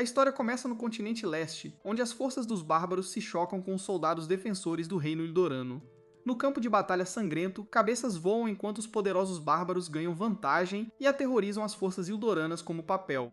história começa no continente leste, onde as forças dos bárbaros se chocam com os soldados defensores do reino Ildorano. No campo de batalha sangrento, cabeças voam enquanto os poderosos bárbaros ganham vantagem e aterrorizam as forças ildoranas como papel.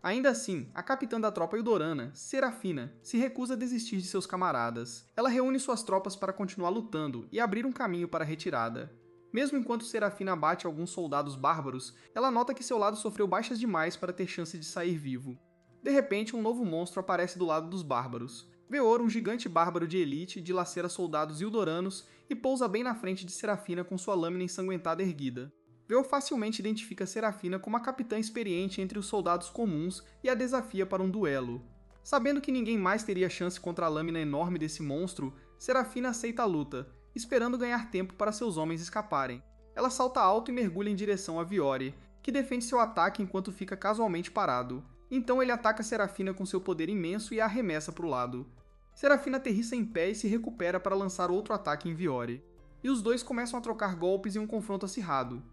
Ainda assim, a capitã da tropa Eudorana, Serafina, se recusa a desistir de seus camaradas. Ela reúne suas tropas para continuar lutando e abrir um caminho para a retirada. Mesmo enquanto Serafina abate alguns soldados bárbaros, ela nota que seu lado sofreu baixas demais para ter chance de sair vivo. De repente, um novo monstro aparece do lado dos bárbaros. Veor, um gigante bárbaro de elite, dilacera soldados ildoranos e pousa bem na frente de Serafina com sua lâmina ensanguentada erguida. Veor facilmente identifica Serafina como a capitã experiente entre os soldados comuns e a desafia para um duelo. Sabendo que ninguém mais teria chance contra a lâmina enorme desse monstro, Serafina aceita a luta, esperando ganhar tempo para seus homens escaparem. Ela salta alto e mergulha em direção a Viore, que defende seu ataque enquanto fica casualmente parado. Então ele ataca Serafina com seu poder imenso e a arremessa para o lado. Serafina aterrissa em pé e se recupera para lançar outro ataque em Viore. E os dois começam a trocar golpes em um confronto acirrado.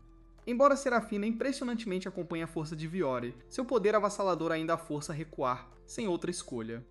Embora Serafina impressionantemente acompanhe a força de Viore, seu poder avassalador ainda a força a recuar, sem outra escolha.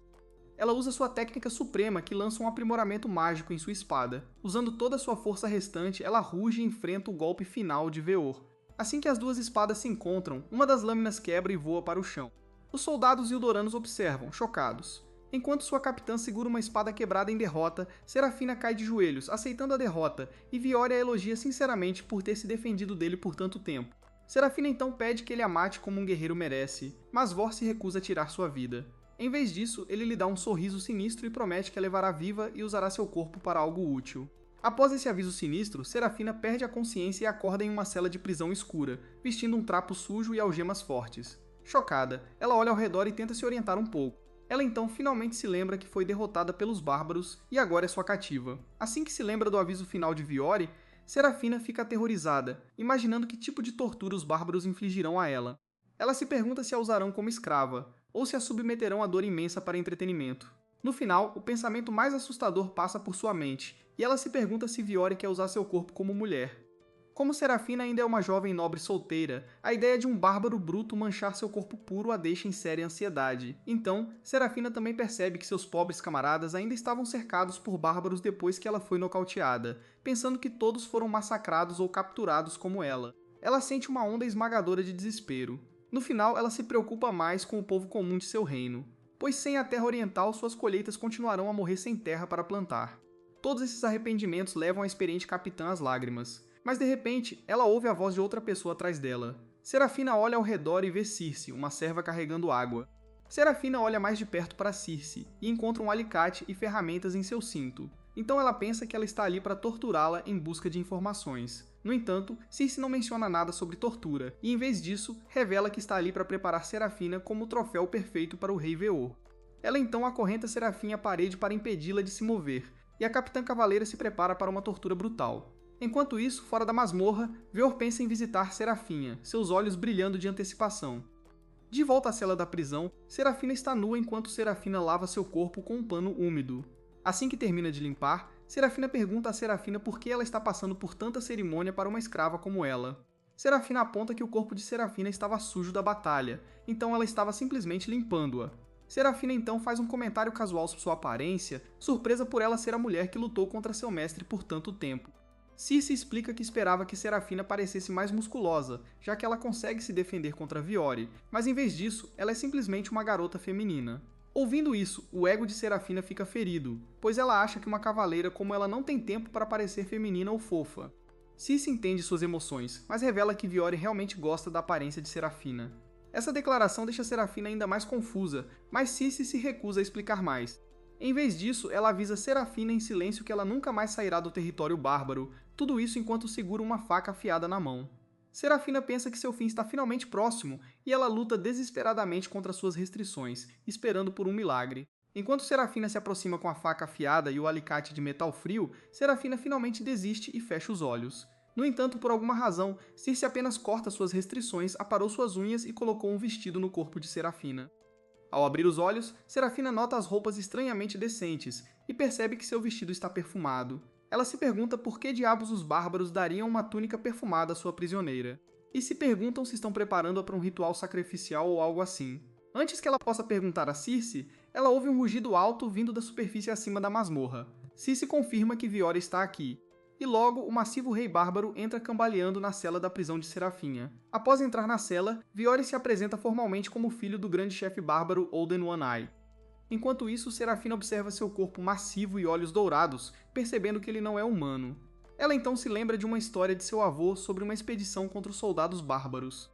Ela usa sua técnica suprema que lança um aprimoramento mágico em sua espada. Usando toda a sua força restante, ela ruge e enfrenta o golpe final de Veor. Assim que as duas espadas se encontram, uma das lâminas quebra e voa para o chão. Os soldados ildoranos observam, chocados. Enquanto sua capitã segura uma espada quebrada em derrota, Serafina cai de joelhos, aceitando a derrota, e Viore a elogia sinceramente por ter se defendido dele por tanto tempo. Serafina então pede que ele a mate como um guerreiro merece, mas Vor se recusa a tirar sua vida. Em vez disso, ele lhe dá um sorriso sinistro e promete que a levará viva e usará seu corpo para algo útil. Após esse aviso sinistro, Serafina perde a consciência e acorda em uma cela de prisão escura, vestindo um trapo sujo e algemas fortes. Chocada, ela olha ao redor e tenta se orientar um pouco. Ela então finalmente se lembra que foi derrotada pelos bárbaros e agora é sua cativa. Assim que se lembra do aviso final de Viore, Serafina fica aterrorizada, imaginando que tipo de tortura os bárbaros infligirão a ela. Ela se pergunta se a usarão como escrava, ou se a submeterão a dor imensa para entretenimento. No final, o pensamento mais assustador passa por sua mente, e ela se pergunta se Viore quer usar seu corpo como mulher. Como Serafina ainda é uma jovem nobre solteira, a ideia de um bárbaro bruto manchar seu corpo puro a deixa em séria ansiedade. Então, Serafina também percebe que seus pobres camaradas ainda estavam cercados por bárbaros depois que ela foi nocauteada, pensando que todos foram massacrados ou capturados como ela. Ela sente uma onda esmagadora de desespero. No final, ela se preocupa mais com o povo comum de seu reino, pois sem a terra oriental suas colheitas continuarão a morrer sem terra para plantar. Todos esses arrependimentos levam a experiente capitã às lágrimas. Mas de repente, ela ouve a voz de outra pessoa atrás dela. Serafina olha ao redor e vê Circe, uma serva carregando água. Serafina olha mais de perto para Circe e encontra um alicate e ferramentas em seu cinto. Então ela pensa que ela está ali para torturá-la em busca de informações. No entanto, Circe não menciona nada sobre tortura, e em vez disso, revela que está ali para preparar Serafina como o troféu perfeito para o rei Veor. Ela então acorrenta Serafina à parede para impedi-la de se mover, e a capitã cavaleira se prepara para uma tortura brutal. Enquanto isso, fora da masmorra, Veor pensa em visitar Serafina, seus olhos brilhando de antecipação. De volta à cela da prisão, Serafina está nua enquanto Serafina lava seu corpo com um pano úmido. Assim que termina de limpar, Serafina pergunta a Serafina por que ela está passando por tanta cerimônia para uma escrava como ela. Serafina aponta que o corpo de Serafina estava sujo da batalha, então ela estava simplesmente limpando-a. Serafina então faz um comentário casual sobre sua aparência, surpresa por ela ser a mulher que lutou contra seu mestre por tanto tempo. Circe explica que esperava que Serafina parecesse mais musculosa, já que ela consegue se defender contra Viore, mas em vez disso, ela é simplesmente uma garota feminina. Ouvindo isso, o ego de Serafina fica ferido, pois ela acha que uma cavaleira como ela não tem tempo para parecer feminina ou fofa. Circe entende suas emoções, mas revela que Viore realmente gosta da aparência de Serafina. Essa declaração deixa Serafina ainda mais confusa, mas Circe se recusa a explicar mais. Em vez disso, ela avisa Serafina em silêncio que ela nunca mais sairá do território bárbaro, tudo isso enquanto segura uma faca afiada na mão. Serafina pensa que seu fim está finalmente próximo e ela luta desesperadamente contra suas restrições, esperando por um milagre. Enquanto Serafina se aproxima com a faca afiada e o alicate de metal frio, Serafina finalmente desiste e fecha os olhos. No entanto, por alguma razão, Circe apenas corta suas restrições, aparou suas unhas e colocou um vestido no corpo de Serafina. Ao abrir os olhos, Serafina nota as roupas estranhamente decentes e percebe que seu vestido está perfumado. Ela se pergunta por que diabos os bárbaros dariam uma túnica perfumada à sua prisioneira. E se perguntam se estão preparando-a para um ritual sacrificial ou algo assim. Antes que ela possa perguntar a Circe, ela ouve um rugido alto vindo da superfície acima da masmorra. Circe confirma que Viore está aqui. E logo, o massivo rei bárbaro entra cambaleando na cela da prisão de Serafinha. Após entrar na cela, Viore se apresenta formalmente como filho do grande chefe bárbaro Olden One Eye. Enquanto isso, Serafina observa seu corpo massivo e olhos dourados, percebendo que ele não é humano. Ela então se lembra de uma história de seu avô sobre uma expedição contra os soldados bárbaros.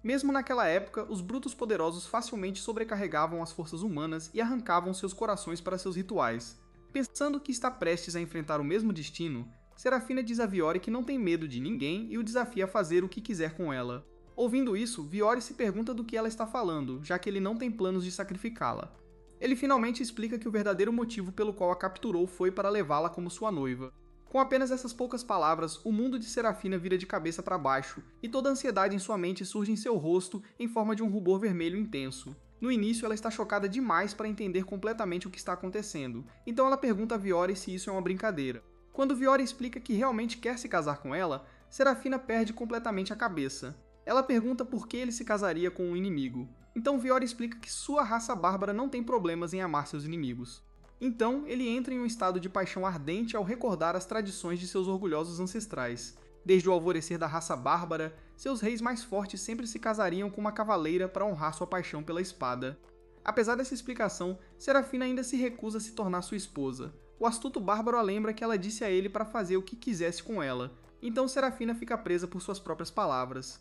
Mesmo naquela época, os brutos poderosos facilmente sobrecarregavam as forças humanas e arrancavam seus corações para seus rituais. Pensando que está prestes a enfrentar o mesmo destino, Serafina diz a Viore que não tem medo de ninguém e o desafia a fazer o que quiser com ela. Ouvindo isso, Viore se pergunta do que ela está falando, já que ele não tem planos de sacrificá-la. Ele finalmente explica que o verdadeiro motivo pelo qual a capturou foi para levá-la como sua noiva. Com apenas essas poucas palavras, o mundo de Serafina vira de cabeça para baixo, e toda a ansiedade em sua mente surge em seu rosto em forma de um rubor vermelho intenso. No início, ela está chocada demais para entender completamente o que está acontecendo, então ela pergunta a Viore se isso é uma brincadeira. Quando Viore explica que realmente quer se casar com ela, Serafina perde completamente a cabeça. Ela pergunta por que ele se casaria com um inimigo. Então Viore explica que sua raça bárbara não tem problemas em amar seus inimigos. Então, ele entra em um estado de paixão ardente ao recordar as tradições de seus orgulhosos ancestrais. Desde o alvorecer da raça bárbara, seus reis mais fortes sempre se casariam com uma cavaleira para honrar sua paixão pela espada. Apesar dessa explicação, Serafina ainda se recusa a se tornar sua esposa. O astuto bárbaro a lembra que ela disse a ele para fazer o que quisesse com ela, então Serafina fica presa por suas próprias palavras.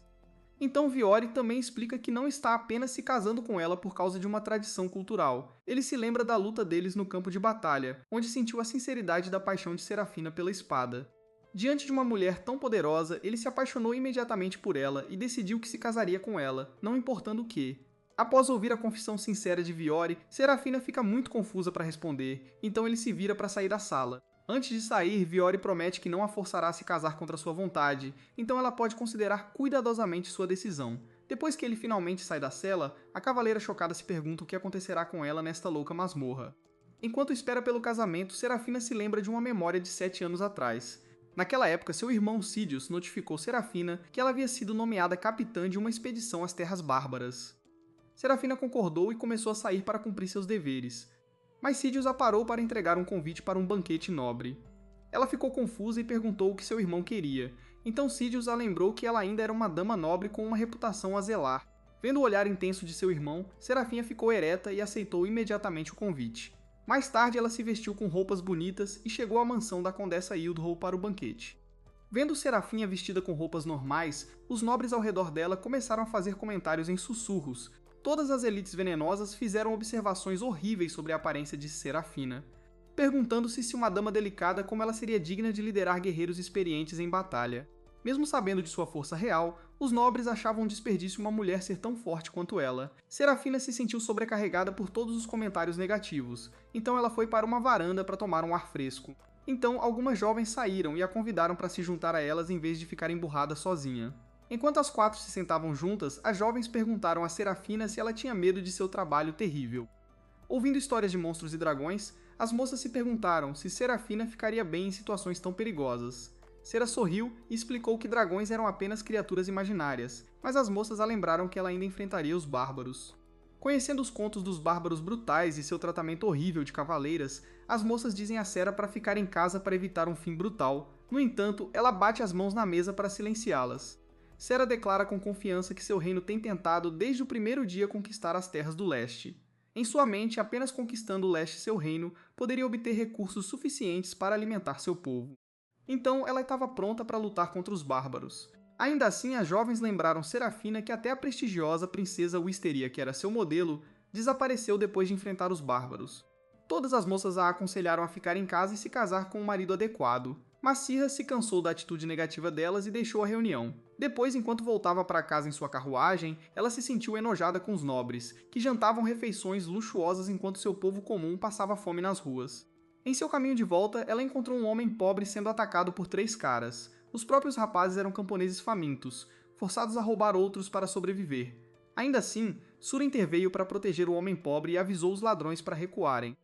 Então Viore também explica que não está apenas se casando com ela por causa de uma tradição cultural. Ele se lembra da luta deles no campo de batalha, onde sentiu a sinceridade da paixão de Serafina pela espada. Diante de uma mulher tão poderosa, ele se apaixonou imediatamente por ela e decidiu que se casaria com ela, não importando o que. Após ouvir a confissão sincera de Viore, Serafina fica muito confusa para responder, então ele se vira para sair da sala. Antes de sair, Viore promete que não a forçará a se casar contra sua vontade, então ela pode considerar cuidadosamente sua decisão. Depois que ele finalmente sai da cela, a cavaleira chocada se pergunta o que acontecerá com ela nesta louca masmorra. Enquanto espera pelo casamento, Serafina se lembra de uma memória de 7 anos atrás. Naquela época, seu irmão Sidious notificou Serafina que ela havia sido nomeada capitã de uma expedição às Terras Bárbaras. Serafina concordou e começou a sair para cumprir seus deveres. Mas Sidious a parou para entregar um convite para um banquete nobre. Ela ficou confusa e perguntou o que seu irmão queria, então Sidious a lembrou que ela ainda era uma dama nobre com uma reputação a zelar. Vendo o olhar intenso de seu irmão, Serafina ficou ereta e aceitou imediatamente o convite. Mais tarde ela se vestiu com roupas bonitas e chegou à mansão da Condessa Yildhol para o banquete. Vendo Serafina vestida com roupas normais, os nobres ao redor dela começaram a fazer comentários em sussurros. Todas as elites venenosas fizeram observações horríveis sobre a aparência de Serafina, perguntando-se se uma dama delicada como ela seria digna de liderar guerreiros experientes em batalha. Mesmo sabendo de sua força real, os nobres achavam um desperdício uma mulher ser tão forte quanto ela. Serafina se sentiu sobrecarregada por todos os comentários negativos, então ela foi para uma varanda para tomar um ar fresco. Então, algumas jovens saíram e a convidaram para se juntar a elas em vez de ficar emburrada sozinha. Enquanto as 4 se sentavam juntas, as jovens perguntaram a Serafina se ela tinha medo de seu trabalho terrível. Ouvindo histórias de monstros e dragões, as moças se perguntaram se Serafina ficaria bem em situações tão perigosas. Sera sorriu e explicou que dragões eram apenas criaturas imaginárias, mas as moças a lembraram que ela ainda enfrentaria os bárbaros. Conhecendo os contos dos bárbaros brutais e seu tratamento horrível de cavaleiras, as moças dizem a Sera para ficar em casa para evitar um fim brutal. No entanto, ela bate as mãos na mesa para silenciá-las. Sera declara com confiança que seu reino tem tentado desde o primeiro dia conquistar as terras do leste. Em sua mente, apenas conquistando o leste seu reino, poderia obter recursos suficientes para alimentar seu povo. Então ela estava pronta para lutar contra os bárbaros. Ainda assim, as jovens lembraram Serafina que até a prestigiosa princesa Wisteria, que era seu modelo, desapareceu depois de enfrentar os bárbaros. Todas as moças a aconselharam a ficar em casa e se casar com um marido adequado. Mas Cirra se cansou da atitude negativa delas e deixou a reunião. Depois, enquanto voltava para casa em sua carruagem, ela se sentiu enojada com os nobres, que jantavam refeições luxuosas enquanto seu povo comum passava fome nas ruas. Em seu caminho de volta, ela encontrou um homem pobre sendo atacado por 3 caras. Os próprios rapazes eram camponeses famintos, forçados a roubar outros para sobreviver. Ainda assim, Sura interveio para proteger o homem pobre e avisou os ladrões para recuarem.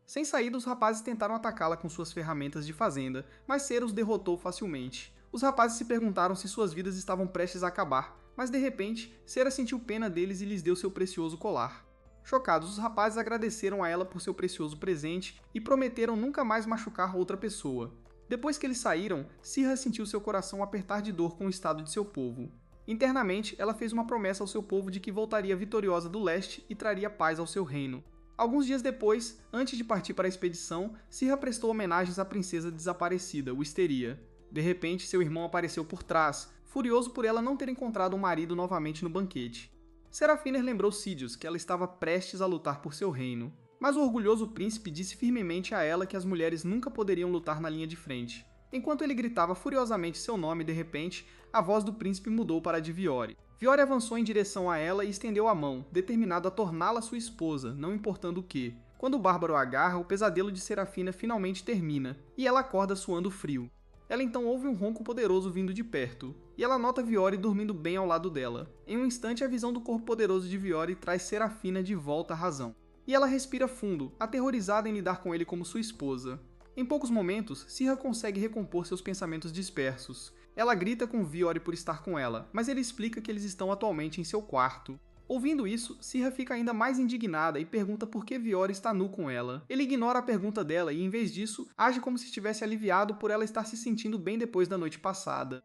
Sem saída, os rapazes tentaram atacá-la com suas ferramentas de fazenda, mas Sera os derrotou facilmente. Os rapazes se perguntaram se suas vidas estavam prestes a acabar, mas de repente, Sera sentiu pena deles e lhes deu seu precioso colar. Chocados, os rapazes agradeceram a ela por seu precioso presente e prometeram nunca mais machucar outra pessoa. Depois que eles saíram, Sirha sentiu seu coração apertar de dor com o estado de seu povo. Internamente, ela fez uma promessa ao seu povo de que voltaria vitoriosa do leste e traria paz ao seu reino. Alguns dias depois, antes de partir para a expedição, Sirha prestou homenagens à princesa desaparecida, Wisteria. De repente, seu irmão apareceu por trás, furioso por ela não ter encontrado um marido novamente no banquete. Serafiner lembrou Sidious que ela estava prestes a lutar por seu reino, mas o orgulhoso príncipe disse firmemente a ela que as mulheres nunca poderiam lutar na linha de frente. Enquanto ele gritava furiosamente seu nome, de repente, a voz do príncipe mudou para a de Viore. Viore avançou em direção a ela e estendeu a mão, determinado a torná-la sua esposa, não importando o que. Quando o bárbaro a agarra, o pesadelo de Serafina finalmente termina, e ela acorda suando frio. Ela então ouve um ronco poderoso vindo de perto, e ela nota Viore dormindo bem ao lado dela. Em um instante, a visão do corpo poderoso de Viore traz Serafina de volta à razão. E ela respira fundo, aterrorizada em lidar com ele como sua esposa. Em poucos momentos, Sirha consegue recompor seus pensamentos dispersos. Ela grita com Viore por estar com ela, mas ele explica que eles estão atualmente em seu quarto. Ouvindo isso, Sirha fica ainda mais indignada e pergunta por que Viore está nu com ela. Ele ignora a pergunta dela e, em vez disso, age como se estivesse aliviado por ela estar se sentindo bem depois da noite passada.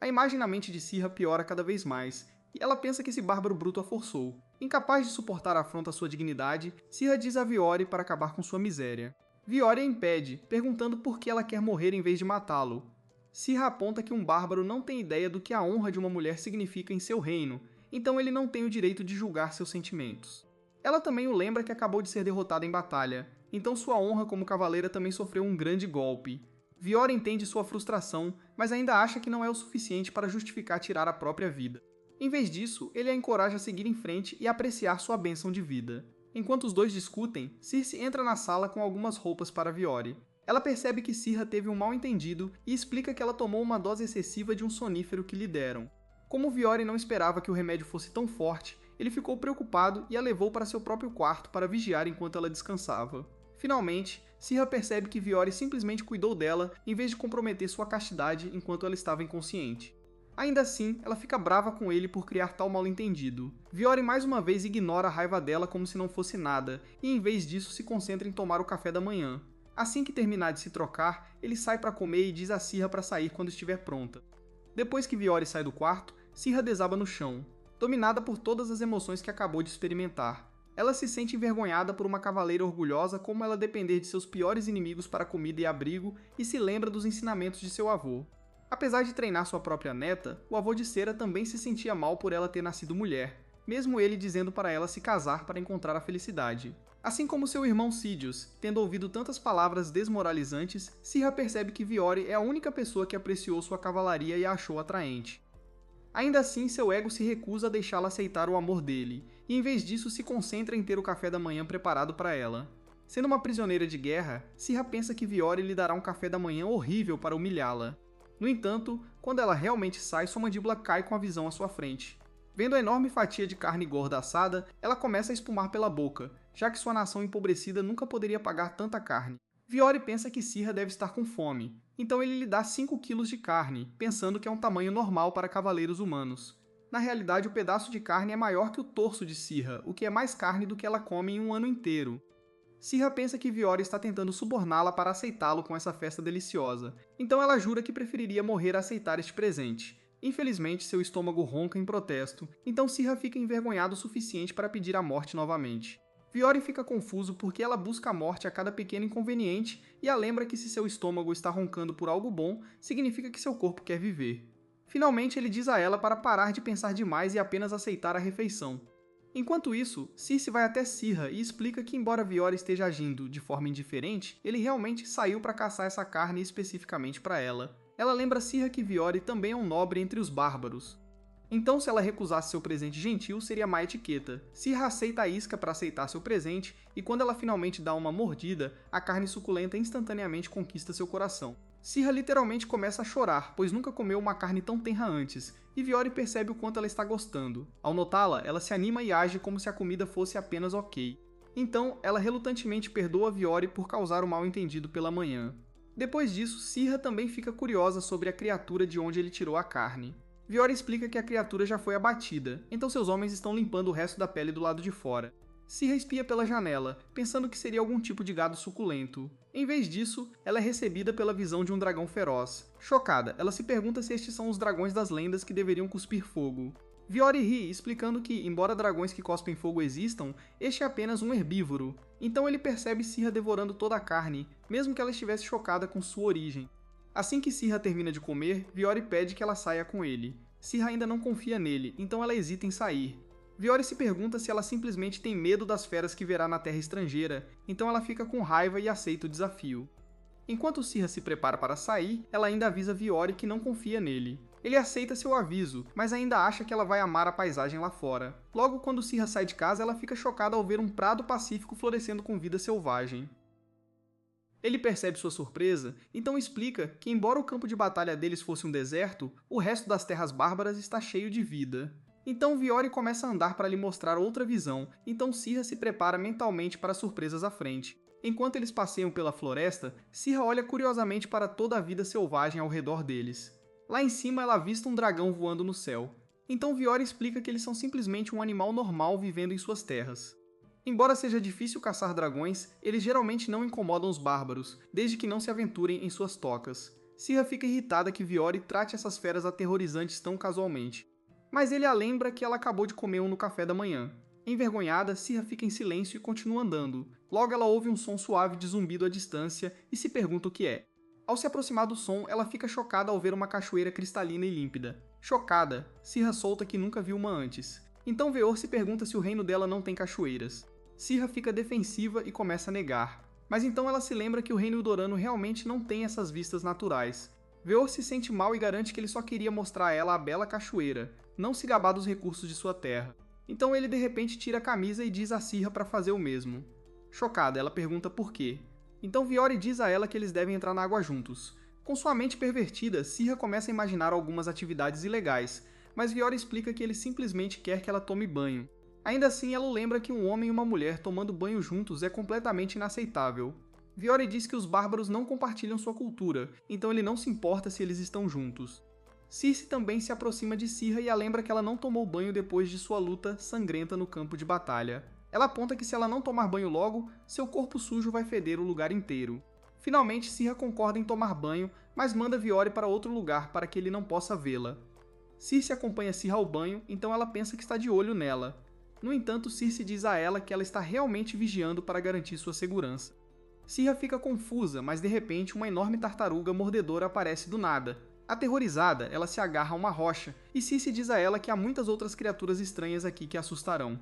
A imagem na mente de Sirha piora cada vez mais, e ela pensa que esse bárbaro bruto a forçou. Incapaz de suportar a afronta à sua dignidade, Sirha diz a Viore para acabar com sua miséria. Viore a impede, perguntando por que ela quer morrer em vez de matá-lo. Sirha aponta que um bárbaro não tem ideia do que a honra de uma mulher significa em seu reino, então ele não tem o direito de julgar seus sentimentos. Ela também o lembra que acabou de ser derrotada em batalha, então sua honra como cavaleira também sofreu um grande golpe. Viore entende sua frustração, mas ainda acha que não é o suficiente para justificar tirar a própria vida. Em vez disso, ele a encoraja a seguir em frente e apreciar sua bênção de vida. Enquanto os dois discutem, Circe entra na sala com algumas roupas para Viore. Ela percebe que Sirha teve um mal-entendido e explica que ela tomou uma dose excessiva de um sonífero que lhe deram. Como Viore não esperava que o remédio fosse tão forte, ele ficou preocupado e a levou para seu próprio quarto para vigiar enquanto ela descansava. Finalmente, Sirha percebe que Viore simplesmente cuidou dela em vez de comprometer sua castidade enquanto ela estava inconsciente. Ainda assim, ela fica brava com ele por criar tal mal-entendido. Viore mais uma vez ignora a raiva dela como se não fosse nada, e em vez disso se concentra em tomar o café da manhã. Assim que terminar de se trocar, ele sai para comer e diz a Sirha para sair quando estiver pronta. Depois que Viore sai do quarto, Sirha desaba no chão, dominada por todas as emoções que acabou de experimentar. Ela se sente envergonhada por uma cavaleira orgulhosa como ela depender de seus piores inimigos para comida e abrigo e se lembra dos ensinamentos de seu avô. Apesar de treinar sua própria neta, o avô de Cera também se sentia mal por ela ter nascido mulher, mesmo ele dizendo para ela se casar para encontrar a felicidade. Assim como seu irmão Sidious, tendo ouvido tantas palavras desmoralizantes, Sirha percebe que Viore é a única pessoa que apreciou sua cavalaria e a achou atraente. Ainda assim, seu ego se recusa a deixá-la aceitar o amor dele, e em vez disso se concentra em ter o café da manhã preparado para ela. Sendo uma prisioneira de guerra, Sirha pensa que Viore lhe dará um café da manhã horrível para humilhá-la. No entanto, quando ela realmente sai, sua mandíbula cai com a visão à sua frente. Vendo a enorme fatia de carne gorda assada, ela começa a espumar pela boca, já que sua nação empobrecida nunca poderia pagar tanta carne. Viore pensa que Sirha deve estar com fome, então ele lhe dá 5 quilos de carne, pensando que é um tamanho normal para cavaleiros humanos. Na realidade, o pedaço de carne é maior que o torso de Sirha, o que é mais carne do que ela come em um ano inteiro. Sirha pensa que Viore está tentando suborná-la para aceitá-lo com essa festa deliciosa, então ela jura que preferiria morrer a aceitar este presente. Infelizmente, seu estômago ronca em protesto, então Sirha fica envergonhado o suficiente para pedir a morte novamente. Viore fica confuso porque ela busca a morte a cada pequeno inconveniente e a lembra que se seu estômago está roncando por algo bom, significa que seu corpo quer viver. Finalmente, ele diz a ela para parar de pensar demais e apenas aceitar a refeição. Enquanto isso, Circe vai até Sirha e explica que, embora Viore esteja agindo de forma indiferente, ele realmente saiu para caçar essa carne especificamente para ela. Ela lembra Sirha que Viore também é um nobre entre os bárbaros. Então, se ela recusasse seu presente gentil, seria má etiqueta. Sirha aceita a isca para aceitar seu presente, e quando ela finalmente dá uma mordida, a carne suculenta instantaneamente conquista seu coração. Sirha literalmente começa a chorar, pois nunca comeu uma carne tão tenra antes, e Viore percebe o quanto ela está gostando. Ao notá-la, ela se anima e age como se a comida fosse apenas ok. Então, ela relutantemente perdoa Viore por causar o mal-entendido pela manhã. Depois disso, Sirha também fica curiosa sobre a criatura de onde ele tirou a carne. Viore explica que a criatura já foi abatida, então seus homens estão limpando o resto da pele do lado de fora. Sirha espia pela janela, pensando que seria algum tipo de gado suculento. Em vez disso, ela é recebida pela visão de um dragão feroz. Chocada, ela se pergunta se estes são os dragões das lendas que deveriam cuspir fogo. Viori ri, explicando que, embora dragões que cospem fogo existam, este é apenas um herbívoro. Então ele percebe Sirha devorando toda a carne, mesmo que ela estivesse chocada com sua origem. Assim que Sirha termina de comer, Viori pede que ela saia com ele. Sirha ainda não confia nele, então ela hesita em sair. Viori se pergunta se ela simplesmente tem medo das feras que verá na terra estrangeira, então ela fica com raiva e aceita o desafio. Enquanto Sirha se prepara para sair, ela ainda avisa Viori que não confia nele. Ele aceita seu aviso, mas ainda acha que ela vai amar a paisagem lá fora. Logo, quando Sirha sai de casa, ela fica chocada ao ver um prado pacífico florescendo com vida selvagem. Ele percebe sua surpresa, então explica que, embora o campo de batalha deles fosse um deserto, o resto das terras bárbaras está cheio de vida. Então Viori começa a andar para lhe mostrar outra visão, então Sirha se prepara mentalmente para surpresas à frente. Enquanto eles passeiam pela floresta, Sirha olha curiosamente para toda a vida selvagem ao redor deles. Lá em cima ela avista um dragão voando no céu. Então Viori explica que eles são simplesmente um animal normal vivendo em suas terras. Embora seja difícil caçar dragões, eles geralmente não incomodam os bárbaros, desde que não se aventurem em suas tocas. Sirha fica irritada que Viori trate essas feras aterrorizantes tão casualmente. Mas ele a lembra que ela acabou de comer um no café da manhã. Envergonhada, Sirha fica em silêncio e continua andando. Logo ela ouve um som suave de zumbido à distância e se pergunta o que é. Ao se aproximar do som, ela fica chocada ao ver uma cachoeira cristalina e límpida. Chocada, Sirha solta que nunca viu uma antes. Então Veor se pergunta se o reino dela não tem cachoeiras. Sirha fica defensiva e começa a negar. Mas então ela se lembra que o reino Eldorano realmente não tem essas vistas naturais. Veor se sente mal e garante que ele só queria mostrar a ela a bela cachoeira, não se gabar dos recursos de sua terra. Então ele de repente tira a camisa e diz a Sirha para fazer o mesmo. Chocada, ela pergunta por quê. Então Viori diz a ela que eles devem entrar na água juntos. Com sua mente pervertida, Sirha começa a imaginar algumas atividades ilegais, mas Viori explica que ele simplesmente quer que ela tome banho. Ainda assim, ela lembra que um homem e uma mulher tomando banho juntos é completamente inaceitável. Viori diz que os bárbaros não compartilham sua cultura, então ele não se importa se eles estão juntos. Circe também se aproxima de Sirha e a lembra que ela não tomou banho depois de sua luta sangrenta no campo de batalha. Ela aponta que se ela não tomar banho logo, seu corpo sujo vai feder o lugar inteiro. Finalmente, Sirha concorda em tomar banho, mas manda Viori para outro lugar para que ele não possa vê-la. Circe acompanha Sirha ao banho, então ela pensa que está de olho nela. No entanto, Circe diz a ela que ela está realmente vigiando para garantir sua segurança. Sirha fica confusa, mas de repente uma enorme tartaruga mordedora aparece do nada. Aterrorizada, ela se agarra a uma rocha, e Circe diz a ela que há muitas outras criaturas estranhas aqui que a assustarão.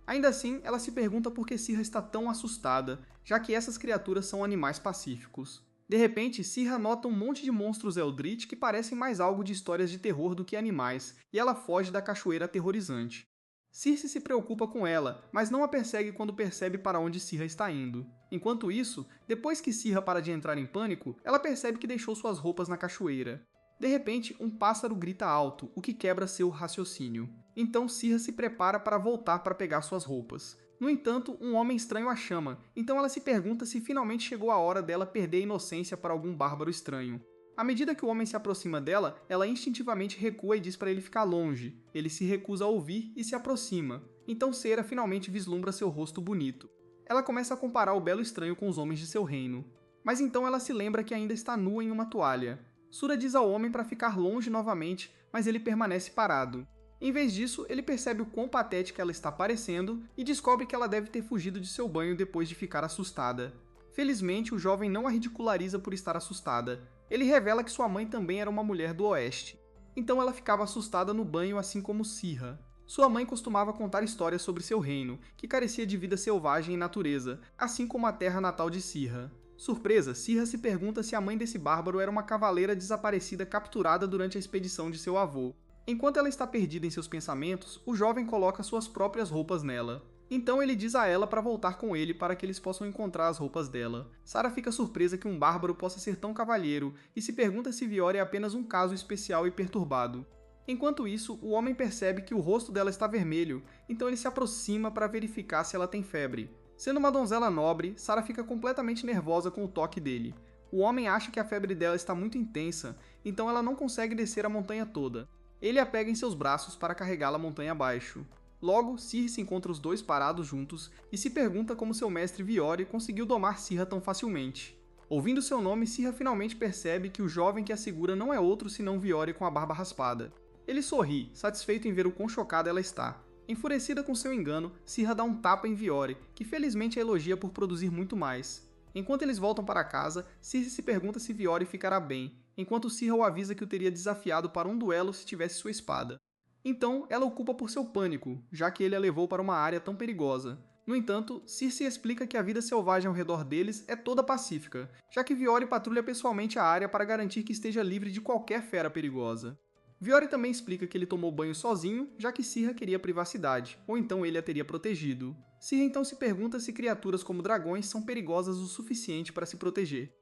Ainda assim, ela se pergunta por que Sirha está tão assustada, já que essas criaturas são animais pacíficos. De repente, Sirha nota um monte de monstros Eldritch que parecem mais algo de histórias de terror do que animais, e ela foge da cachoeira aterrorizante. Circe se preocupa com ela, mas não a persegue quando percebe para onde Sirha está indo. Enquanto isso, depois que Sirha para de entrar em pânico, ela percebe que deixou suas roupas na cachoeira. De repente, um pássaro grita alto, o que quebra seu raciocínio. Então Sirha se prepara para voltar para pegar suas roupas. No entanto, um homem estranho a chama, então ela se pergunta se finalmente chegou a hora dela perder a inocência para algum bárbaro estranho. À medida que o homem se aproxima dela, ela instintivamente recua e diz para ele ficar longe. Ele se recusa a ouvir e se aproxima. Então Sera finalmente vislumbra seu rosto bonito. Ela começa a comparar o belo estranho com os homens de seu reino. Mas então ela se lembra que ainda está nua em uma toalha. Sura diz ao homem para ficar longe novamente, mas ele permanece parado. Em vez disso, ele percebe o quão patética ela está parecendo e descobre que ela deve ter fugido de seu banho depois de ficar assustada. Felizmente, o jovem não a ridiculariza por estar assustada. Ele revela que sua mãe também era uma mulher do oeste. Então ela ficava assustada no banho assim como Sirha. Sua mãe costumava contar histórias sobre seu reino, que carecia de vida selvagem e natureza, assim como a terra natal de Sirha. Surpresa, Sirha se pergunta se a mãe desse bárbaro era uma cavaleira desaparecida capturada durante a expedição de seu avô. Enquanto ela está perdida em seus pensamentos, o jovem coloca suas próprias roupas nela. Então ele diz a ela para voltar com ele para que eles possam encontrar as roupas dela. Sara fica surpresa que um bárbaro possa ser tão cavalheiro e se pergunta se Viori é apenas um caso especial e perturbado. Enquanto isso, o homem percebe que o rosto dela está vermelho, então ele se aproxima para verificar se ela tem febre. Sendo uma donzela nobre, Sara fica completamente nervosa com o toque dele. O homem acha que a febre dela está muito intensa, então ela não consegue descer a montanha toda. Ele a pega em seus braços para carregá-la montanha abaixo. Logo, Circe encontra os dois parados juntos e se pergunta como seu mestre Viore conseguiu domar Sirra tão facilmente. Ouvindo seu nome, Sirra finalmente percebe que o jovem que a segura não é outro senão Viore com a barba raspada. Ele sorri, satisfeito em ver o quão chocada ela está. Enfurecida com seu engano, Sirra dá um tapa em Viore, que felizmente a elogia por produzir muito mais. Enquanto eles voltam para casa, Circe se pergunta se Viore ficará bem, enquanto Sirra o avisa que o teria desafiado para um duelo se tivesse sua espada. Então, ela o culpa por seu pânico, já que ele a levou para uma área tão perigosa. No entanto, Circe explica que a vida selvagem ao redor deles é toda pacífica, já que Viore patrulha pessoalmente a área para garantir que esteja livre de qualquer fera perigosa. Viore também explica que ele tomou banho sozinho, já que Sirra queria privacidade, ou então ele a teria protegido. Sirra então se pergunta se criaturas como dragões são perigosas o suficiente para se proteger.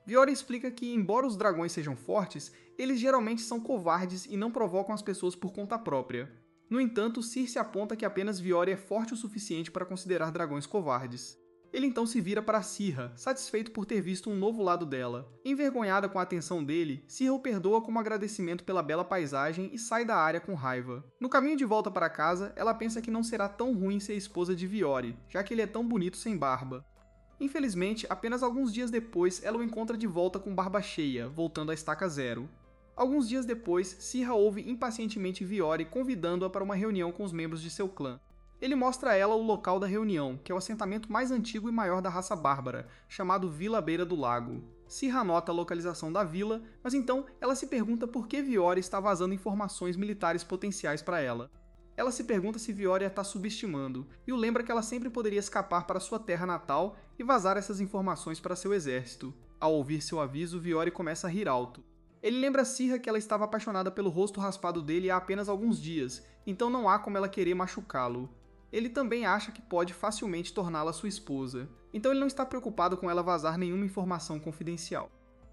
Viore explica que, embora os dragões sejam fortes, eles geralmente são covardes e não provocam as pessoas por conta própria. No entanto, Circe aponta que apenas Viore é forte o suficiente para considerar dragões covardes. Ele então se vira para Sirra, satisfeito por ter visto um novo lado dela. Envergonhada com a atenção dele, Sirra o perdoa como agradecimento pela bela paisagem e sai da área com raiva. No caminho de volta para casa, ela pensa que não será tão ruim ser esposa de Viore, já que ele é tão bonito sem barba. Infelizmente, apenas alguns dias depois, ela o encontra de volta com barba cheia, voltando à estaca zero. Alguns dias depois, Sirra ouve impacientemente Viore convidando-a para uma reunião com os membros de seu clã. Ele mostra a ela o local da reunião, que é o assentamento mais antigo e maior da raça bárbara, chamado Vila à Beira do Lago. Sirra anota a localização da vila, mas então ela se pergunta por que Viore está vazando informações militares potenciais para ela. Ela se pergunta se Viore a está subestimando, e o lembra que ela sempre poderia escapar para sua terra natal e vazar essas informações para seu exército. Ao ouvir seu aviso, Viore começa a rir alto. Ele lembra Sirra que ela estava apaixonada pelo rosto raspado dele há apenas alguns dias, então não há como ela querer machucá-lo. Ele também acha que pode facilmente torná-la sua esposa, então ele não está preocupado com ela vazar nenhuma informação confidencial.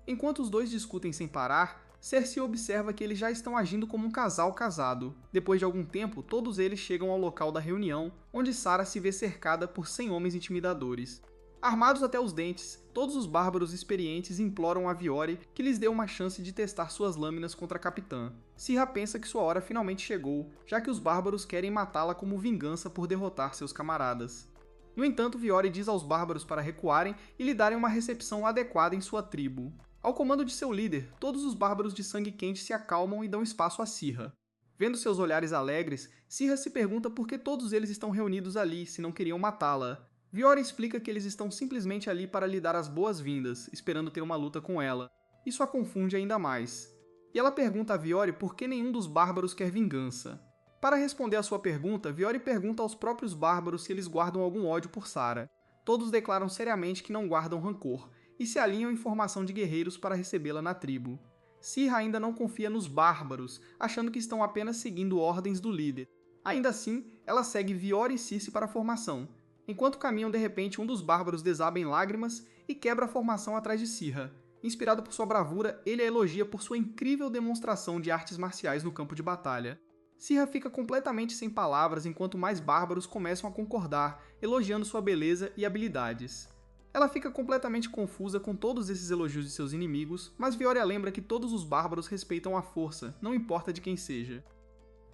Enquanto os dois discutem sem parar, Cersei observa que eles já estão agindo como um casal casado. Depois de algum tempo, todos eles chegam ao local da reunião, onde Sarah se vê cercada por 100 homens intimidadores. Armados até os dentes, todos os bárbaros experientes imploram a Viore que lhes dê uma chance de testar suas lâminas contra a capitã. Sirra pensa que sua hora finalmente chegou, já que os bárbaros querem matá-la como vingança por derrotar seus camaradas. No entanto, Viore diz aos bárbaros para recuarem e lhe darem uma recepção adequada em sua tribo. Ao comando de seu líder, todos os bárbaros de sangue quente se acalmam e dão espaço a Sirra. Vendo seus olhares alegres, Sirra se pergunta por que todos eles estão reunidos ali se não queriam matá-la. Viore explica que eles estão simplesmente ali para lhe dar as boas-vindas, esperando ter uma luta com ela. Isso a confunde ainda mais. E ela pergunta a Viore por que nenhum dos bárbaros quer vingança. Para responder à sua pergunta, Viore pergunta aos próprios bárbaros se eles guardam algum ódio por Sarah. Todos declaram seriamente que não guardam rancor, e se alinham em formação de guerreiros para recebê-la na tribo. Sirra ainda não confia nos bárbaros, achando que estão apenas seguindo ordens do líder. Ainda assim, ela segue Viore e Circe para a formação. Enquanto caminham, de repente, um dos bárbaros desaba em lágrimas e quebra a formação atrás de Sirra. Inspirado por sua bravura, ele a elogia por sua incrível demonstração de artes marciais no campo de batalha. Sirra fica completamente sem palavras enquanto mais bárbaros começam a concordar, elogiando sua beleza e habilidades. Ela fica completamente confusa com todos esses elogios de seus inimigos, mas Viore lembra que todos os bárbaros respeitam a força, não importa de quem seja.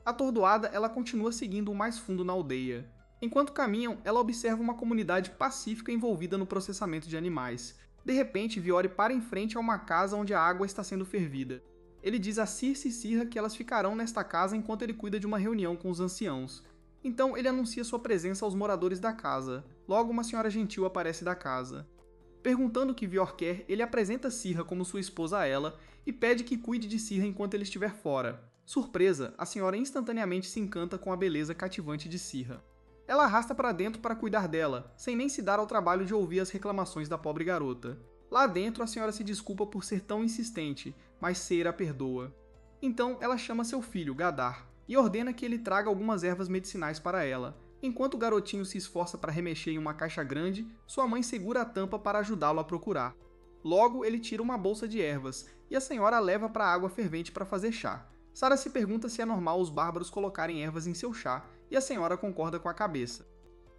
Atordoada, ela continua seguindo o mais fundo na aldeia. Enquanto caminham, ela observa uma comunidade pacífica envolvida no processamento de animais. De repente, Viore para em frente a uma casa onde a água está sendo fervida. Ele diz a Circe e Sirra que elas ficarão nesta casa enquanto ele cuida de uma reunião com os anciãos. Então ele anuncia sua presença aos moradores da casa. Logo, uma senhora gentil aparece da casa. Perguntando o que Vior quer, ele apresenta Sirra como sua esposa a ela e pede que cuide de Sirra enquanto ele estiver fora. Surpresa, a senhora instantaneamente se encanta com a beleza cativante de Sirra. Ela arrasta para dentro para cuidar dela, sem nem se dar ao trabalho de ouvir as reclamações da pobre garota. Lá dentro, a senhora se desculpa por ser tão insistente, mas Seira a perdoa. Então, ela chama seu filho, Gadar, e ordena que ele traga algumas ervas medicinais para ela. Enquanto o garotinho se esforça para remexer em uma caixa grande, sua mãe segura a tampa para ajudá-lo a procurar. Logo, ele tira uma bolsa de ervas, e a senhora a leva para a água fervente para fazer chá. Sarah se pergunta se é normal os bárbaros colocarem ervas em seu chá, e a senhora concorda com a cabeça.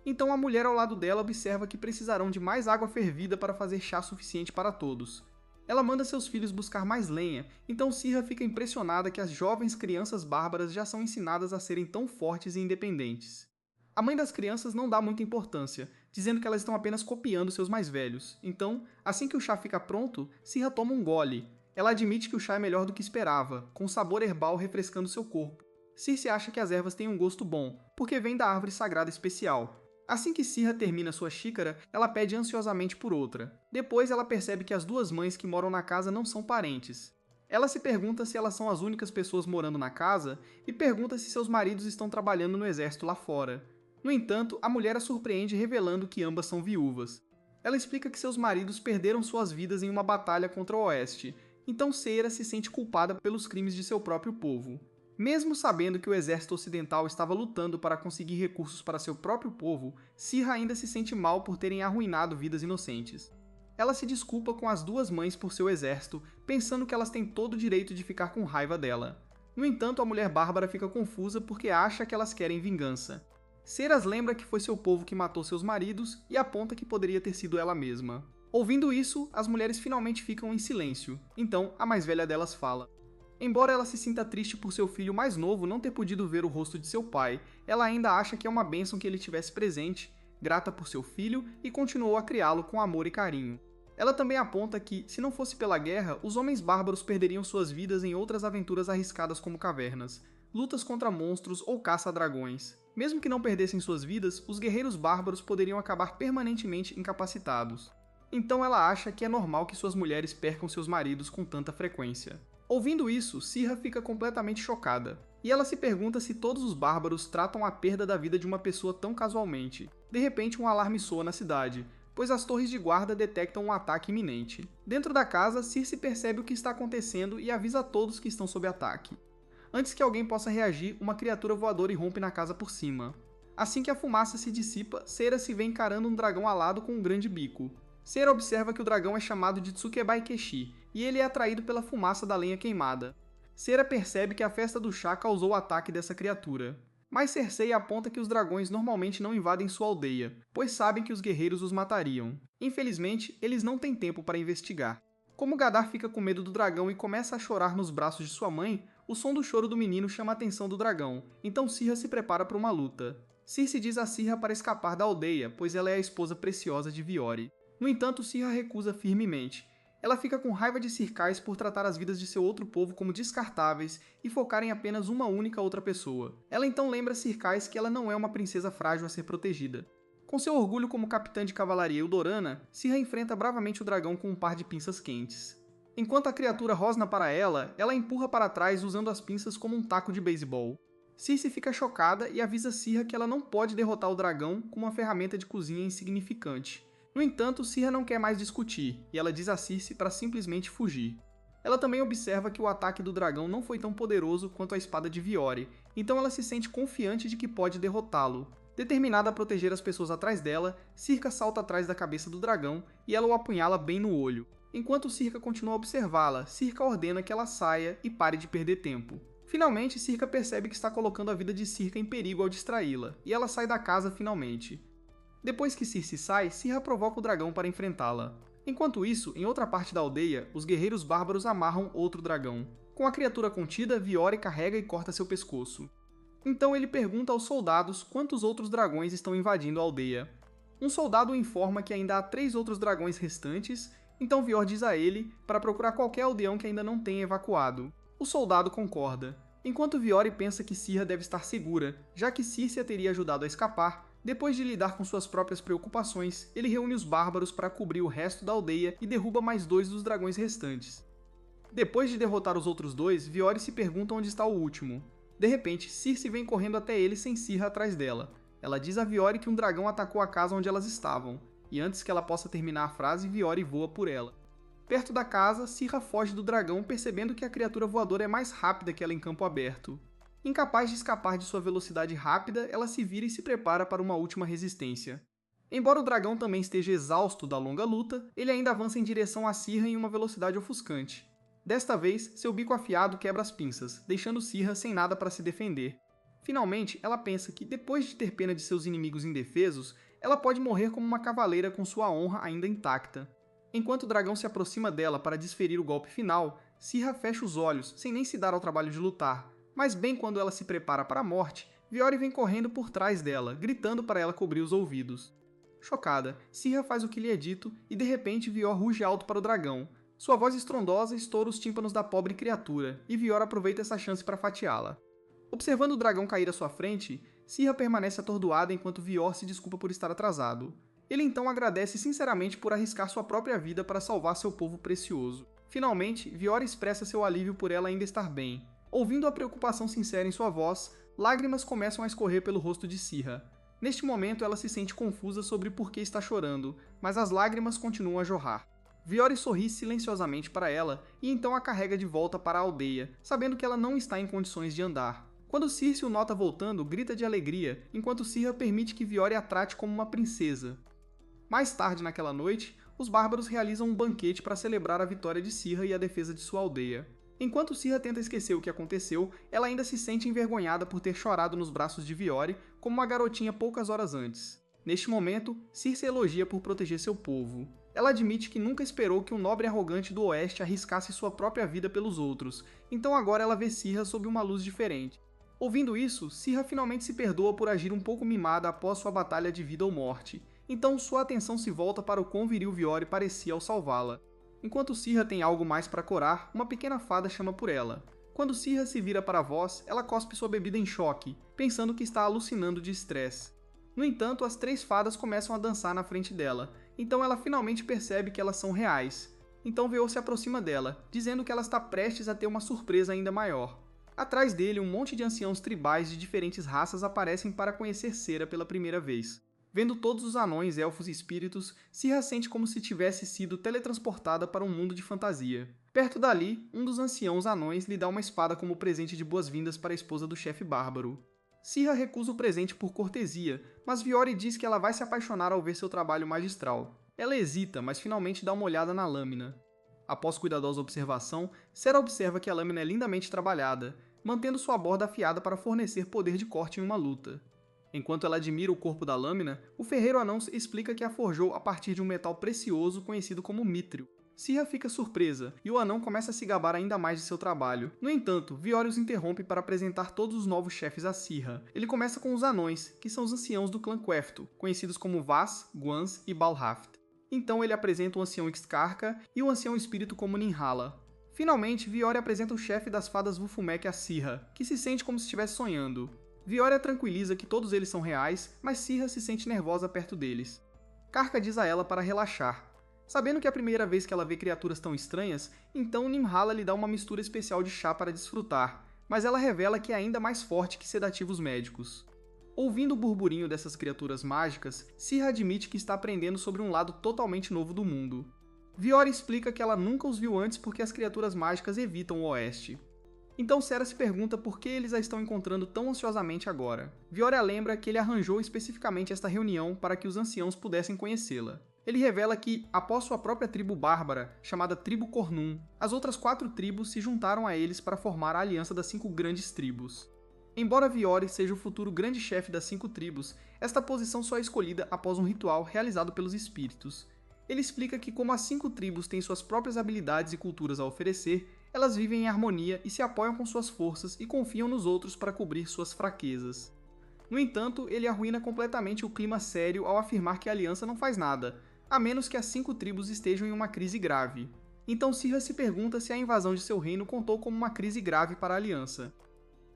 Então a mulher ao lado dela observa que precisarão de mais água fervida para fazer chá suficiente para todos. Ela manda seus filhos buscar mais lenha, então Sirha fica impressionada que as jovens crianças bárbaras já são ensinadas a serem tão fortes e independentes. A mãe das crianças não dá muita importância, dizendo que elas estão apenas copiando seus mais velhos. Então, assim que o chá fica pronto, Sirha toma um gole. Ela admite que o chá é melhor do que esperava, com sabor herbal refrescando seu corpo. Circe acha que as ervas têm um gosto bom, porque vem da árvore sagrada especial. Assim que Sirha termina sua xícara, ela pede ansiosamente por outra. Depois ela percebe que as duas mães que moram na casa não são parentes. Ela se pergunta se elas são as únicas pessoas morando na casa e pergunta se seus maridos estão trabalhando no exército lá fora. No entanto, a mulher a surpreende revelando que ambas são viúvas. Ela explica que seus maridos perderam suas vidas em uma batalha contra o Oeste, então Seira se sente culpada pelos crimes de seu próprio povo. Mesmo sabendo que o exército ocidental estava lutando para conseguir recursos para seu próprio povo, Sirha ainda se sente mal por terem arruinado vidas inocentes. Ela se desculpa com as duas mães por seu exército, pensando que elas têm todo o direito de ficar com raiva dela. No entanto, a mulher bárbara fica confusa porque acha que elas querem vingança. Seras lembra que foi seu povo que matou seus maridos e aponta que poderia ter sido ela mesma. Ouvindo isso, as mulheres finalmente ficam em silêncio, então a mais velha delas fala. Embora ela se sinta triste por seu filho mais novo não ter podido ver o rosto de seu pai, ela ainda acha que é uma bênção que ele tivesse presente, grata por seu filho e continuou a criá-lo com amor e carinho. Ela também aponta que, se não fosse pela guerra, os homens bárbaros perderiam suas vidas em outras aventuras arriscadas como cavernas, lutas contra monstros ou caça a dragões. Mesmo que não perdessem suas vidas, os guerreiros bárbaros poderiam acabar permanentemente incapacitados. Então ela acha que é normal que suas mulheres percam seus maridos com tanta frequência. Ouvindo isso, Sirha fica completamente chocada, e ela se pergunta se todos os bárbaros tratam a perda da vida de uma pessoa tão casualmente. De repente, um alarme soa na cidade, pois as torres de guarda detectam um ataque iminente. Dentro da casa, Circe percebe o que está acontecendo e avisa a todos que estão sob ataque. Antes que alguém possa reagir, uma criatura voadora irrompe na casa por cima. Assim que a fumaça se dissipa, Seira se vê encarando um dragão alado com um grande bico. Seira observa que o dragão é chamado de Tsukebai Keshi, e ele é atraído pela fumaça da lenha queimada. Seira percebe que a festa do chá causou o ataque dessa criatura. Mas Cersei aponta que os dragões normalmente não invadem sua aldeia, pois sabem que os guerreiros os matariam. Infelizmente, eles não têm tempo para investigar. Como Gadar fica com medo do dragão e começa a chorar nos braços de sua mãe, o som do choro do menino chama a atenção do dragão, então Sirha se prepara para uma luta. Circe diz a Sirha para escapar da aldeia, pois ela é a esposa preciosa de Viore. No entanto, Sirha recusa firmemente. Ela fica com raiva de Sirkais por tratar as vidas de seu outro povo como descartáveis e focar em apenas uma única outra pessoa. Ela então lembra Sirkais que ela não é uma princesa frágil a ser protegida. Com seu orgulho como capitã de cavalaria Eldorana, Sirha enfrenta bravamente o dragão com um par de pinças quentes. Enquanto a criatura rosna para ela, ela empurra para trás usando as pinças como um taco de beisebol. Circe fica chocada e avisa Sirha que ela não pode derrotar o dragão com uma ferramenta de cozinha insignificante. No entanto, Sirha não quer mais discutir, e ela diz a Circe para simplesmente fugir. Ela também observa que o ataque do dragão não foi tão poderoso quanto a espada de Viore, então ela se sente confiante de que pode derrotá-lo. Determinada a proteger as pessoas atrás dela, Circa salta atrás da cabeça do dragão e ela o apunhala bem no olho. Enquanto Circa continua a observá-la, Circa ordena que ela saia e pare de perder tempo. Finalmente, Circa percebe que está colocando a vida de Circa em perigo ao distraí-la, e ela sai da casa finalmente. Depois que Circe sai, Sirha provoca o dragão para enfrentá-la. Enquanto isso, em outra parte da aldeia, os guerreiros bárbaros amarram outro dragão. Com a criatura contida, Viore carrega e corta seu pescoço. Então ele pergunta aos soldados quantos outros dragões estão invadindo a aldeia. Um soldado o informa que ainda há 3 outros dragões restantes, então Viore diz a ele para procurar qualquer aldeão que ainda não tenha evacuado. O soldado concorda. Enquanto Viore pensa que Sirha deve estar segura, já que Circe a teria ajudado a escapar, depois de lidar com suas próprias preocupações, ele reúne os bárbaros para cobrir o resto da aldeia e derruba mais 2 dos dragões restantes. Depois de derrotar os outros 2, Viore se pergunta onde está o último. De repente, Circe vem correndo até ele sem Sirha atrás dela. Ela diz a Viore que um dragão atacou a casa onde elas estavam, e antes que ela possa terminar a frase, Viore voa por ela. Perto da casa, Sirha foge do dragão percebendo que a criatura voadora é mais rápida que ela em campo aberto. Incapaz de escapar de sua velocidade rápida, ela se vira e se prepara para uma última resistência. Embora o dragão também esteja exausto da longa luta, ele ainda avança em direção a Sirha em uma velocidade ofuscante. Desta vez, seu bico afiado quebra as pinças, deixando Sirha sem nada para se defender. Finalmente, ela pensa que, depois de ter pena de seus inimigos indefesos, ela pode morrer como uma cavaleira com sua honra ainda intacta. Enquanto o dragão se aproxima dela para desferir o golpe final, Sirha fecha os olhos, sem nem se dar ao trabalho de lutar. Mas bem quando ela se prepara para a morte, Viore vem correndo por trás dela, gritando para ela cobrir os ouvidos. Chocada, Sirha faz o que lhe é dito e de repente Vior ruge alto para o dragão. Sua voz estrondosa estoura os tímpanos da pobre criatura, e Vior aproveita essa chance para fatiá-la. Observando o dragão cair à sua frente, Sirha permanece atordoada enquanto Vior se desculpa por estar atrasado. Ele então agradece sinceramente por arriscar sua própria vida para salvar seu povo precioso. Finalmente, Vior expressa seu alívio por ela ainda estar bem. Ouvindo a preocupação sincera em sua voz, lágrimas começam a escorrer pelo rosto de Sirha. Neste momento, ela se sente confusa sobre por que está chorando, mas as lágrimas continuam a jorrar. Viore sorri silenciosamente para ela e então a carrega de volta para a aldeia, sabendo que ela não está em condições de andar. Quando Circe o nota voltando, grita de alegria, enquanto Sirha permite que Viore a trate como uma princesa. Mais tarde naquela noite, os bárbaros realizam um banquete para celebrar a vitória de Sirha e a defesa de sua aldeia. Enquanto Sirha tenta esquecer o que aconteceu, ela ainda se sente envergonhada por ter chorado nos braços de Viore como uma garotinha poucas horas antes. Neste momento, Circe elogia por proteger seu povo. Ela admite que nunca esperou que um nobre arrogante do Oeste arriscasse sua própria vida pelos outros, então agora ela vê Sirha sob uma luz diferente. Ouvindo isso, Sirha finalmente se perdoa por agir um pouco mimada após sua batalha de vida ou morte, então sua atenção se volta para o quão viril Viore parecia ao salvá-la. Enquanto Sirha tem algo mais para corar, uma pequena fada chama por ela. Quando Sirha se vira para a voz, ela cospe sua bebida em choque, pensando que está alucinando de estresse. No entanto, as 3 fadas começam a dançar na frente dela, então ela finalmente percebe que elas são reais. Então Veor se aproxima dela, dizendo que ela está prestes a ter uma surpresa ainda maior. Atrás dele, um monte de anciãos tribais de diferentes raças aparecem para conhecer Sera pela primeira vez. Vendo todos os anões, elfos e espíritos, Sirha sente como se tivesse sido teletransportada para um mundo de fantasia. Perto dali, um dos anciãos anões lhe dá uma espada como presente de boas-vindas para a esposa do chefe bárbaro. Sirha recusa o presente por cortesia, mas Viore diz que ela vai se apaixonar ao ver seu trabalho magistral. Ela hesita, mas finalmente dá uma olhada na lâmina. Após cuidadosa observação, Sera observa que a lâmina é lindamente trabalhada, mantendo sua borda afiada para fornecer poder de corte em uma luta. Enquanto ela admira o corpo da lâmina, o ferreiro anão explica que a forjou a partir de um metal precioso conhecido como mítrio. Sirha fica surpresa, e o anão começa a se gabar ainda mais de seu trabalho. No entanto, Viore os interrompe para apresentar todos os novos chefes a Sirha. Ele começa com os anões, que são os anciãos do clã Quefto, conhecidos como Vaz, Guans e Balhaft. Então ele apresenta o ancião Xkarka e o ancião espírito como Ninhala. Finalmente, Viore apresenta o chefe das fadas Vufumek a Sirha, que se sente como se estivesse sonhando. Viore a tranquiliza que todos eles são reais, mas Sirha se sente nervosa perto deles. Karka diz a ela para relaxar. Sabendo que é a primeira vez que ela vê criaturas tão estranhas, então Ninhala lhe dá uma mistura especial de chá para desfrutar, mas ela revela que é ainda mais forte que sedativos médicos. Ouvindo o burburinho dessas criaturas mágicas, Sirha admite que está aprendendo sobre um lado totalmente novo do mundo. Viore explica que ela nunca os viu antes porque as criaturas mágicas evitam o Oeste. Então Sera se pergunta por que eles a estão encontrando tão ansiosamente agora. Viore lembra que ele arranjou especificamente esta reunião para que os anciãos pudessem conhecê-la. Ele revela que, após sua própria tribo bárbara, chamada Tribo Cornum, as outras 4 tribos se juntaram a eles para formar a aliança das 5 grandes tribos. Embora Viore seja o futuro grande chefe das 5 tribos, esta posição só é escolhida após um ritual realizado pelos espíritos. Ele explica que como as 5 tribos têm suas próprias habilidades e culturas a oferecer, elas vivem em harmonia e se apoiam com suas forças e confiam nos outros para cobrir suas fraquezas. No entanto, ele arruína completamente o clima sério ao afirmar que a aliança não faz nada, a menos que as 5 tribos estejam em uma crise grave. Então Sirha se pergunta se a invasão de seu reino contou como uma crise grave para a aliança.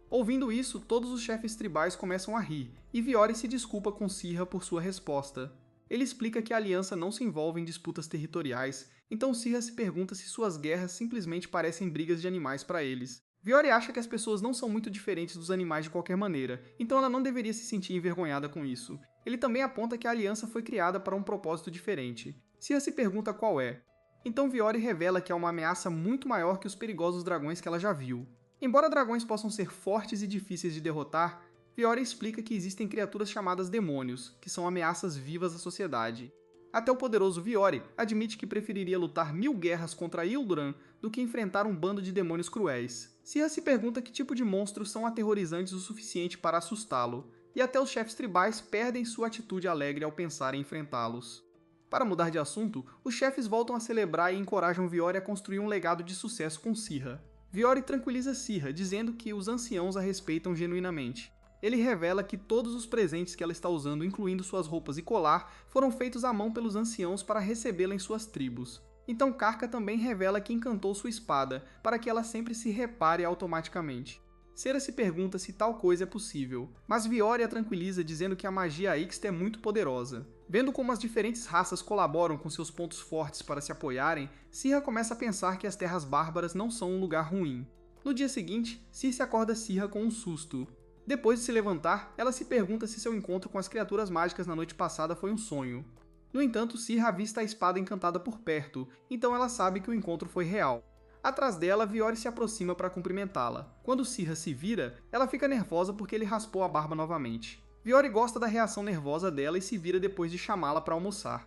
Ouvindo isso, todos os chefes tribais começam a rir, e Viore se desculpa com Sirha por sua resposta. Ele explica que a aliança não se envolve em disputas territoriais, então Sirha se pergunta se suas guerras simplesmente parecem brigas de animais para eles. Viore acha que as pessoas não são muito diferentes dos animais de qualquer maneira, então ela não deveria se sentir envergonhada com isso. Ele também aponta que a aliança foi criada para um propósito diferente. Sirha se pergunta qual é. Então Viore revela que é uma ameaça muito maior que os perigosos dragões que ela já viu. Embora dragões possam ser fortes e difíceis de derrotar, Viore explica que existem criaturas chamadas demônios, que são ameaças vivas à sociedade. Até o poderoso Viore admite que preferiria lutar 1000 guerras contra Ilduran do que enfrentar um bando de demônios cruéis. Sirha se pergunta que tipo de monstros são aterrorizantes o suficiente para assustá-lo, e até os chefes tribais perdem sua atitude alegre ao pensar em enfrentá-los. Para mudar de assunto, os chefes voltam a celebrar e encorajam Viori a construir um legado de sucesso com Sirha. Viori tranquiliza Sirha, dizendo que os anciãos a respeitam genuinamente. Ele revela que todos os presentes que ela está usando, incluindo suas roupas e colar, foram feitos à mão pelos anciãos para recebê-la em suas tribos. Então Karka também revela que encantou sua espada, para que ela sempre se repare automaticamente. Sera se pergunta se tal coisa é possível, mas Viori a tranquiliza dizendo que a magia Ixta é muito poderosa. Vendo como as diferentes raças colaboram com seus pontos fortes para se apoiarem, Sirha começa a pensar que as terras bárbaras não são um lugar ruim. No dia seguinte, Circe acorda Sirha com um susto. Depois de se levantar, ela se pergunta se seu encontro com as criaturas mágicas na noite passada foi um sonho. No entanto, Sirha avista a espada encantada por perto, então ela sabe que o encontro foi real. Atrás dela, Viori se aproxima para cumprimentá-la. Quando Sirha se vira, ela fica nervosa porque ele raspou a barba novamente. Viori gosta da reação nervosa dela e se vira depois de chamá-la para almoçar.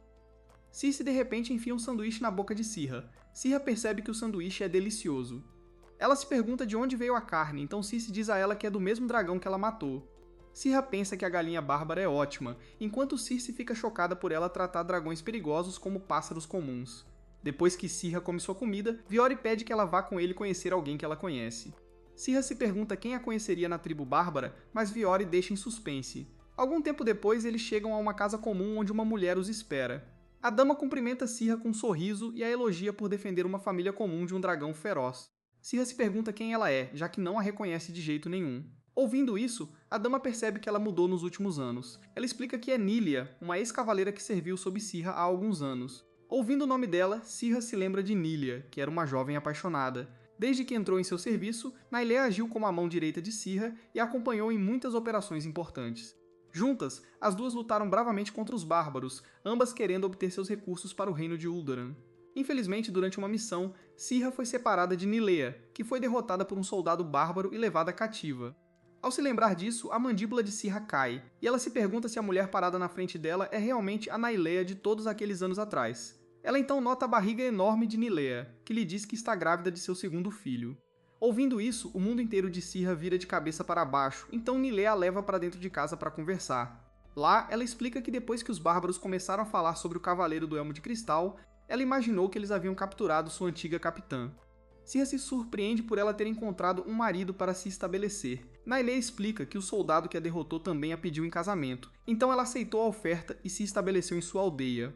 Circe de repente enfia um sanduíche na boca de Sirha. Sirha percebe que o sanduíche é delicioso. Ela se pergunta de onde veio a carne, então Circe diz a ela que é do mesmo dragão que ela matou. Sirha pensa que a galinha bárbara é ótima, enquanto Circe fica chocada por ela tratar dragões perigosos como pássaros comuns. Depois que Sirha come sua comida, Viori pede que ela vá com ele conhecer alguém que ela conhece. Sirha se pergunta quem a conheceria na tribo bárbara, mas Viori deixa em suspense. Algum tempo depois, eles chegam a uma casa comum onde uma mulher os espera. A dama cumprimenta Sirha com um sorriso e a elogia por defender uma família comum de um dragão feroz. Sirha se pergunta quem ela é, já que não a reconhece de jeito nenhum. Ouvindo isso, a dama percebe que ela mudou nos últimos anos. Ela explica que é Nilia, uma ex-cavaleira que serviu sob Sirha há alguns anos. Ouvindo o nome dela, Sirha se lembra de Nilia, que era uma jovem apaixonada. Desde que entrou em seu serviço, Nailea agiu como a mão direita de Sirha e a acompanhou em muitas operações importantes. Juntas, as duas lutaram bravamente contra os bárbaros, ambas querendo obter seus recursos para o reino de Uldaran. Infelizmente, durante uma missão, Sirha foi separada de Nilea, que foi derrotada por um soldado bárbaro e levada cativa. Ao se lembrar disso, a mandíbula de Sirha cai, e ela se pergunta se a mulher parada na frente dela é realmente a Nailea de todos aqueles anos atrás. Ela então nota a barriga enorme de Nilea, que lhe diz que está grávida de seu segundo filho. Ouvindo isso, o mundo inteiro de Sirha vira de cabeça para baixo, então Nilea a leva para dentro de casa para conversar. Lá, ela explica que depois que os bárbaros começaram a falar sobre o Cavaleiro do Elmo de Cristal, ela imaginou que eles haviam capturado sua antiga capitã. Sirha se surpreende por ela ter encontrado um marido para se estabelecer. Nailea explica que o soldado que a derrotou também a pediu em casamento, então ela aceitou a oferta e se estabeleceu em sua aldeia.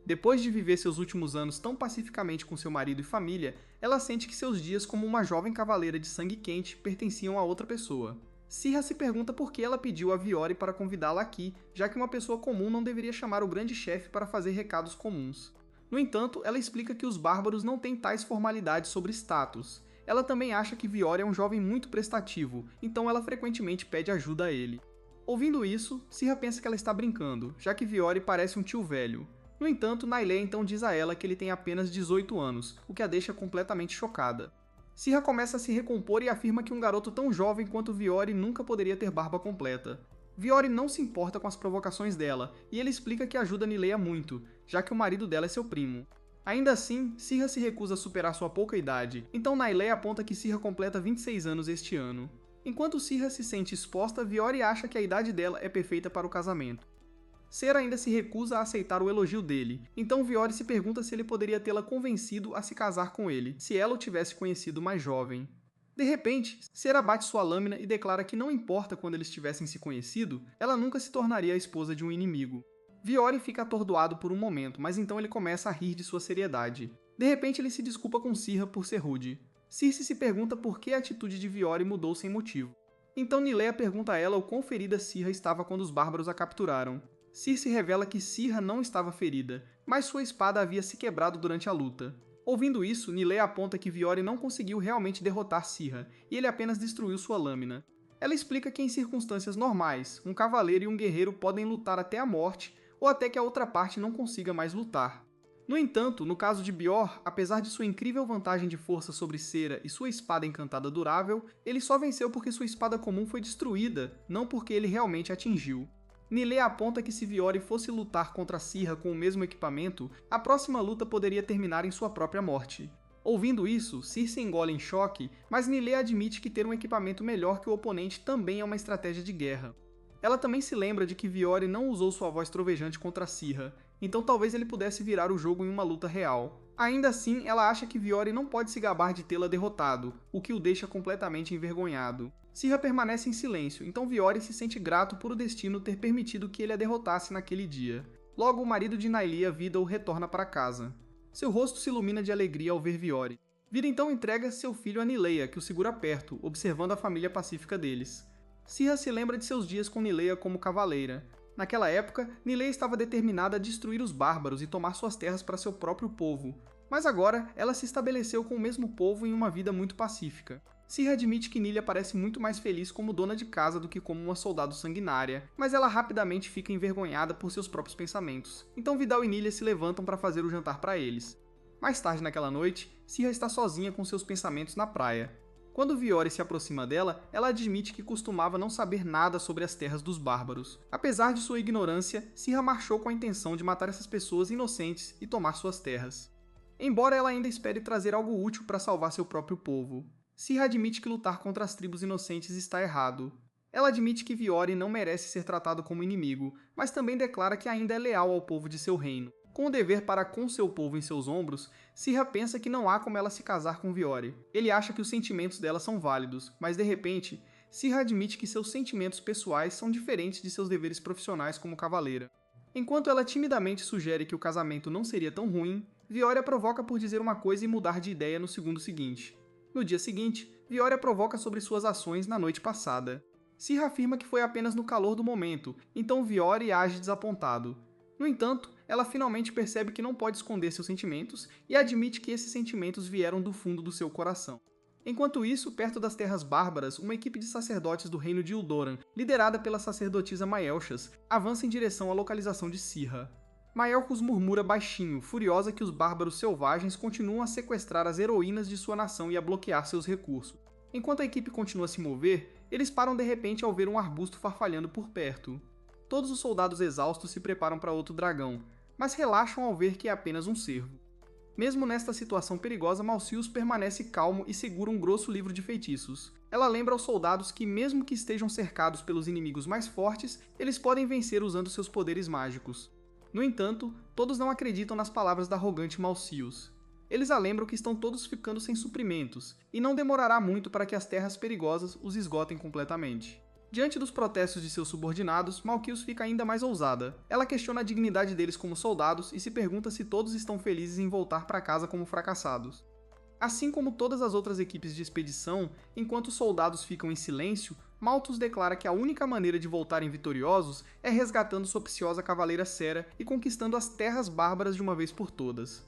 Depois de viver seus últimos anos tão pacificamente com seu marido e família, ela sente que seus dias como uma jovem cavaleira de sangue quente pertenciam a outra pessoa. Sirha se pergunta por que ela pediu a Viori para convidá-la aqui, já que uma pessoa comum não deveria chamar o grande chefe para fazer recados comuns. No entanto, ela explica que os bárbaros não têm tais formalidades sobre status. Ela também acha que Viori é um jovem muito prestativo, então ela frequentemente pede ajuda a ele. Ouvindo isso, Sirha pensa que ela está brincando, já que Viori parece um tio velho. No entanto, Nailea então diz a ela que ele tem apenas 18 anos, o que a deixa completamente chocada. Sirha começa a se recompor e afirma que um garoto tão jovem quanto Viori nunca poderia ter barba completa. Viori não se importa com as provocações dela, e ele explica que ajuda Nilea muito, já que o marido dela é seu primo. Ainda assim, Sirha se recusa a superar sua pouca idade, então Nailea aponta que Sirha completa 26 anos este ano. Enquanto Sirha se sente exposta, Viori acha que a idade dela é perfeita para o casamento. Sera ainda se recusa a aceitar o elogio dele, então Viori se pergunta se ele poderia tê-la convencido a se casar com ele, se ela o tivesse conhecido mais jovem. De repente, Sera bate sua lâmina e declara que não importa quando eles tivessem se conhecido, ela nunca se tornaria a esposa de um inimigo. Viori fica atordoado por um momento, mas então ele começa a rir de sua seriedade. De repente ele se desculpa com Sirha por ser rude. Circe se pergunta por que a atitude de Viori mudou sem motivo. Então Nilea pergunta a ela o quão ferida Sirha estava quando os bárbaros a capturaram. Circe revela que Sirha não estava ferida, mas sua espada havia se quebrado durante a luta. Ouvindo isso, Nilea aponta que Viori não conseguiu realmente derrotar Sirha, e ele apenas destruiu sua lâmina. Ela explica que em circunstâncias normais, um cavaleiro e um guerreiro podem lutar até a morte, ou até que a outra parte não consiga mais lutar. No entanto, no caso de Bior, apesar de sua incrível vantagem de força sobre Sera e sua espada encantada durável, ele só venceu porque sua espada comum foi destruída, não porque ele realmente atingiu. Nilea aponta que se Viori fosse lutar contra Sirha com o mesmo equipamento, a próxima luta poderia terminar em sua própria morte. Ouvindo isso, Circe engole em choque, mas Nilea admite que ter um equipamento melhor que o oponente também é uma estratégia de guerra. Ela também se lembra de que Viori não usou sua voz trovejante contra Sirha, então talvez ele pudesse virar o jogo em uma luta real. Ainda assim, ela acha que Viore não pode se gabar de tê-la derrotado, o que o deixa completamente envergonhado. Syrah permanece em silêncio, então Viore se sente grato por o destino ter permitido que ele a derrotasse naquele dia. Logo, o marido de Nailia, Vidal, retorna para casa. Seu rosto se ilumina de alegria ao ver Viore. Vidal então entrega seu filho a Nileia, que o segura perto, observando a família pacífica deles. Syrah se lembra de seus dias com Nileia como cavaleira. Naquela época, Nileia estava determinada a destruir os bárbaros e tomar suas terras para seu próprio povo. Mas agora, ela se estabeleceu com o mesmo povo em uma vida muito pacífica. Syrah admite que Nileia parece muito mais feliz como dona de casa do que como uma soldado sanguinária, mas ela rapidamente fica envergonhada por seus próprios pensamentos. Então Vidal e Nileia se levantam para fazer o jantar para eles. Mais tarde naquela noite, Syrah está sozinha com seus pensamentos na praia. Quando Viore se aproxima dela, ela admite que costumava não saber nada sobre as terras dos bárbaros. Apesar de sua ignorância, Syrah marchou com a intenção de matar essas pessoas inocentes e tomar suas terras. Embora ela ainda espere trazer algo útil para salvar seu próprio povo. Syrah admite que lutar contra as tribos inocentes está errado. Ela admite que Viore não merece ser tratado como inimigo, mas também declara que ainda é leal ao povo de seu reino. Com o dever para com seu povo em seus ombros, Syrah pensa que não há como ela se casar com Viore. Ele acha que os sentimentos dela são válidos, mas de repente, Syrah admite que seus sentimentos pessoais são diferentes de seus deveres profissionais como cavaleira. Enquanto ela timidamente sugere que o casamento não seria tão ruim, Viore a provoca por dizer uma coisa e mudar de ideia no segundo seguinte. No dia seguinte, Viore a provoca sobre suas ações na noite passada. Syrah afirma que foi apenas no calor do momento, então Viore age desapontado. No entanto, ela finalmente percebe que não pode esconder seus sentimentos e admite que esses sentimentos vieram do fundo do seu coração. Enquanto isso, perto das terras bárbaras, uma equipe de sacerdotes do reino de Uldoran, liderada pela sacerdotisa Maelchas, avança em direção à localização de Syrah. Maelchus murmura baixinho, furiosa que os bárbaros selvagens continuam a sequestrar as heroínas de sua nação e a bloquear seus recursos. Enquanto a equipe continua a se mover, eles param de repente ao ver um arbusto farfalhando por perto. Todos os soldados exaustos se preparam para outro dragão, mas relaxam ao ver que é apenas um cervo. Mesmo nesta situação perigosa, Malcius permanece calmo e segura um grosso livro de feitiços. Ela lembra aos soldados que, mesmo que estejam cercados pelos inimigos mais fortes, eles podem vencer usando seus poderes mágicos. No entanto, todos não acreditam nas palavras da arrogante Malcius. Eles a lembram que estão todos ficando sem suprimentos, e não demorará muito para que as terras perigosas os esgotem completamente. Diante dos protestos de seus subordinados, Malcius fica ainda mais ousada. Ela questiona a dignidade deles como soldados e se pergunta se todos estão felizes em voltar para casa como fracassados. Assim como todas as outras equipes de expedição, enquanto os soldados ficam em silêncio, Malthus declara que a única maneira de voltarem vitoriosos é resgatando sua preciosa cavaleira Sera e conquistando as terras bárbaras de uma vez por todas.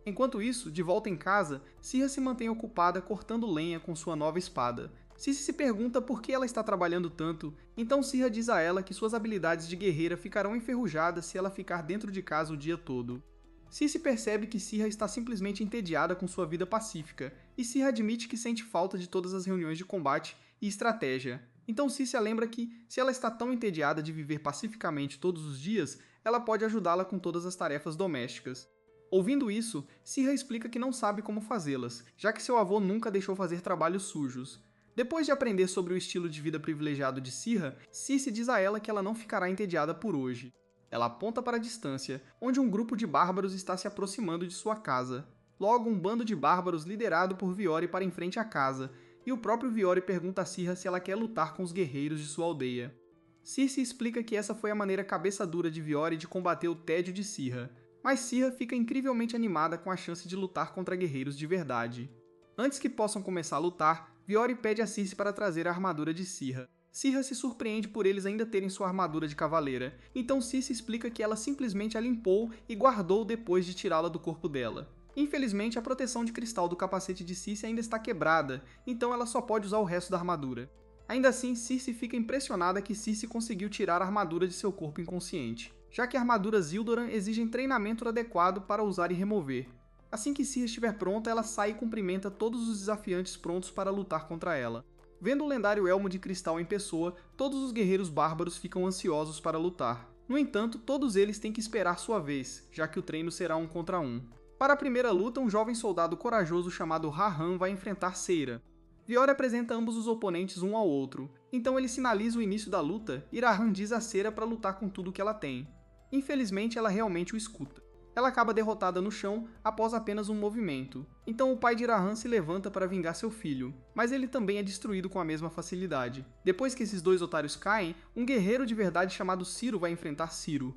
Enquanto isso, de volta em casa, Syrah se mantém ocupada cortando lenha com sua nova espada. Cici se pergunta por que ela está trabalhando tanto, então Syrah diz a ela que suas habilidades de guerreira ficarão enferrujadas se ela ficar dentro de casa o dia todo. Cici percebe que Syrah está simplesmente entediada com sua vida pacífica, e Syrah admite que sente falta de todas as reuniões de combate e estratégia. Então Cici lembra que, se ela está tão entediada de viver pacificamente todos os dias, ela pode ajudá-la com todas as tarefas domésticas. Ouvindo isso, Syrah explica que não sabe como fazê-las, já que seu avô nunca deixou fazer trabalhos sujos. Depois de aprender sobre o estilo de vida privilegiado de Syrah, Cici diz a ela que ela não ficará entediada por hoje. Ela aponta para a distância, onde um grupo de bárbaros está se aproximando de sua casa. Logo, um bando de bárbaros liderado por Viore para em frente à casa, e o próprio Viore pergunta a Syrah se ela quer lutar com os guerreiros de sua aldeia. Circe explica que essa foi a maneira cabeça dura de Viore de combater o tédio de Syrah, mas Syrah fica incrivelmente animada com a chance de lutar contra guerreiros de verdade. Antes que possam começar a lutar, Viore pede a Circe para trazer a armadura de Syrah. Syrah se surpreende por eles ainda terem sua armadura de cavaleira, então Circe explica que ela simplesmente a limpou e guardou depois de tirá-la do corpo dela. Infelizmente, a proteção de cristal do capacete de Circe ainda está quebrada, então ela só pode usar o resto da armadura. Ainda assim, Circe fica impressionada que Circe conseguiu tirar a armadura de seu corpo inconsciente, já que armaduras Ildoran exigem treinamento adequado para usar e remover. Assim que Circe estiver pronta, ela sai e cumprimenta todos os desafiantes prontos para lutar contra ela. Vendo o lendário elmo de cristal em pessoa, todos os guerreiros bárbaros ficam ansiosos para lutar. No entanto, todos eles têm que esperar sua vez, já que o treino será 1 contra 1. Para a primeira luta, um jovem soldado corajoso chamado Rahan vai enfrentar Seira. Viore apresenta ambos os oponentes um ao outro, então ele sinaliza o início da luta e Rahan diz a Seira para lutar com tudo que ela tem. Infelizmente, ela realmente o escuta. Ela acaba derrotada no chão após apenas um movimento. Então o pai de Rahan se levanta para vingar seu filho, mas ele também é destruído com a mesma facilidade. Depois que esses dois otários caem, um guerreiro de verdade chamado Ciro vai enfrentar Ciro.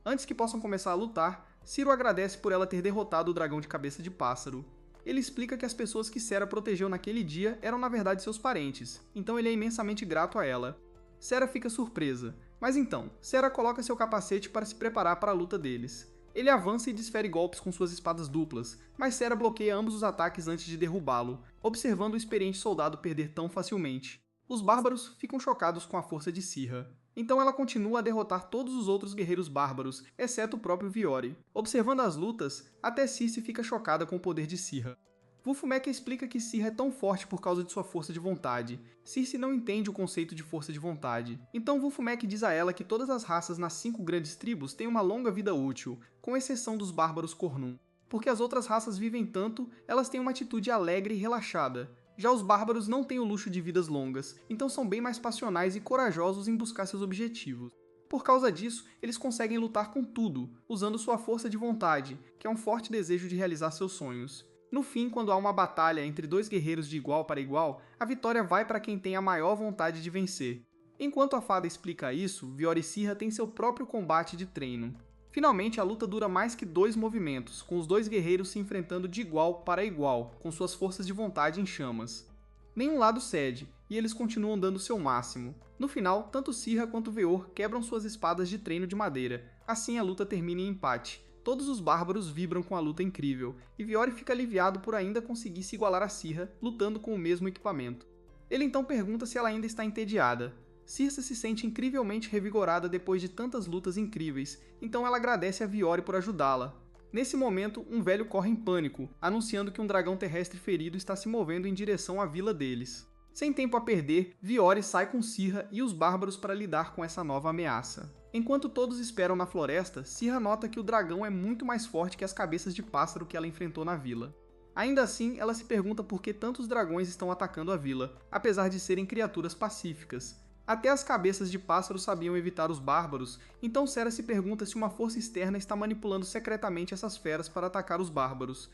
Antes que possam começar a lutar, Ciro agradece por ela ter derrotado o dragão de cabeça de pássaro. Ele explica que as pessoas que Sera protegeu naquele dia eram na verdade seus parentes, então ele é imensamente grato a ela. Sera fica surpresa, mas então, Sera coloca seu capacete para se preparar para a luta deles. Ele avança e desfere golpes com suas espadas duplas, mas Sera bloqueia ambos os ataques antes de derrubá-lo, observando o experiente soldado perder tão facilmente. Os bárbaros ficam chocados com a força de Sirha. Então ela continua a derrotar todos os outros guerreiros bárbaros, exceto o próprio Viori. Observando as lutas, até Circe fica chocada com o poder de Sirha. Vulfmeca explica que Sirha é tão forte por causa de sua força de vontade. Circe não entende o conceito de força de vontade. Então Vulfmeca diz a ela que todas as raças nas 5 grandes tribos têm uma longa vida útil, com exceção dos bárbaros Khornum. Porque as outras raças vivem tanto, elas têm uma atitude alegre e relaxada. Já os bárbaros não têm o luxo de vidas longas, então são bem mais passionais e corajosos em buscar seus objetivos. Por causa disso, eles conseguem lutar com tudo, usando sua força de vontade, que é um forte desejo de realizar seus sonhos. No fim, quando há uma batalha entre dois guerreiros de igual para igual, a vitória vai para quem tem a maior vontade de vencer. Enquanto a fada explica isso, Viori e Sirha têm seu próprio combate de treino. Finalmente, a luta dura mais que 2 movimentos, com os dois guerreiros se enfrentando de igual para igual, com suas forças de vontade em chamas. Nenhum lado cede, e eles continuam dando seu máximo. No final, tanto Sirha quanto Veor quebram suas espadas de treino de madeira. Assim a luta termina em empate. Todos os bárbaros vibram com a luta incrível, e Viori fica aliviado por ainda conseguir se igualar a Sirha, lutando com o mesmo equipamento. Ele então pergunta se ela ainda está entediada. Circe se sente incrivelmente revigorada depois de tantas lutas incríveis, então ela agradece a Viori por ajudá-la. Nesse momento, um velho corre em pânico, anunciando que um dragão terrestre ferido está se movendo em direção à vila deles. Sem tempo a perder, Viori sai com Sirha e os bárbaros para lidar com essa nova ameaça. Enquanto todos esperam na floresta, Sirha nota que o dragão é muito mais forte que as cabeças de pássaro que ela enfrentou na vila. Ainda assim, ela se pergunta por que tantos dragões estão atacando a vila, apesar de serem criaturas pacíficas. Até as cabeças de pássaro sabiam evitar os bárbaros, então Sera se pergunta se uma força externa está manipulando secretamente essas feras para atacar os bárbaros.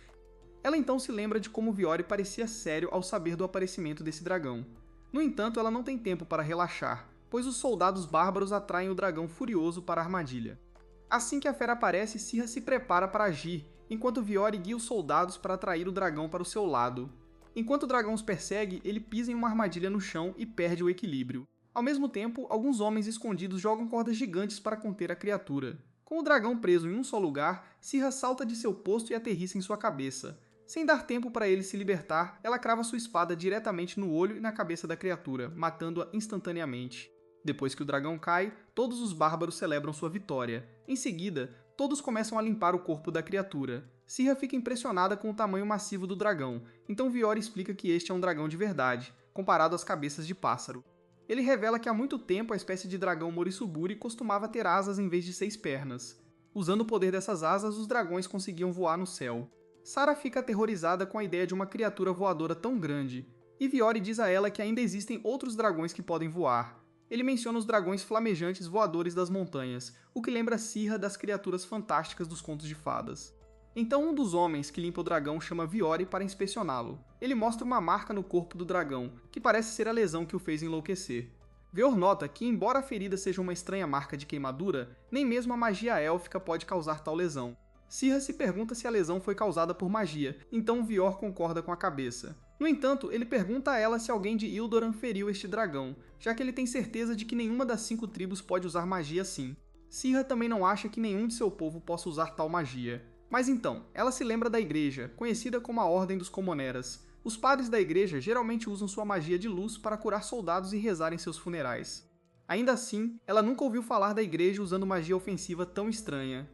Ela então se lembra de como Viori parecia sério ao saber do aparecimento desse dragão. No entanto, ela não tem tempo para relaxar, pois os soldados bárbaros atraem o dragão furioso para a armadilha. Assim que a fera aparece, Sirha se prepara para agir, enquanto Viori guia os soldados para atrair o dragão para o seu lado. Enquanto o dragão os persegue, ele pisa em uma armadilha no chão e perde o equilíbrio. Ao mesmo tempo, alguns homens escondidos jogam cordas gigantes para conter a criatura. Com o dragão preso em um só lugar, Sirha salta de seu posto e aterrissa em sua cabeça. Sem dar tempo para ele se libertar, ela crava sua espada diretamente no olho e na cabeça da criatura, matando-a instantaneamente. Depois que o dragão cai, todos os bárbaros celebram sua vitória. Em seguida, todos começam a limpar o corpo da criatura. Sirha fica impressionada com o tamanho massivo do dragão, então Viori explica que este é um dragão de verdade, comparado às cabeças de pássaro. Ele revela que há muito tempo a espécie de dragão Moritsuburi costumava ter asas em vez de 6 pernas. Usando o poder dessas asas, os dragões conseguiam voar no céu. Sara fica aterrorizada com a ideia de uma criatura voadora tão grande, e Viori diz a ela que ainda existem outros dragões que podem voar. Ele menciona os dragões flamejantes voadores das montanhas, o que lembra Sirha das criaturas fantásticas dos contos de fadas. Então um dos homens que limpa o dragão chama Viori para inspecioná-lo. Ele mostra uma marca no corpo do dragão, que parece ser a lesão que o fez enlouquecer. Veor nota que, embora a ferida seja uma estranha marca de queimadura, nem mesmo a magia élfica pode causar tal lesão. Sirha se pergunta se a lesão foi causada por magia, então Vior concorda com a cabeça. No entanto, ele pergunta a ela se alguém de Ildoran feriu este dragão, já que ele tem certeza de que nenhuma das 5 tribos pode usar magia assim. Sirha também não acha que nenhum de seu povo possa usar tal magia. Mas então, ela se lembra da igreja, conhecida como a Ordem dos Comoneras. Os padres da igreja geralmente usam sua magia de luz para curar soldados e rezar em seus funerais. Ainda assim, ela nunca ouviu falar da igreja usando magia ofensiva tão estranha.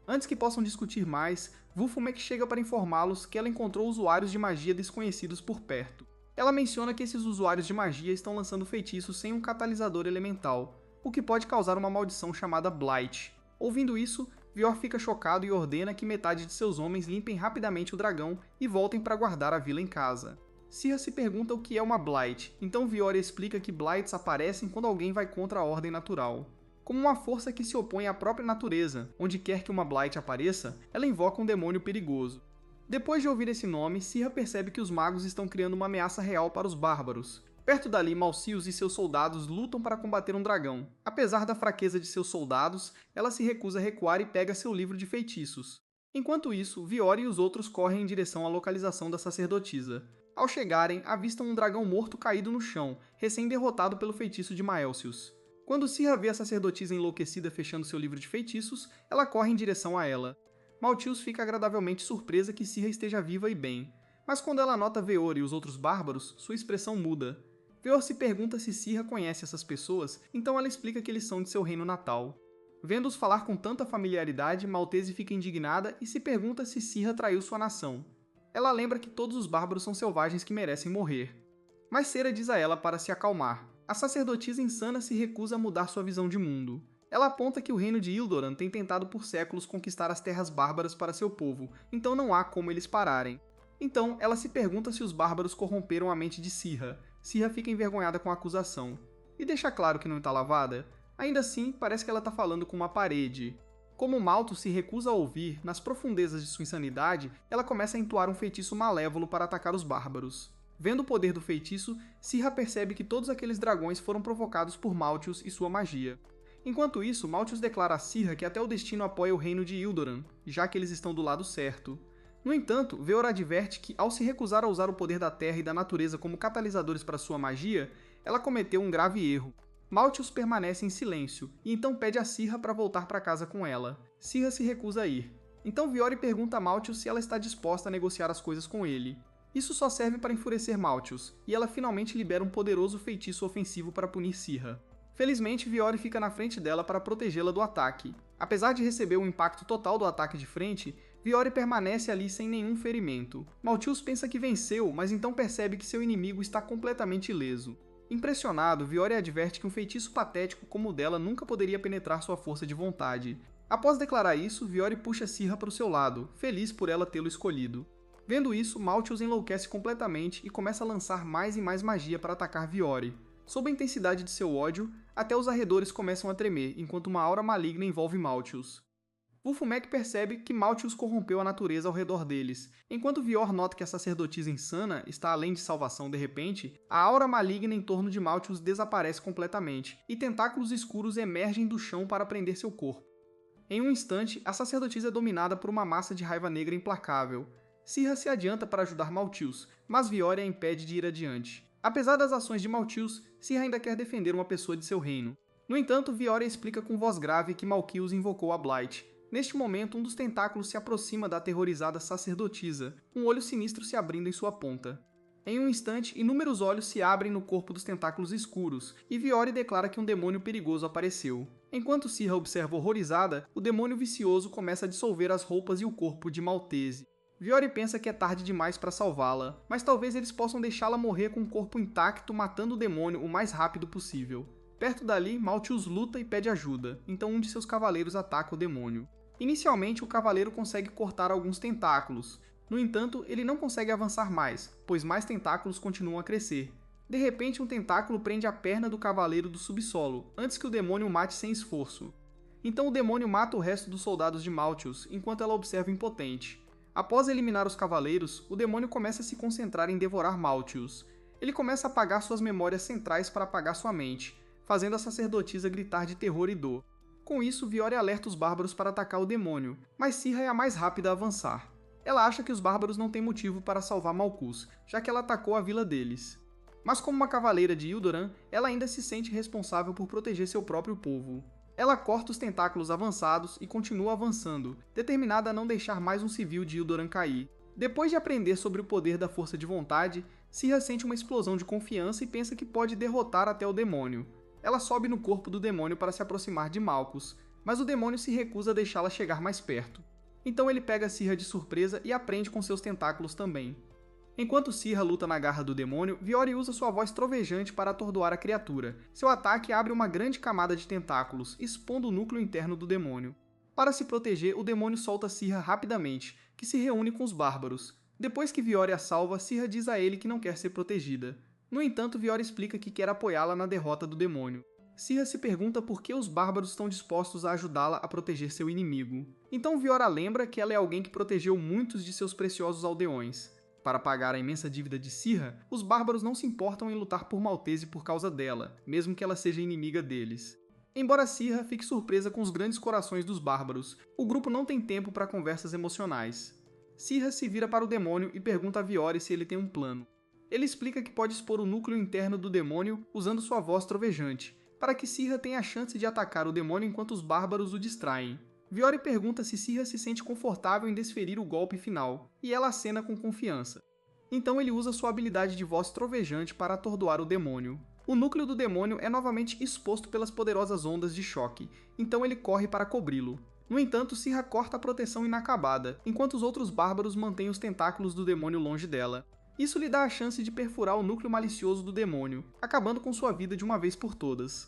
Antes que possam discutir mais, Vulfmeck chega para informá-los que ela encontrou usuários de magia desconhecidos por perto. Ela menciona que esses usuários de magia estão lançando feitiços sem um catalisador elemental, o que pode causar uma maldição chamada Blight. Ouvindo isso, Vior fica chocado e ordena que metade de seus homens limpem rapidamente o dragão e voltem para guardar a vila em casa. Sirha se pergunta o que é uma Blight, então Vior explica que Blights aparecem quando alguém vai contra a ordem natural. Como uma força que se opõe à própria natureza, onde quer que uma Blight apareça, ela invoca um demônio perigoso. Depois de ouvir esse nome, Sirra percebe que os magos estão criando uma ameaça real para os bárbaros. Perto dali, Malcius e seus soldados lutam para combater um dragão. Apesar da fraqueza de seus soldados, ela se recusa a recuar e pega seu livro de feitiços. Enquanto isso, Viori e os outros correm em direção à localização da sacerdotisa. Ao chegarem, avistam um dragão morto caído no chão, recém-derrotado pelo feitiço de Maelcius. Quando Sirra vê a sacerdotisa enlouquecida fechando seu livro de feitiços, ela corre em direção a ela. Maltius fica agradavelmente surpresa que Sirra esteja viva e bem, mas quando ela nota Veor e os outros bárbaros, sua expressão muda. Veor se pergunta se Sirra conhece essas pessoas, então ela explica que eles são de seu reino natal. Vendo-os falar com tanta familiaridade, Maltese fica indignada e se pergunta se Sirra traiu sua nação. Ela lembra que todos os bárbaros são selvagens que merecem morrer. Mas Sera diz a ela para se acalmar. A sacerdotisa insana se recusa a mudar sua visão de mundo. Ela aponta que o reino de Ildoran tem tentado por séculos conquistar as terras bárbaras para seu povo, então não há como eles pararem. Então, ela se pergunta se os bárbaros corromperam a mente de Sirra. Sirra fica envergonhada com a acusação. E deixa claro que não está lavada. Ainda assim, parece que ela está falando com uma parede. Como Malthus se recusa a ouvir, nas profundezas de sua insanidade, ela começa a entoar um feitiço malévolo para atacar os bárbaros. Vendo o poder do feitiço, Sirra percebe que todos aqueles dragões foram provocados por Malthus e sua magia. Enquanto isso, Malthus declara a Sirra que até o destino apoia o reino de Ildoran, já que eles estão do lado certo. No entanto, Veor adverte que, ao se recusar a usar o poder da terra e da natureza como catalisadores para sua magia, ela cometeu um grave erro. Malthus permanece em silêncio, e então pede a Sirra para voltar para casa com ela. Sirra se recusa a ir. Então Viori pergunta a Malthus se ela está disposta a negociar as coisas com ele. Isso só serve para enfurecer Malthus, e ela finalmente libera um poderoso feitiço ofensivo para punir Sirra. Felizmente, Viori fica na frente dela para protegê-la do ataque. Apesar de receber o impacto total do ataque de frente, Viori permanece ali sem nenhum ferimento. Malthus pensa que venceu, mas então percebe que seu inimigo está completamente ileso. Impressionado, Viori adverte que um feitiço patético como o dela nunca poderia penetrar sua força de vontade. Após declarar isso, Viori puxa Sirra para o seu lado, feliz por ela tê-lo escolhido. Vendo isso, Malthus enlouquece completamente e começa a lançar mais e mais magia para atacar Viori. Sob a intensidade de seu ódio, até os arredores começam a tremer, enquanto uma aura maligna envolve Malthus. Vulfumec percebe que Malthus corrompeu a natureza ao redor deles. Enquanto Vior nota que a sacerdotisa insana está além de salvação de repente, a aura maligna em torno de Malthus desaparece completamente, e tentáculos escuros emergem do chão para prender seu corpo. Em um instante, a sacerdotisa é dominada por uma massa de raiva negra implacável. Sirra se adianta para ajudar Malthus, mas Vior a impede de ir adiante. Apesar das ações de Malthus, Sirra ainda quer defender uma pessoa de seu reino. No entanto, Viori explica com voz grave que Malkius invocou a Blight. Neste momento, um dos tentáculos se aproxima da aterrorizada sacerdotisa, um olho sinistro se abrindo em sua ponta. Em um instante, inúmeros olhos se abrem no corpo dos tentáculos escuros, e Viori declara que um demônio perigoso apareceu. Enquanto Sirra observa horrorizada, o demônio vicioso começa a dissolver as roupas e o corpo de Maltese. Viori pensa que é tarde demais para salvá-la, mas talvez eles possam deixá-la morrer com o corpo intacto matando o demônio o mais rápido possível. Perto dali, Malthus luta e pede ajuda, então um de seus cavaleiros ataca o demônio. Inicialmente, o cavaleiro consegue cortar alguns tentáculos. No entanto, ele não consegue avançar mais, pois mais tentáculos continuam a crescer. De repente, um tentáculo prende a perna do cavaleiro do subsolo, antes que o demônio o mate sem esforço. Então o demônio mata o resto dos soldados de Malthus, enquanto ela observa impotente. Após eliminar os cavaleiros, o demônio começa a se concentrar em devorar Malthus. Ele começa a apagar suas memórias centrais para apagar sua mente, fazendo a sacerdotisa gritar de terror e dor. Com isso, Viori alerta os bárbaros para atacar o demônio, mas Sirra é a mais rápida a avançar. Ela acha que os bárbaros não têm motivo para salvar Malkuth, já que ela atacou a vila deles. Mas como uma cavaleira de Ildoran, ela ainda se sente responsável por proteger seu próprio povo. Ela corta os tentáculos avançados e continua avançando, determinada a não deixar mais um civil de Ildoran cair. Depois de aprender sobre o poder da força de vontade, Sirra sente uma explosão de confiança e pensa que pode derrotar até o demônio. Ela sobe no corpo do demônio para se aproximar de Malkuth, mas o demônio se recusa a deixá-la chegar mais perto. Então ele pega Sirra de surpresa e a prende com seus tentáculos também. Enquanto Sirra luta na garra do demônio, Viori usa sua voz trovejante para atordoar a criatura. Seu ataque abre uma grande camada de tentáculos, expondo o núcleo interno do demônio. Para se proteger, o demônio solta Sirra rapidamente, que se reúne com os bárbaros. Depois que Viori a salva, Sirra diz a ele que não quer ser protegida. No entanto, Viori explica que quer apoiá-la na derrota do demônio. Sirra se pergunta por que os bárbaros estão dispostos a ajudá-la a proteger seu inimigo. Então Viora lembra que ela é alguém que protegeu muitos de seus preciosos aldeões. Para pagar a imensa dívida de Sirra, os bárbaros não se importam em lutar por Maltese por causa dela, mesmo que ela seja inimiga deles. Embora Sirra fique surpresa com os grandes corações dos bárbaros, o grupo não tem tempo para conversas emocionais. Sirra se vira para o demônio e pergunta a Viore se ele tem um plano. Ele explica que pode expor o núcleo interno do demônio usando sua voz trovejante, para que Sirra tenha a chance de atacar o demônio enquanto os bárbaros o distraem. Viore pergunta se Sirra se sente confortável em desferir o golpe final, e ela acena com confiança. Então ele usa sua habilidade de voz trovejante para atordoar o demônio. O núcleo do demônio é novamente exposto pelas poderosas ondas de choque, então ele corre para cobri-lo. No entanto, Sirra corta a proteção inacabada, enquanto os outros bárbaros mantêm os tentáculos do demônio longe dela. Isso lhe dá a chance de perfurar o núcleo malicioso do demônio, acabando com sua vida de uma vez por todas.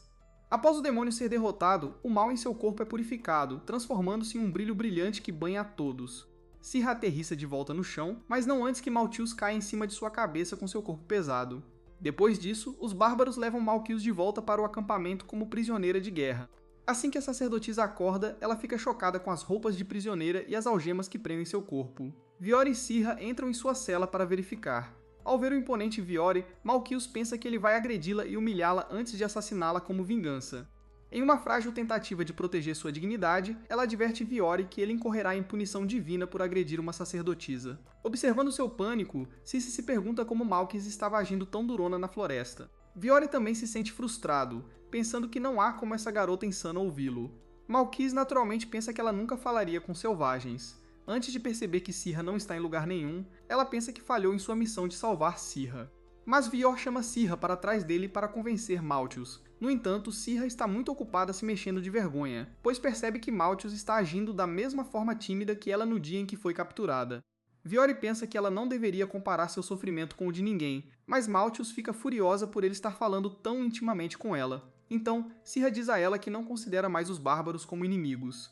Após o demônio ser derrotado, o mal em seu corpo é purificado, transformando-se em um brilho brilhante que banha a todos. Sirra aterrissa de volta no chão, mas não antes que Maltius caia em cima de sua cabeça com seu corpo pesado. Depois disso, os bárbaros levam Malkius de volta para o acampamento como prisioneira de guerra. Assim que a sacerdotisa acorda, ela fica chocada com as roupas de prisioneira e as algemas que prendem seu corpo. Viore e Sirra entram em sua cela para verificar. Ao ver o imponente Viore, Malkius pensa que ele vai agredi-la e humilhá-la antes de assassiná-la como vingança. Em uma frágil tentativa de proteger sua dignidade, ela adverte Viore que ele incorrerá em punição divina por agredir uma sacerdotisa. Observando seu pânico, Cici se pergunta como Malkius estava agindo tão durona na floresta. Viore também se sente frustrado, pensando que não há como essa garota insana ouvi-lo. Malkius naturalmente pensa que ela nunca falaria com selvagens. Antes de perceber que Sirra não está em lugar nenhum, ela pensa que falhou em sua missão de salvar Sirra. Mas Vior chama Sirra para trás dele para convencer Maltius. No entanto, Sirra está muito ocupada se mexendo de vergonha, pois percebe que Maltius está agindo da mesma forma tímida que ela no dia em que foi capturada. Viore pensa que ela não deveria comparar seu sofrimento com o de ninguém, mas Maltius fica furiosa por ele estar falando tão intimamente com ela. Então, Sirra diz a ela que não considera mais os bárbaros como inimigos.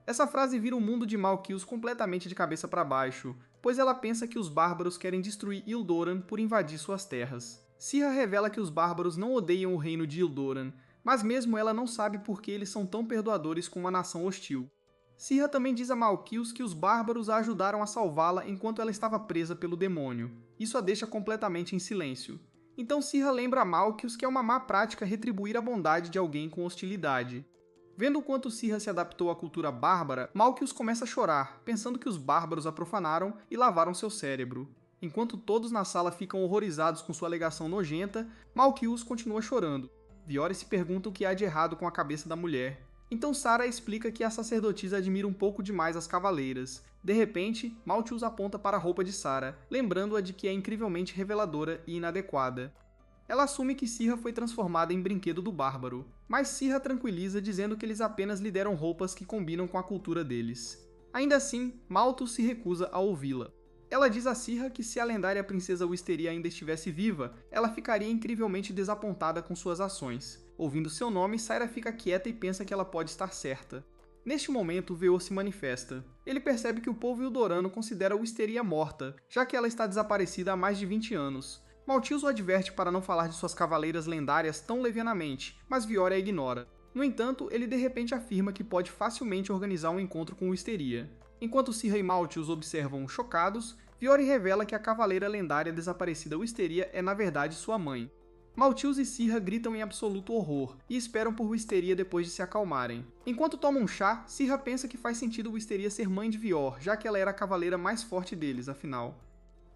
Essa frase vira o mundo de Malkius completamente de cabeça para baixo, pois ela pensa que os bárbaros querem destruir Ildoran por invadir suas terras. Sirra revela que os bárbaros não odeiam o reino de Ildoran, mas mesmo ela não sabe por que eles são tão perdoadores com uma nação hostil. Sirra também diz a Malkius que os bárbaros a ajudaram a salvá-la enquanto ela estava presa pelo demônio. Isso a deixa completamente em silêncio. Então Sirra lembra a Malkius que é uma má prática retribuir a bondade de alguém com hostilidade. Vendo o quanto Sirra se adaptou à cultura bárbara, Malkius começa a chorar, pensando que os bárbaros a profanaram e lavaram seu cérebro. Enquanto todos na sala ficam horrorizados com sua alegação nojenta, Malkius continua chorando. Viore se pergunta o que há de errado com a cabeça da mulher. Então Sara explica que a sacerdotisa admira um pouco demais as cavaleiras. De repente, Maltius aponta para a roupa de Sara, lembrando-a de que é incrivelmente reveladora e inadequada. Ela assume que Sirra foi transformada em brinquedo do bárbaro, mas Sirra tranquiliza dizendo que eles apenas lhe deram roupas que combinam com a cultura deles. Ainda assim, Malthus se recusa a ouvi-la. Ela diz a Sirra que se a lendária princesa Wisteria ainda estivesse viva, ela ficaria incrivelmente desapontada com suas ações. Ouvindo seu nome, Saira fica quieta e pensa que ela pode estar certa. Neste momento, Veor se manifesta. Ele percebe que o povo Ildorano considera Wisteria morta, já que ela está desaparecida há mais de 20 anos. Maltius o adverte para não falar de suas cavaleiras lendárias tão levianamente, mas Viore a ignora. No entanto, ele de repente afirma que pode facilmente organizar um encontro com Wisteria. Enquanto Sirra e Maltius observam chocados, Viore revela que a cavaleira lendária desaparecida Wisteria é na verdade sua mãe. Maltius e Sirra gritam em absoluto horror e esperam por Wisteria depois de se acalmarem. Enquanto tomam um chá, Sirra pensa que faz sentido Wisteria ser mãe de Vior, já que ela era a cavaleira mais forte deles, afinal.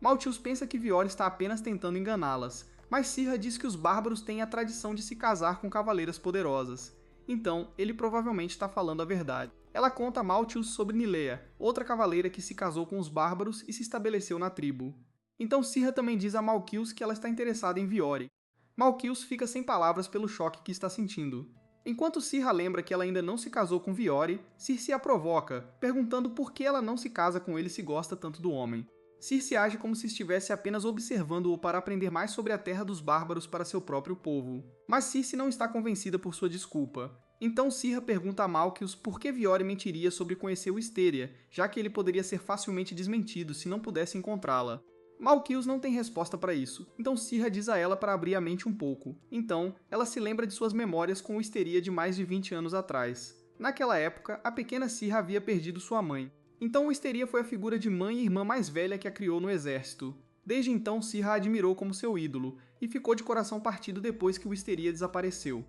Maltius pensa que Vior está apenas tentando enganá-las, mas Sirra diz que os bárbaros têm a tradição de se casar com cavaleiras poderosas. Então, ele provavelmente está falando a verdade. Ela conta a Maltius sobre Nilea, outra cavaleira que se casou com os bárbaros e se estabeleceu na tribo. Então Sirra também diz a Malkius que ela está interessada em Viore. Malkius fica sem palavras pelo choque que está sentindo. Enquanto Sirra lembra que ela ainda não se casou com Viore, Circe a provoca, perguntando por que ela não se casa com ele se gosta tanto do homem. Circe age como se estivesse apenas observando-o para aprender mais sobre a terra dos bárbaros para seu próprio povo. Mas Circe não está convencida por sua desculpa. Então Sirra pergunta a Malkius por que Viore mentiria sobre conhecer Wisteria, já que ele poderia ser facilmente desmentido se não pudesse encontrá-la. Malkyus não tem resposta para isso, então Sirra diz a ela para abrir a mente um pouco. Então, ela se lembra de suas memórias com o Histeria de mais de 20 anos atrás. Naquela época, a pequena Sirra havia perdido sua mãe. Então o Histeria foi a figura de mãe e irmã mais velha que a criou no exército. Desde então, Sirra a admirou como seu ídolo, e ficou de coração partido depois que o Histeria desapareceu.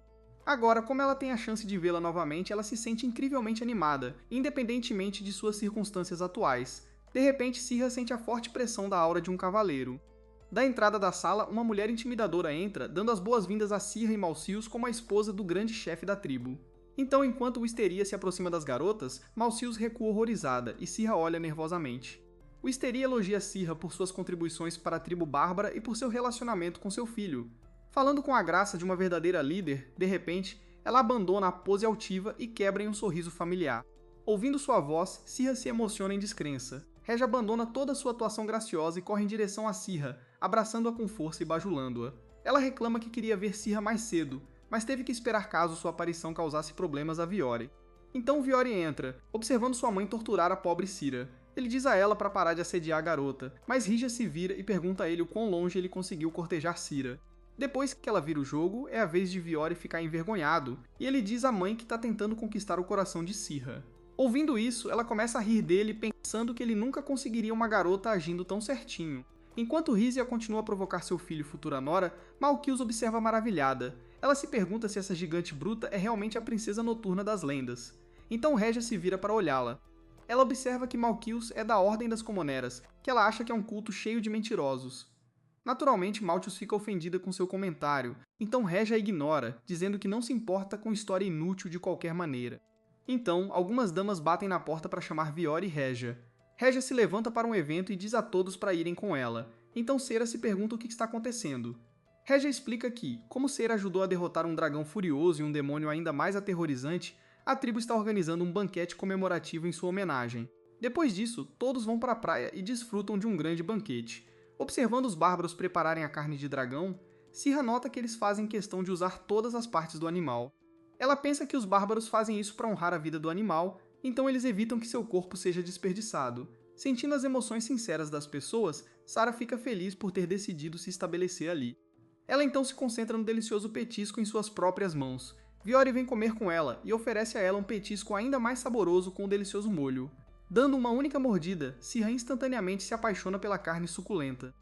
Agora, como ela tem a chance de vê-la novamente, ela se sente incrivelmente animada, independentemente de suas circunstâncias atuais. De repente, Sirra sente a forte pressão da aura de um cavaleiro. Da entrada da sala, uma mulher intimidadora entra, dando as boas-vindas a Sirra e Malcyus como a esposa do grande chefe da tribo. Então, enquanto o Histeria se aproxima das garotas, Malcyus recua horrorizada e Sirra olha nervosamente. O Histeria elogia Sirra por suas contribuições para a tribo bárbara e por seu relacionamento com seu filho. Falando com a graça de uma verdadeira líder, de repente, ela abandona a pose altiva e quebra em um sorriso familiar. Ouvindo sua voz, Sirra se emociona em descrença. Regia abandona toda sua atuação graciosa e corre em direção a Sirra, abraçando-a com força e bajulando-a. Ela reclama que queria ver Sirra mais cedo, mas teve que esperar caso sua aparição causasse problemas a Viore. Então Viore entra, observando sua mãe torturar a pobre Sira. Ele diz a ela para parar de assediar a garota, mas Regia se vira e pergunta a ele o quão longe ele conseguiu cortejar Sira. Depois que ela vira o jogo, é a vez de Viore ficar envergonhado, e ele diz à mãe que está tentando conquistar o coração de Sirra. Ouvindo isso, ela começa a rir dele, pensando que ele nunca conseguiria uma garota agindo tão certinho. Enquanto Rhysia continua a provocar seu filho e futura nora, Malkyus observa maravilhada. Ela se pergunta se essa gigante bruta é realmente a princesa noturna das lendas. Então Regia se vira para olhá-la. Ela observa que Malkyus é da Ordem das Comoneras, que ela acha que é um culto cheio de mentirosos. Naturalmente, Malthus fica ofendida com seu comentário, então Regia a ignora, dizendo que não se importa com história inútil de qualquer maneira. Então, algumas damas batem na porta para chamar Viore e Regia. Regia se levanta para um evento e diz a todos para irem com ela, então Cera se pergunta o que está acontecendo. Regia explica que, como Cera ajudou a derrotar um dragão furioso e um demônio ainda mais aterrorizante, a tribo está organizando um banquete comemorativo em sua homenagem. Depois disso, todos vão para a praia e desfrutam de um grande banquete. Observando os bárbaros prepararem a carne de dragão, Sirra nota que eles fazem questão de usar todas as partes do animal. Ela pensa que os bárbaros fazem isso para honrar a vida do animal, então eles evitam que seu corpo seja desperdiçado. Sentindo as emoções sinceras das pessoas, Sarah fica feliz por ter decidido se estabelecer ali. Ela então se concentra no delicioso petisco em suas próprias mãos. Viore vem comer com ela e oferece a ela um petisco ainda mais saboroso com um delicioso molho. Dando uma única mordida, Sirra instantaneamente se apaixona pela carne suculenta.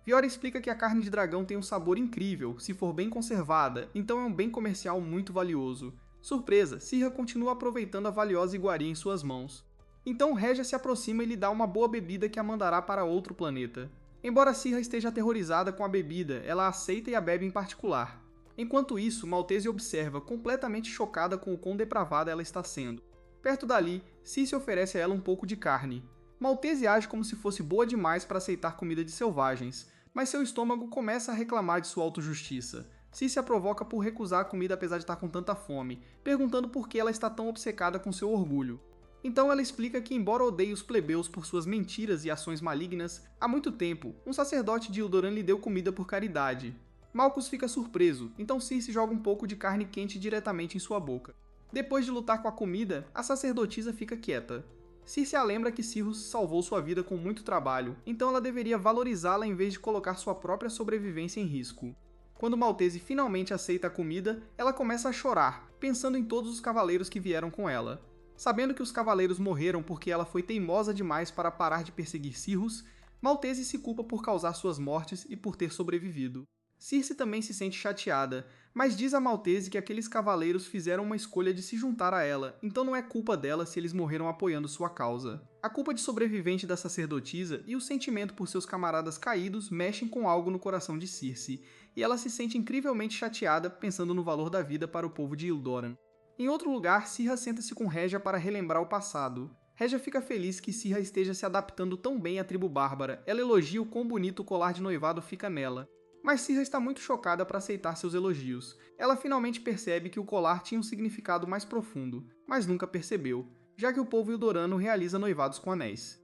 Viore explica que a carne de dragão tem um sabor incrível, se for bem conservada, então é um bem comercial muito valioso. Surpresa, Sirra continua aproveitando a valiosa iguaria em suas mãos. Então Regia se aproxima e lhe dá uma boa bebida que a mandará para outro planeta. Embora Sirra esteja aterrorizada com a bebida, ela a aceita e a bebe em particular. Enquanto isso, Maltese observa, completamente chocada com o quão depravada ela está sendo. Perto dali, Circe oferece a ela um pouco de carne. Maltese age como se fosse boa demais para aceitar comida de selvagens, mas seu estômago começa a reclamar de sua autojustiça. Circe a provoca por recusar a comida apesar de estar com tanta fome, perguntando por que ela está tão obcecada com seu orgulho. Então ela explica que, embora odeie os plebeus por suas mentiras e ações malignas, há muito tempo, um sacerdote de Ildoran lhe deu comida por caridade. Malchus fica surpreso, então Circe joga um pouco de carne quente diretamente em sua boca. Depois de lutar com a comida, a sacerdotisa fica quieta. Circe a lembra que Cirrus salvou sua vida com muito trabalho, então ela deveria valorizá-la em vez de colocar sua própria sobrevivência em risco. Quando Maltese finalmente aceita a comida, ela começa a chorar, pensando em todos os cavaleiros que vieram com ela. Sabendo que os cavaleiros morreram porque ela foi teimosa demais para parar de perseguir Cirrus, Maltese se culpa por causar suas mortes e por ter sobrevivido. Circe também se sente chateada, mas diz a Maltese que aqueles cavaleiros fizeram uma escolha de se juntar a ela, então não é culpa dela se eles morreram apoiando sua causa. A culpa de sobrevivente da sacerdotisa e o sentimento por seus camaradas caídos mexem com algo no coração de Circe, e ela se sente incrivelmente chateada pensando no valor da vida para o povo de Ildoran. Em outro lugar, Sirra senta-se com Regia para relembrar o passado. Regia fica feliz que Sirra esteja se adaptando tão bem à tribo bárbara, ela elogia o quão bonito o colar de noivado fica nela. Mas Sirra está muito chocada para aceitar seus elogios. Ela finalmente percebe que o colar tinha um significado mais profundo, mas nunca percebeu, já que o povo Ildorano realiza noivados com anéis.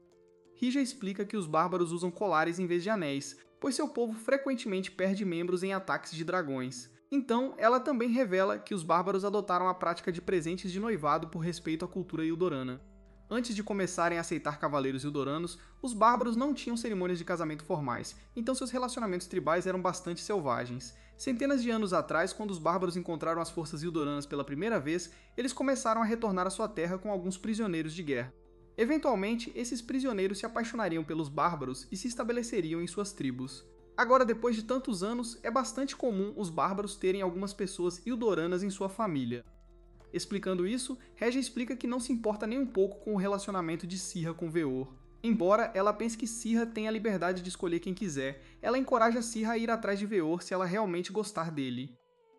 Regia explica que os bárbaros usam colares em vez de anéis, pois seu povo frequentemente perde membros em ataques de dragões. Então, ela também revela que os bárbaros adotaram a prática de presentes de noivado por respeito à cultura Ildorana. Antes de começarem a aceitar cavaleiros ildoranos, os bárbaros não tinham cerimônias de casamento formais, então seus relacionamentos tribais eram bastante selvagens. Centenas de anos atrás, quando os bárbaros encontraram as forças ildoranas pela primeira vez, eles começaram a retornar à sua terra com alguns prisioneiros de guerra. Eventualmente, esses prisioneiros se apaixonariam pelos bárbaros e se estabeleceriam em suas tribos. Agora, depois de tantos anos, é bastante comum os bárbaros terem algumas pessoas ildoranas em sua família. Explicando isso, Regia explica que não se importa nem um pouco com o relacionamento de Sirra com Veor. Embora ela pense que Sirra tem a liberdade de escolher quem quiser, ela encoraja Sirra a ir atrás de Veor se ela realmente gostar dele.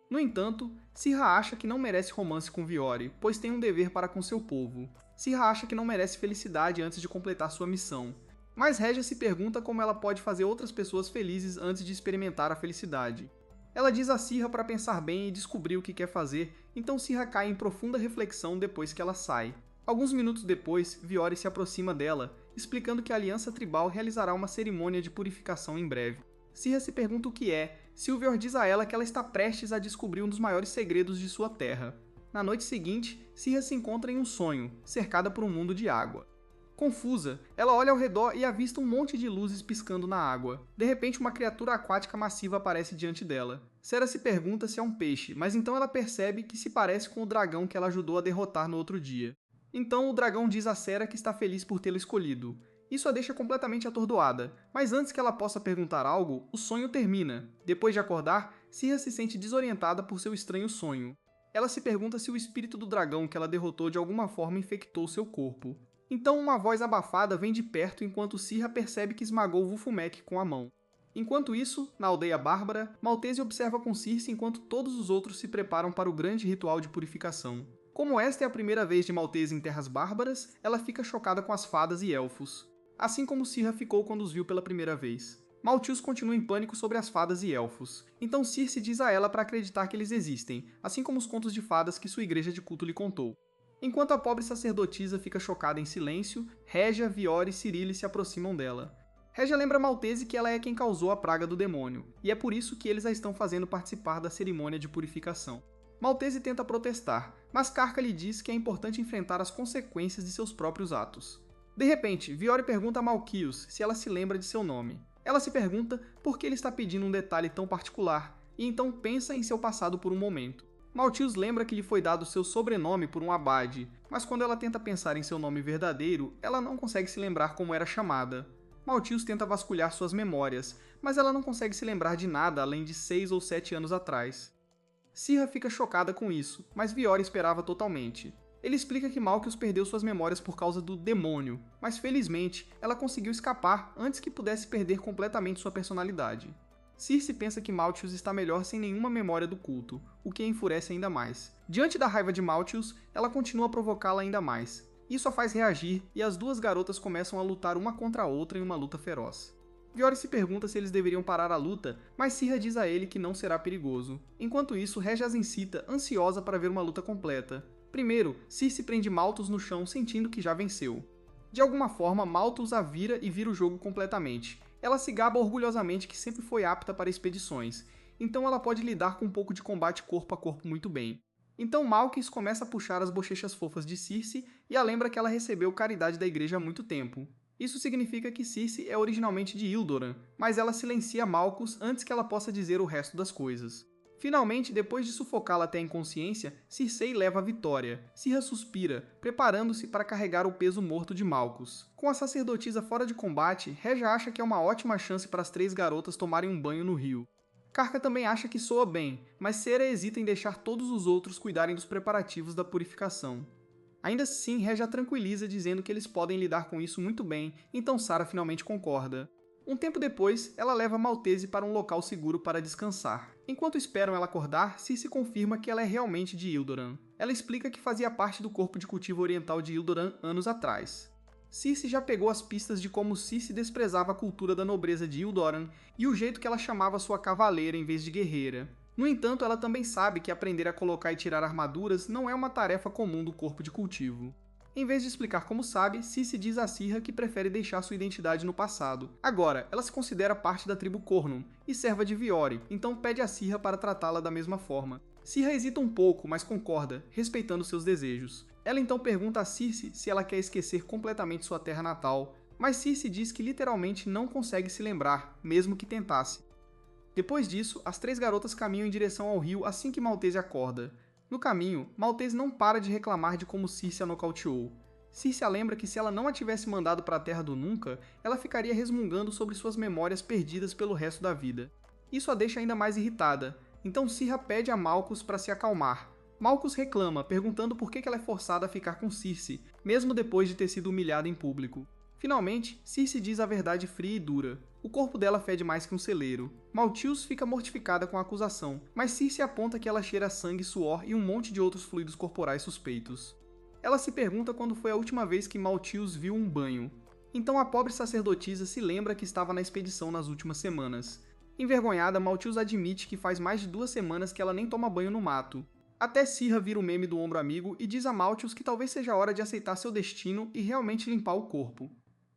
No entanto, Sirra acha que não merece romance com Viore, pois tem um dever para com seu povo. Sirra acha que não merece felicidade antes de completar sua missão. Mas Regia se pergunta como ela pode fazer outras pessoas felizes antes de experimentar a felicidade. Ela diz a Sirra para pensar bem e descobrir o que quer fazer, então Sirra cai em profunda reflexão depois que ela sai. Alguns minutos depois, Viore se aproxima dela, explicando que a Aliança Tribal realizará uma cerimônia de purificação em breve. Sirra se pergunta o que é, Silvior diz a ela que ela está prestes a descobrir um dos maiores segredos de sua terra. Na noite seguinte, Sirra se encontra em um sonho, cercada por um mundo de água. Confusa, ela olha ao redor e avista um monte de luzes piscando na água. De repente, uma criatura aquática massiva aparece diante dela. Sera se pergunta se é um peixe, mas então ela percebe que se parece com o dragão que ela ajudou a derrotar no outro dia. Então o dragão diz a Sera que está feliz por tê-lo escolhido. Isso a deixa completamente atordoada, mas antes que ela possa perguntar algo, o sonho termina. Depois de acordar, Sirra se sente desorientada por seu estranho sonho. Ela se pergunta se o espírito do dragão que ela derrotou de alguma forma infectou seu corpo. Então uma voz abafada vem de perto enquanto Sirra percebe que esmagou Vulfumec com a mão. Enquanto isso, na aldeia bárbara, Maltese observa com Circe enquanto todos os outros se preparam para o grande ritual de purificação. Como esta é a primeira vez de Maltese em terras bárbaras, ela fica chocada com as fadas e elfos. Assim como Sirra ficou quando os viu pela primeira vez. Maltius continua em pânico sobre as fadas e elfos. Então Circe diz a ela para acreditar que eles existem, assim como os contos de fadas que sua igreja de culto lhe contou. Enquanto a pobre sacerdotisa fica chocada em silêncio, Regia, Viore e Cyrille se aproximam dela. Regia lembra Maltese que ela é quem causou a praga do demônio, e é por isso que eles a estão fazendo participar da cerimônia de purificação. Maltese tenta protestar, mas Karka lhe diz que é importante enfrentar as consequências de seus próprios atos. De repente, Viore pergunta a Malquios se ela se lembra de seu nome. Ela se pergunta por que ele está pedindo um detalhe tão particular, e então pensa em seu passado por um momento. Maltius lembra que lhe foi dado seu sobrenome por um abade, mas quando ela tenta pensar em seu nome verdadeiro, ela não consegue se lembrar como era chamada. Maltius tenta vasculhar suas memórias, mas ela não consegue se lembrar de nada além de 6 ou 7 anos atrás. Sirra fica chocada com isso, mas Viore esperava totalmente. Ele explica que Malquios perdeu suas memórias por causa do demônio, mas felizmente ela conseguiu escapar antes que pudesse perder completamente sua personalidade. Circe pensa que Maltius está melhor sem nenhuma memória do culto, o que a enfurece ainda mais. Diante da raiva de Maltius, ela continua a provocá-la ainda mais. Isso a faz reagir e as duas garotas começam a lutar uma contra a outra em uma luta feroz. Viore se pergunta se eles deveriam parar a luta, mas Sirra diz a ele que não será perigoso. Enquanto isso, Regia as incita, ansiosa para ver uma luta completa. Primeiro, Circe prende Malthus no chão sentindo que já venceu. De alguma forma, Malthus a vira e vira o jogo completamente. Ela se gaba orgulhosamente que sempre foi apta para expedições, então ela pode lidar com um pouco de combate corpo a corpo muito bem. Então Malquis começa a puxar as bochechas fofas de Circe e a lembra que ela recebeu caridade da igreja há muito tempo. Isso significa que Circe é originalmente de Ildoran, mas ela silencia Malchus antes que ela possa dizer o resto das coisas. Finalmente, depois de sufocá-la até a inconsciência, Circei leva a vitória. Sirra suspira, preparando-se para carregar o peso morto de Malchus. Com a sacerdotisa fora de combate, Regia acha que é uma ótima chance para as 3 garotas tomarem um banho no rio. Karka também acha que soa bem, mas Sera hesita em deixar todos os outros cuidarem dos preparativos da purificação. Ainda assim, Regia tranquiliza dizendo que eles podem lidar com isso muito bem, então Sara finalmente concorda. Um tempo depois, ela leva Maltese para um local seguro para descansar. Enquanto esperam ela acordar, Circe confirma que ela é realmente de Ildoran. Ela explica que fazia parte do corpo de cultivo oriental de Ildoran anos atrás. Circe já pegou as pistas de como Circe desprezava a cultura da nobreza de Ildoran e o jeito que ela chamava sua cavaleira em vez de guerreira. No entanto, ela também sabe que aprender a colocar e tirar armaduras não é uma tarefa comum do corpo de cultivo. Em vez de explicar como sabe, Circe diz a Sirra que prefere deixar sua identidade no passado. Agora, ela se considera parte da tribo Cornum e serva de Viore, então pede a Sirra para tratá-la da mesma forma. Sirra hesita um pouco, mas concorda, respeitando seus desejos. Ela então pergunta a Circe se ela quer esquecer completamente sua terra natal, mas Circe diz que literalmente não consegue se lembrar, mesmo que tentasse. Depois disso, as 3 garotas caminham em direção ao rio assim que Maltese acorda. No caminho, Maltese não para de reclamar de como Circe a nocauteou. Circe a lembra que se ela não a tivesse mandado para a Terra do Nunca, ela ficaria resmungando sobre suas memórias perdidas pelo resto da vida. Isso a deixa ainda mais irritada, então Circe pede a Malchus para se acalmar. Malchus reclama, perguntando por que ela é forçada a ficar com Circe, mesmo depois de ter sido humilhada em público. Finalmente, Circe diz a verdade fria e dura. O corpo dela fede mais que um celeiro. Maltius fica mortificada com a acusação, mas Circe aponta que ela cheira sangue, suor e um monte de outros fluidos corporais suspeitos. Ela se pergunta quando foi a última vez que Maltius viu um banho. Então a pobre sacerdotisa se lembra que estava na expedição nas últimas semanas. Envergonhada, Maltius admite que faz mais de 2 semanas que ela nem toma banho no mato. Até Circe vira o meme do ombro amigo e diz a Maltius que talvez seja a hora de aceitar seu destino e realmente limpar o corpo.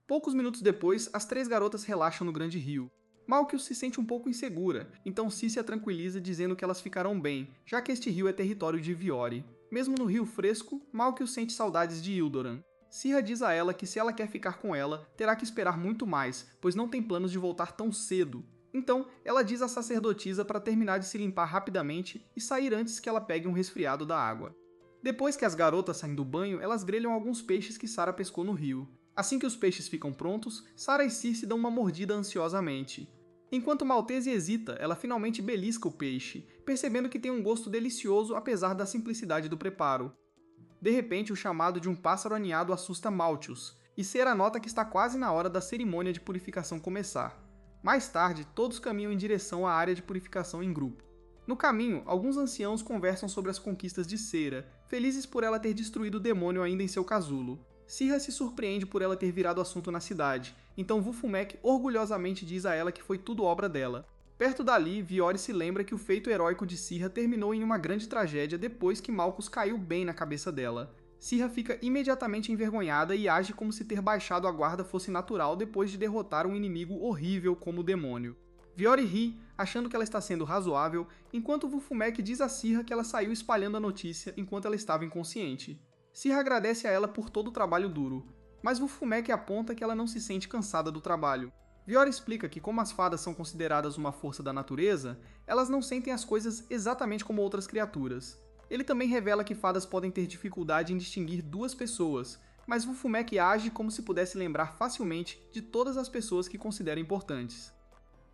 Poucos minutos depois, as 3 garotas relaxam no grande rio. Malchus se sente um pouco insegura, então Circe a tranquiliza dizendo que elas ficarão bem, já que este rio é território de Viore. Mesmo no rio fresco, Malchus sente saudades de Hildoran. Circe diz a ela que se ela quer ficar com ela, terá que esperar muito mais, pois não tem planos de voltar tão cedo. Então, ela diz à sacerdotisa para terminar de se limpar rapidamente e sair antes que ela pegue um resfriado da água. Depois que as garotas saem do banho, elas grelham alguns peixes que Sara pescou no rio. Assim que os peixes ficam prontos, Sara e Circe dão uma mordida ansiosamente. Enquanto Maltese hesita, ela finalmente belisca o peixe, percebendo que tem um gosto delicioso apesar da simplicidade do preparo. De repente, o chamado de um pássaro aninhado assusta Maltius, e Sera nota que está quase na hora da cerimônia de purificação começar. Mais tarde, todos caminham em direção à área de purificação em grupo. No caminho, alguns anciãos conversam sobre as conquistas de Sera, felizes por ela ter destruído o demônio ainda em seu casulo. Circe se surpreende por ela ter virado assunto na cidade, então Vulfumec orgulhosamente diz a ela que foi tudo obra dela. Perto dali, Viore se lembra que o feito heróico de Circe terminou em uma grande tragédia depois que Malchus caiu bem na cabeça dela. Circe fica imediatamente envergonhada e age como se ter baixado a guarda fosse natural depois de derrotar um inimigo horrível como o demônio. Viore ri, achando que ela está sendo razoável, enquanto Vulfumec diz a Circe que ela saiu espalhando a notícia enquanto ela estava inconsciente. Circe agradece a ela por todo o trabalho duro, mas Vulfumec aponta que ela não se sente cansada do trabalho. Viore explica que como as fadas são consideradas uma força da natureza, elas não sentem as coisas exatamente como outras criaturas. Ele também revela que fadas podem ter dificuldade em distinguir 2 pessoas, mas Vulfumec age como se pudesse lembrar facilmente de todas as pessoas que considera importantes.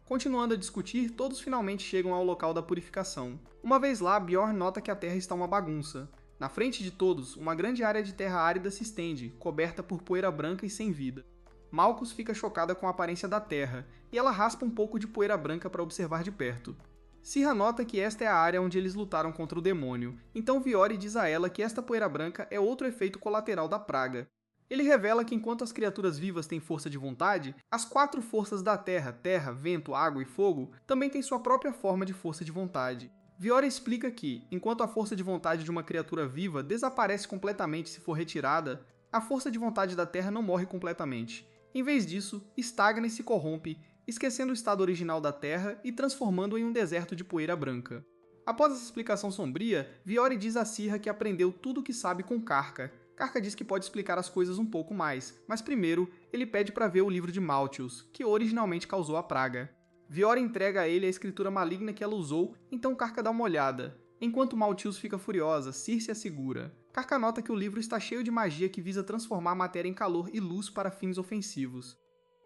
Continuando a discutir, todos finalmente chegam ao local da purificação. Uma vez lá, Bjorn nota que a terra está uma bagunça. Na frente de todos, uma grande área de terra árida se estende, coberta por poeira branca e sem vida. Malchus fica chocada com a aparência da terra, e ela raspa um pouco de poeira branca para observar de perto. Circe nota que esta é a área onde eles lutaram contra o demônio, então Viore diz a ela que esta poeira branca é outro efeito colateral da praga. Ele revela que enquanto as criaturas vivas têm força de vontade, as 4 forças da terra, vento, água e fogo, também têm sua própria forma de força de vontade. Viore explica que, enquanto a força de vontade de uma criatura viva desaparece completamente se for retirada, a força de vontade da Terra não morre completamente. Em vez disso, estagna e se corrompe, esquecendo o estado original da Terra e transformando-o em um deserto de poeira branca. Após essa explicação sombria, Viore diz a Circe que aprendeu tudo o que sabe com Karka. Karka diz que pode explicar as coisas um pouco mais, mas primeiro, ele pede para ver o livro de Maltius, que originalmente causou a praga. Viore entrega a ele a escritura maligna que ela usou, então Karka dá uma olhada. Enquanto Maltius fica furiosa, Circe a segura. Karka nota que o livro está cheio de magia que visa transformar a matéria em calor e luz para fins ofensivos.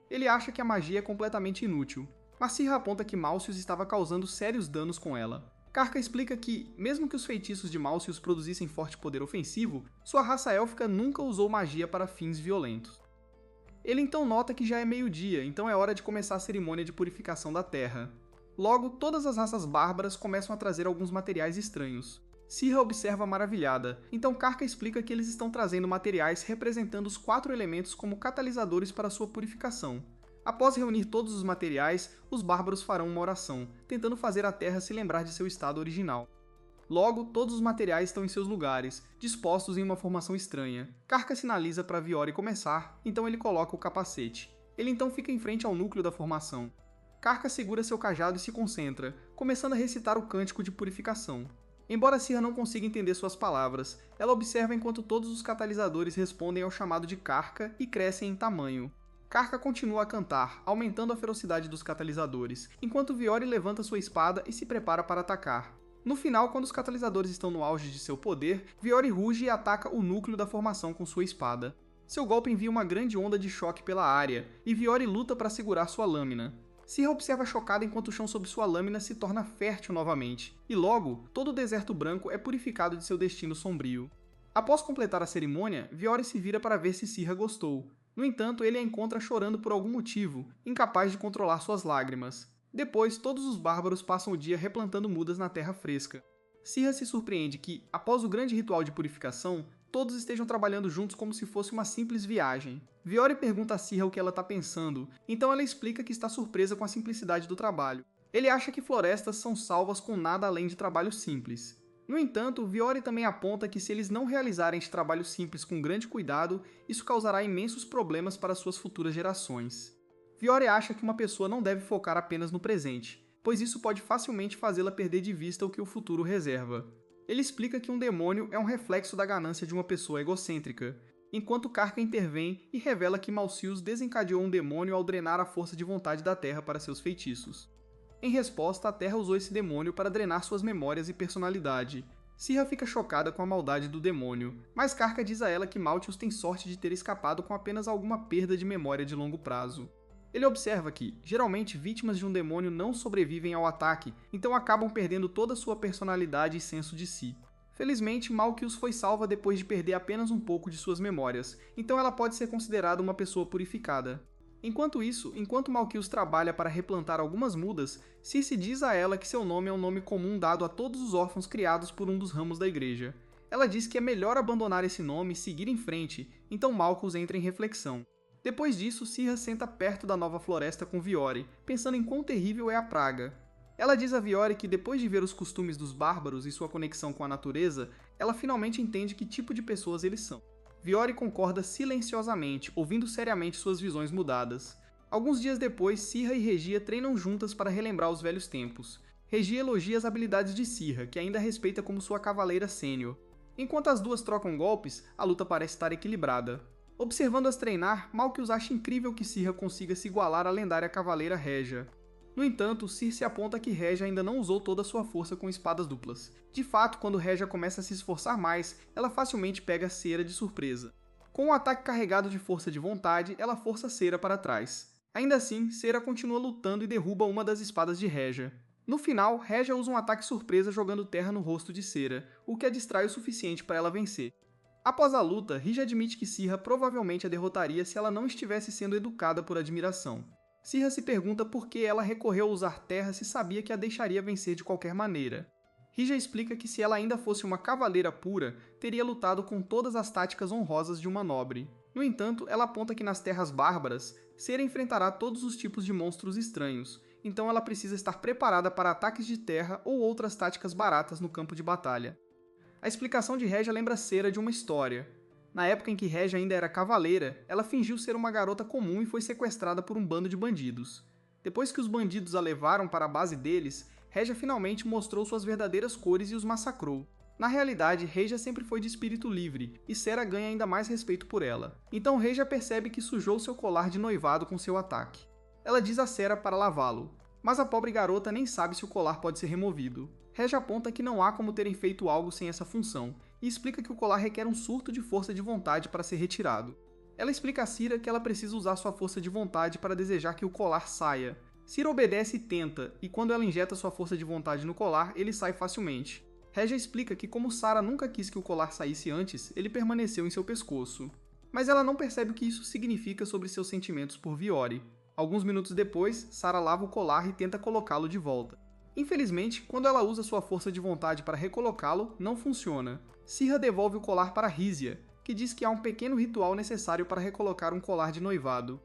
Ele acha que a magia é completamente inútil, mas Circe aponta que Malcius estava causando sérios danos com ela. Karka explica que, mesmo que os feitiços de Malcius produzissem forte poder ofensivo, sua raça élfica nunca usou magia para fins violentos. Ele então nota que já é meio-dia, então é hora de começar a cerimônia de purificação da Terra. Logo, todas as raças bárbaras começam a trazer alguns materiais estranhos. Circe observa maravilhada, então Karka explica que eles estão trazendo materiais representando os 4 elementos como catalisadores para sua purificação. Após reunir todos os materiais, os bárbaros farão uma oração, tentando fazer a Terra se lembrar de seu estado original. Logo, todos os materiais estão em seus lugares, dispostos em uma formação estranha. Karka sinaliza para Viore começar, então ele coloca o capacete. Ele então fica em frente ao núcleo da formação. Karka segura seu cajado e se concentra, começando a recitar o cântico de purificação. Embora Sirha não consiga entender suas palavras, ela observa enquanto todos os catalisadores respondem ao chamado de Karka e crescem em tamanho. Karka continua a cantar, aumentando a ferocidade dos catalisadores, enquanto Viore levanta sua espada e se prepara para atacar. No final, quando os catalisadores estão no auge de seu poder, Viore ruge e ataca o núcleo da formação com sua espada. Seu golpe envia uma grande onda de choque pela área, e Viore luta para segurar sua lâmina. Sirha observa chocada enquanto o chão sob sua lâmina se torna fértil novamente, e logo, todo o deserto branco é purificado de seu destino sombrio. Após completar a cerimônia, Viore se vira para ver se Sirha gostou. No entanto, ele a encontra chorando por algum motivo, incapaz de controlar suas lágrimas. Depois, todos os bárbaros passam o dia replantando mudas na terra fresca. Sirha se surpreende que, após o grande ritual de purificação, todos estejam trabalhando juntos como se fosse uma simples viagem. Viore pergunta a Sirha o que ela está pensando, então ela explica que está surpresa com a simplicidade do trabalho. Ele acha que florestas são salvas com nada além de trabalho simples. No entanto, Viore também aponta que se eles não realizarem este trabalho simples com grande cuidado, isso causará imensos problemas para suas futuras gerações. Viore acha que uma pessoa não deve focar apenas no presente, pois isso pode facilmente fazê-la perder de vista o que o futuro reserva. Ele explica que um demônio é um reflexo da ganância de uma pessoa egocêntrica, enquanto Karka intervém e revela que Malcius desencadeou um demônio ao drenar a força de vontade da Terra para seus feitiços. Em resposta, a Terra usou esse demônio para drenar suas memórias e personalidade. Sirha fica chocada com a maldade do demônio, mas Karka diz a ela que Malcius tem sorte de ter escapado com apenas alguma perda de memória de longo prazo. Ele observa que, geralmente, vítimas de um demônio não sobrevivem ao ataque, então acabam perdendo toda sua personalidade e senso de si. Felizmente, Malcius foi salva depois de perder apenas um pouco de suas memórias, então ela pode ser considerada uma pessoa purificada. Enquanto isso, enquanto Malcius trabalha para replantar algumas mudas, Circe diz a ela que seu nome é um nome comum dado a todos os órfãos criados por um dos ramos da igreja. Ela diz que é melhor abandonar esse nome e seguir em frente, então Malcius entra em reflexão. Depois disso, Sirha senta perto da nova floresta com Viore, pensando em quão terrível é a praga. Ela diz a Viore que depois de ver os costumes dos bárbaros e sua conexão com a natureza, ela finalmente entende que tipo de pessoas eles são. Viore concorda silenciosamente, ouvindo seriamente suas visões mudadas. Alguns dias depois, Sirha e Regia treinam juntas para relembrar os velhos tempos. Regia elogia as habilidades de Sirha, que ainda a respeita como sua cavaleira sênior. Enquanto as duas trocam golpes, a luta parece estar equilibrada. Observando-as treinar, Malcius acha incrível que Sirha consiga se igualar à lendária cavaleira Régia. No entanto, Circe aponta que Régia ainda não usou toda a sua força com espadas duplas. De fato, quando Régia começa a se esforçar mais, ela facilmente pega Cera de surpresa. Com um ataque carregado de força de vontade, ela força Cera para trás. Ainda assim, Cera continua lutando e derruba uma das espadas de Régia. No final, Régia usa um ataque surpresa jogando terra no rosto de Cera, o que a distrai o suficiente para ela vencer. Após a luta, Rija admite que Sirha provavelmente a derrotaria se ela não estivesse sendo educada por admiração. Sirha se pergunta por que ela recorreu a usar terra se sabia que a deixaria vencer de qualquer maneira. Rija explica que se ela ainda fosse uma cavaleira pura, teria lutado com todas as táticas honrosas de uma nobre. No entanto, ela aponta que nas terras bárbaras, Cera enfrentará todos os tipos de monstros estranhos, então ela precisa estar preparada para ataques de terra ou outras táticas baratas no campo de batalha. A explicação de Régia lembra Cera de uma história. Na época em que Régia ainda era cavaleira, ela fingiu ser uma garota comum e foi sequestrada por um bando de bandidos. Depois que os bandidos a levaram para a base deles, Régia finalmente mostrou suas verdadeiras cores e os massacrou. Na realidade, Régia sempre foi de espírito livre, e Cera ganha ainda mais respeito por ela. Então Régia percebe que sujou seu colar de noivado com seu ataque. Ela diz a Cera para lavá-lo, mas a pobre garota nem sabe se o colar pode ser removido. Régia aponta que não há como terem feito algo sem essa função, e explica que o colar requer um surto de força de vontade para ser retirado. Ela explica a Cira que ela precisa usar sua força de vontade para desejar que o colar saia. Cira obedece e tenta, e quando ela injeta sua força de vontade no colar, ele sai facilmente. Régia explica que como Sara nunca quis que o colar saísse antes, ele permaneceu em seu pescoço. Mas ela não percebe o que isso significa sobre seus sentimentos por Viore. Alguns minutos depois, Sara lava o colar e tenta colocá-lo de volta. Infelizmente, quando ela usa sua força de vontade para recolocá-lo, não funciona. Sirha devolve o colar para Rízia, que diz que há um pequeno ritual necessário para recolocar um colar de noivado.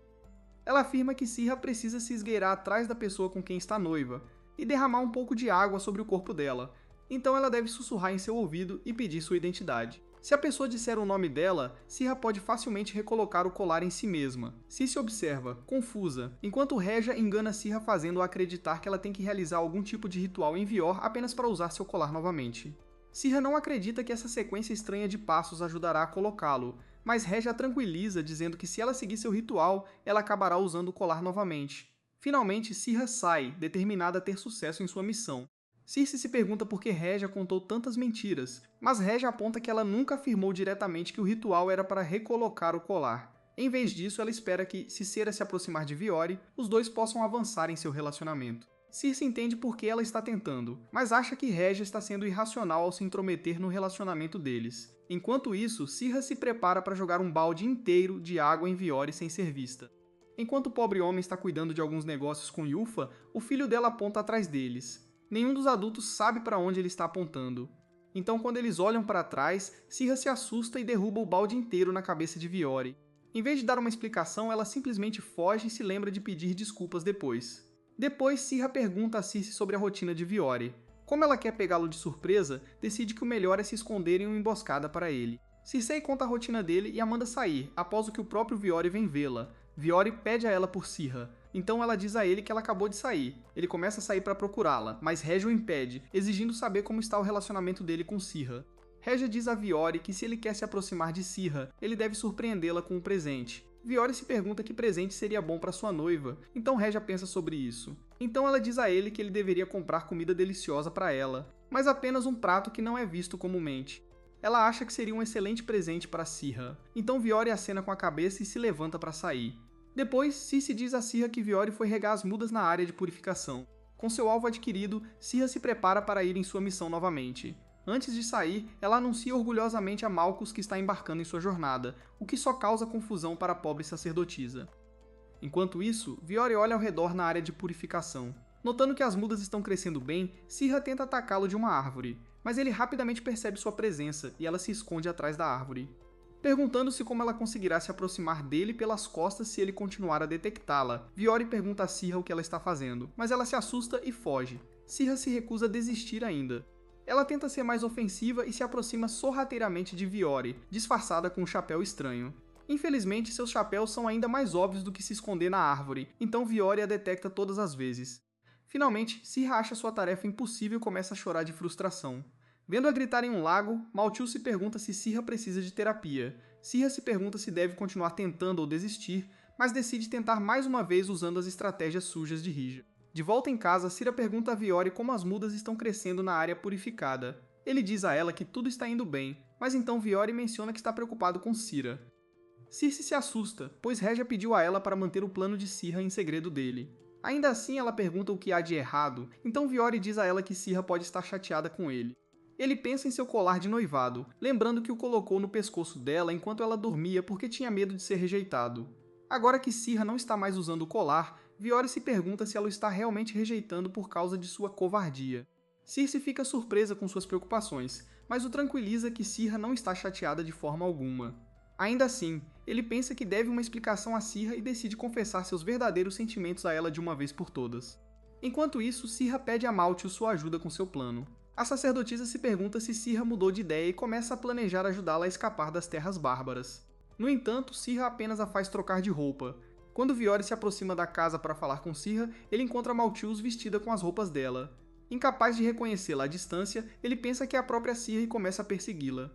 Ela afirma que Sirha precisa se esgueirar atrás da pessoa com quem está noiva e derramar um pouco de água sobre o corpo dela, então ela deve sussurrar em seu ouvido e pedir sua identidade. Se a pessoa disser o nome dela, Sirha pode facilmente recolocar o colar em si mesma. Se observa, confusa, enquanto Régia engana Sirha fazendo-a acreditar que ela tem que realizar algum tipo de ritual em Vior apenas para usar seu colar novamente. Sirha não acredita que essa sequência estranha de passos ajudará a colocá-lo, mas Regia a tranquiliza, dizendo que se ela seguir seu ritual, ela acabará usando o colar novamente. Finalmente, Sirha sai, determinada a ter sucesso em sua missão. Circe se pergunta por que Regia contou tantas mentiras, mas Regia aponta que ela nunca afirmou diretamente que o ritual era para recolocar o colar. Em vez disso, ela espera que, se Sera se aproximar de Viore, os dois possam avançar em seu relacionamento. Circe entende por que ela está tentando, mas acha que Regia está sendo irracional ao se intrometer no relacionamento deles. Enquanto isso, Sirha se prepara para jogar um balde inteiro de água em Viore sem ser vista. Enquanto o pobre homem está cuidando de alguns negócios com Yufa, o filho dela aponta atrás deles. Nenhum dos adultos sabe para onde ele está apontando. Então, quando eles olham para trás, Sirha se assusta e derruba o balde inteiro na cabeça de Viore. Em vez de dar uma explicação, ela simplesmente foge e se lembra de pedir desculpas depois. Depois, Sirha pergunta a Circe sobre a rotina de Viore. Como ela quer pegá-lo de surpresa, decide que o melhor é se esconder em uma emboscada para ele. Circe conta a rotina dele e a manda sair, após o que o próprio Viore vem vê-la. Viore pede a ela por Sirha, então ela diz a ele que ela acabou de sair. Ele começa a sair para procurá-la, mas Regia o impede, exigindo saber como está o relacionamento dele com Sirha. Regia diz a Viore que se ele quer se aproximar de Sirha, ele deve surpreendê-la com um presente. Viore se pergunta que presente seria bom para sua noiva, então Regia pensa sobre isso. Então ela diz a ele que ele deveria comprar comida deliciosa para ela, mas apenas um prato que não é visto comumente. Ela acha que seria um excelente presente para Sirha, então Viore acena com a cabeça e se levanta para sair. Depois, Circe diz a Sirha que Viore foi regar as mudas na área de purificação. Com seu alvo adquirido, Sirha se prepara para ir em sua missão novamente. Antes de sair, ela anuncia orgulhosamente a Malcus que está embarcando em sua jornada, o que só causa confusão para a pobre sacerdotisa. Enquanto isso, Viore olha ao redor na área de purificação. Notando que as mudas estão crescendo bem, Sirha tenta atacá-lo de uma árvore, mas ele rapidamente percebe sua presença e ela se esconde atrás da árvore. Perguntando-se como ela conseguirá se aproximar dele pelas costas se ele continuar a detectá-la, Viore pergunta a Sirha o que ela está fazendo, mas ela se assusta e foge. Sirha se recusa a desistir ainda. Ela tenta ser mais ofensiva e se aproxima sorrateiramente de Viore, disfarçada com um chapéu estranho. Infelizmente, seus chapéus são ainda mais óbvios do que se esconder na árvore, então Viore a detecta todas as vezes. Finalmente, Sirha acha sua tarefa impossível e começa a chorar de frustração. Vendo-a gritar em um lago, Malthiel se pergunta se Sirha precisa de terapia. Sirha se pergunta se deve continuar tentando ou desistir, mas decide tentar mais uma vez usando as estratégias sujas de Regia. De volta em casa, Sirha pergunta a Viore como as mudas estão crescendo na área purificada. Ele diz a ela que tudo está indo bem, mas então Viore menciona que está preocupado com Sirha. Circe se assusta, pois Regia pediu a ela para manter o plano de Sirha em segredo dele. Ainda assim, ela pergunta o que há de errado, então Viore diz a ela que Sirha pode estar chateada com ele. Ele pensa em seu colar de noivado, lembrando que o colocou no pescoço dela enquanto ela dormia porque tinha medo de ser rejeitado. Agora que Sirha não está mais usando o colar, Viore se pergunta se ela o está realmente rejeitando por causa de sua covardia. Circe fica surpresa com suas preocupações, mas o tranquiliza que Sirha não está chateada de forma alguma. Ainda assim, ele pensa que deve uma explicação a Sirha e decide confessar seus verdadeiros sentimentos a ela de uma vez por todas. Enquanto isso, Sirha pede a Malthiel sua ajuda com seu plano. A sacerdotisa se pergunta se Sirha mudou de ideia e começa a planejar ajudá-la a escapar das terras bárbaras. No entanto, Sirha apenas a faz trocar de roupa. Quando Viore se aproxima da casa para falar com Sirha, ele encontra Malthiel vestida com as roupas dela. Incapaz de reconhecê-la à distância, ele pensa que é a própria Sirha e começa a persegui-la.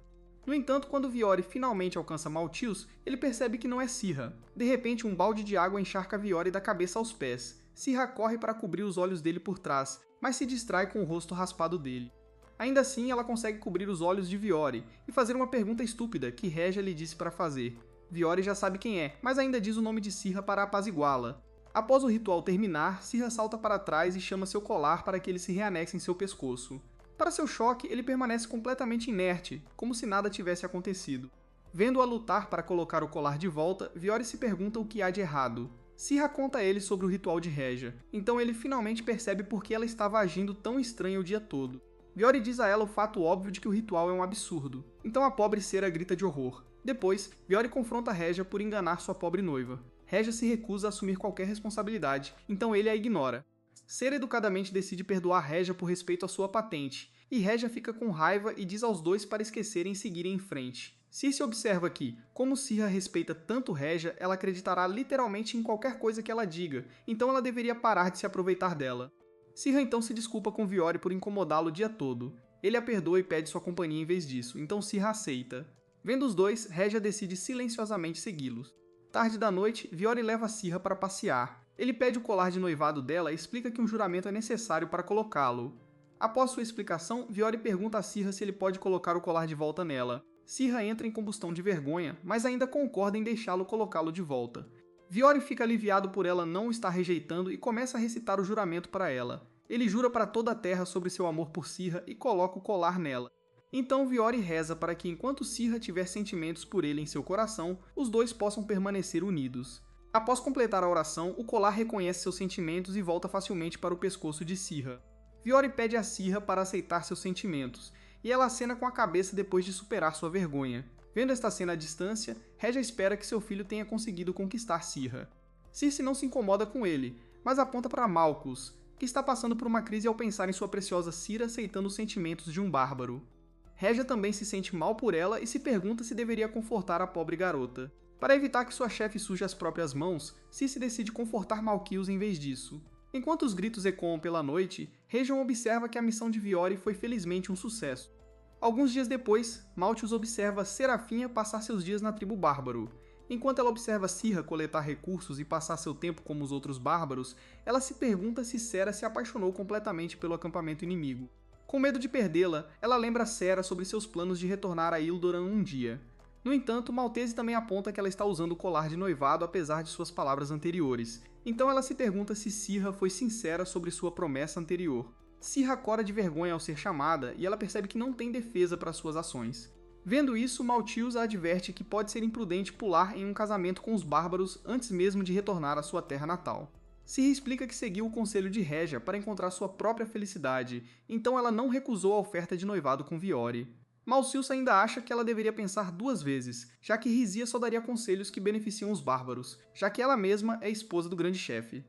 No entanto, quando Viore finalmente alcança Malthiel, ele percebe que não é Sirha. De repente, um balde de água encharca Viore da cabeça aos pés. Sirha corre para cobrir os olhos dele por trás, mas se distrai com o rosto raspado dele. Ainda assim, ela consegue cobrir os olhos de Viore e fazer uma pergunta estúpida que Regia lhe disse para fazer. Viore já sabe quem é, mas ainda diz o nome de Sirha para apaziguá-la. Após o ritual terminar, Sirha salta para trás e chama seu colar para que ele se reanexe em seu pescoço. Para seu choque, ele permanece completamente inerte, como se nada tivesse acontecido. Vendo-a lutar para colocar o colar de volta, Viore se pergunta o que há de errado. Sirha conta a ele sobre o ritual de Regia, então ele finalmente percebe por que ela estava agindo tão estranha o dia todo. Viore diz a ela o fato óbvio de que o ritual é um absurdo, então a pobre Sera grita de horror. Depois, Viore confronta Regia por enganar sua pobre noiva. Regia se recusa a assumir qualquer responsabilidade, então ele a ignora. Sera educadamente decide perdoar Regia por respeito à sua patente, e Regia fica com raiva e diz aos dois para esquecerem e seguirem em frente. Circe observa que, como Sirha respeita tanto Regia, ela acreditará literalmente em qualquer coisa que ela diga, então ela deveria parar de se aproveitar dela. Sirha então se desculpa com Viore por incomodá-lo o dia todo. Ele a perdoa e pede sua companhia em vez disso, então Cirra aceita. Vendo os dois, Régia decide silenciosamente segui-los. Tarde da noite, Viore leva Cirra para passear. Ele pede o colar de noivado dela e explica que um juramento é necessário para colocá-lo. Após sua explicação, Viore pergunta a Cirra se ele pode colocar o colar de volta nela. Cirra entra em combustão de vergonha, mas ainda concorda em deixá-lo colocá-lo de volta. Viore fica aliviado por ela não o estar rejeitando e começa a recitar o juramento para ela. Ele jura para toda a terra sobre seu amor por Cirra e coloca o colar nela. Então Viore reza para que enquanto Cirra tiver sentimentos por ele em seu coração, os dois possam permanecer unidos. Após completar a oração, o colar reconhece seus sentimentos e volta facilmente para o pescoço de Cirra. Viore pede a Cirra para aceitar seus sentimentos, e ela acena com a cabeça depois de superar sua vergonha. Vendo esta cena à distância, Régia espera que seu filho tenha conseguido conquistar Cirra. Circe não se incomoda com ele, mas aponta para Malchus, que está passando por uma crise ao pensar em sua preciosa Cira aceitando os sentimentos de um bárbaro. Régia também se sente mal por ela e se pergunta se deveria confortar a pobre garota. Para evitar que sua chefe suje as próprias mãos, Circe decide confortar Malchius em vez disso. Enquanto os gritos ecoam pela noite, Region observa que a missão de Viore foi felizmente um sucesso. Alguns dias depois, Malchius observa Serafinha passar seus dias na tribo bárbaro. Enquanto ela observa Cirra coletar recursos e passar seu tempo como os outros bárbaros, ela se pergunta se Sera se apaixonou completamente pelo acampamento inimigo. Com medo de perdê-la, ela lembra Sera sobre seus planos de retornar a Ildoran um dia. No entanto, Maltese também aponta que ela está usando o colar de noivado apesar de suas palavras anteriores. Então ela se pergunta se Cirra foi sincera sobre sua promessa anterior. Cirra cora de vergonha ao ser chamada e ela percebe que não tem defesa para suas ações. Vendo isso, Malchius a adverte que pode ser imprudente pular em um casamento com os bárbaros antes mesmo de retornar à sua terra natal. Cirra explica que seguiu o conselho de Régia para encontrar sua própria felicidade, então ela não recusou a oferta de noivado com Viore. Malcius ainda acha que ela deveria pensar duas vezes, já que Rizia só daria conselhos que beneficiam os bárbaros, já que ela mesma é esposa do grande chefe.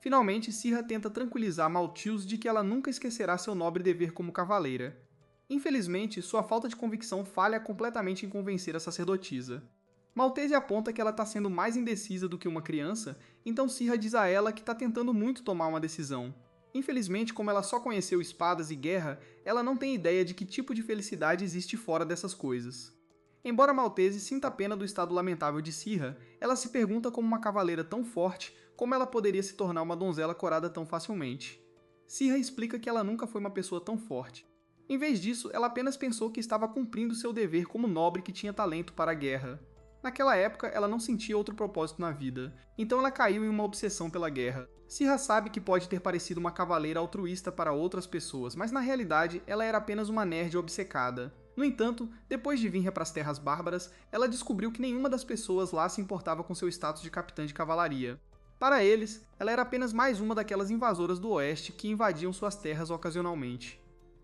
Finalmente, Cirra tenta tranquilizar Malchius de que ela nunca esquecerá seu nobre dever como cavaleira. Infelizmente, sua falta de convicção falha completamente em convencer a sacerdotisa. Maltese aponta que ela está sendo mais indecisa do que uma criança, então Cirra diz a ela que está tentando muito tomar uma decisão. Infelizmente, como ela só conheceu espadas e guerra, ela não tem ideia de que tipo de felicidade existe fora dessas coisas. Embora Maltese sinta pena do estado lamentável de Cirra, ela se pergunta como uma cavaleira tão forte, como ela poderia se tornar uma donzela corada tão facilmente. Cirra explica que ela nunca foi uma pessoa tão forte. Em vez disso, ela apenas pensou que estava cumprindo seu dever como nobre que tinha talento para a guerra. Naquela época, ela não sentia outro propósito na vida, então ela caiu em uma obsessão pela guerra. Cirra sabe que pode ter parecido uma cavaleira altruísta para outras pessoas, mas na realidade ela era apenas uma nerd obcecada. No entanto, depois de vir para as terras bárbaras, ela descobriu que nenhuma das pessoas lá se importava com seu status de capitã de cavalaria. Para eles, ela era apenas mais uma daquelas invasoras do oeste que invadiam suas terras ocasionalmente.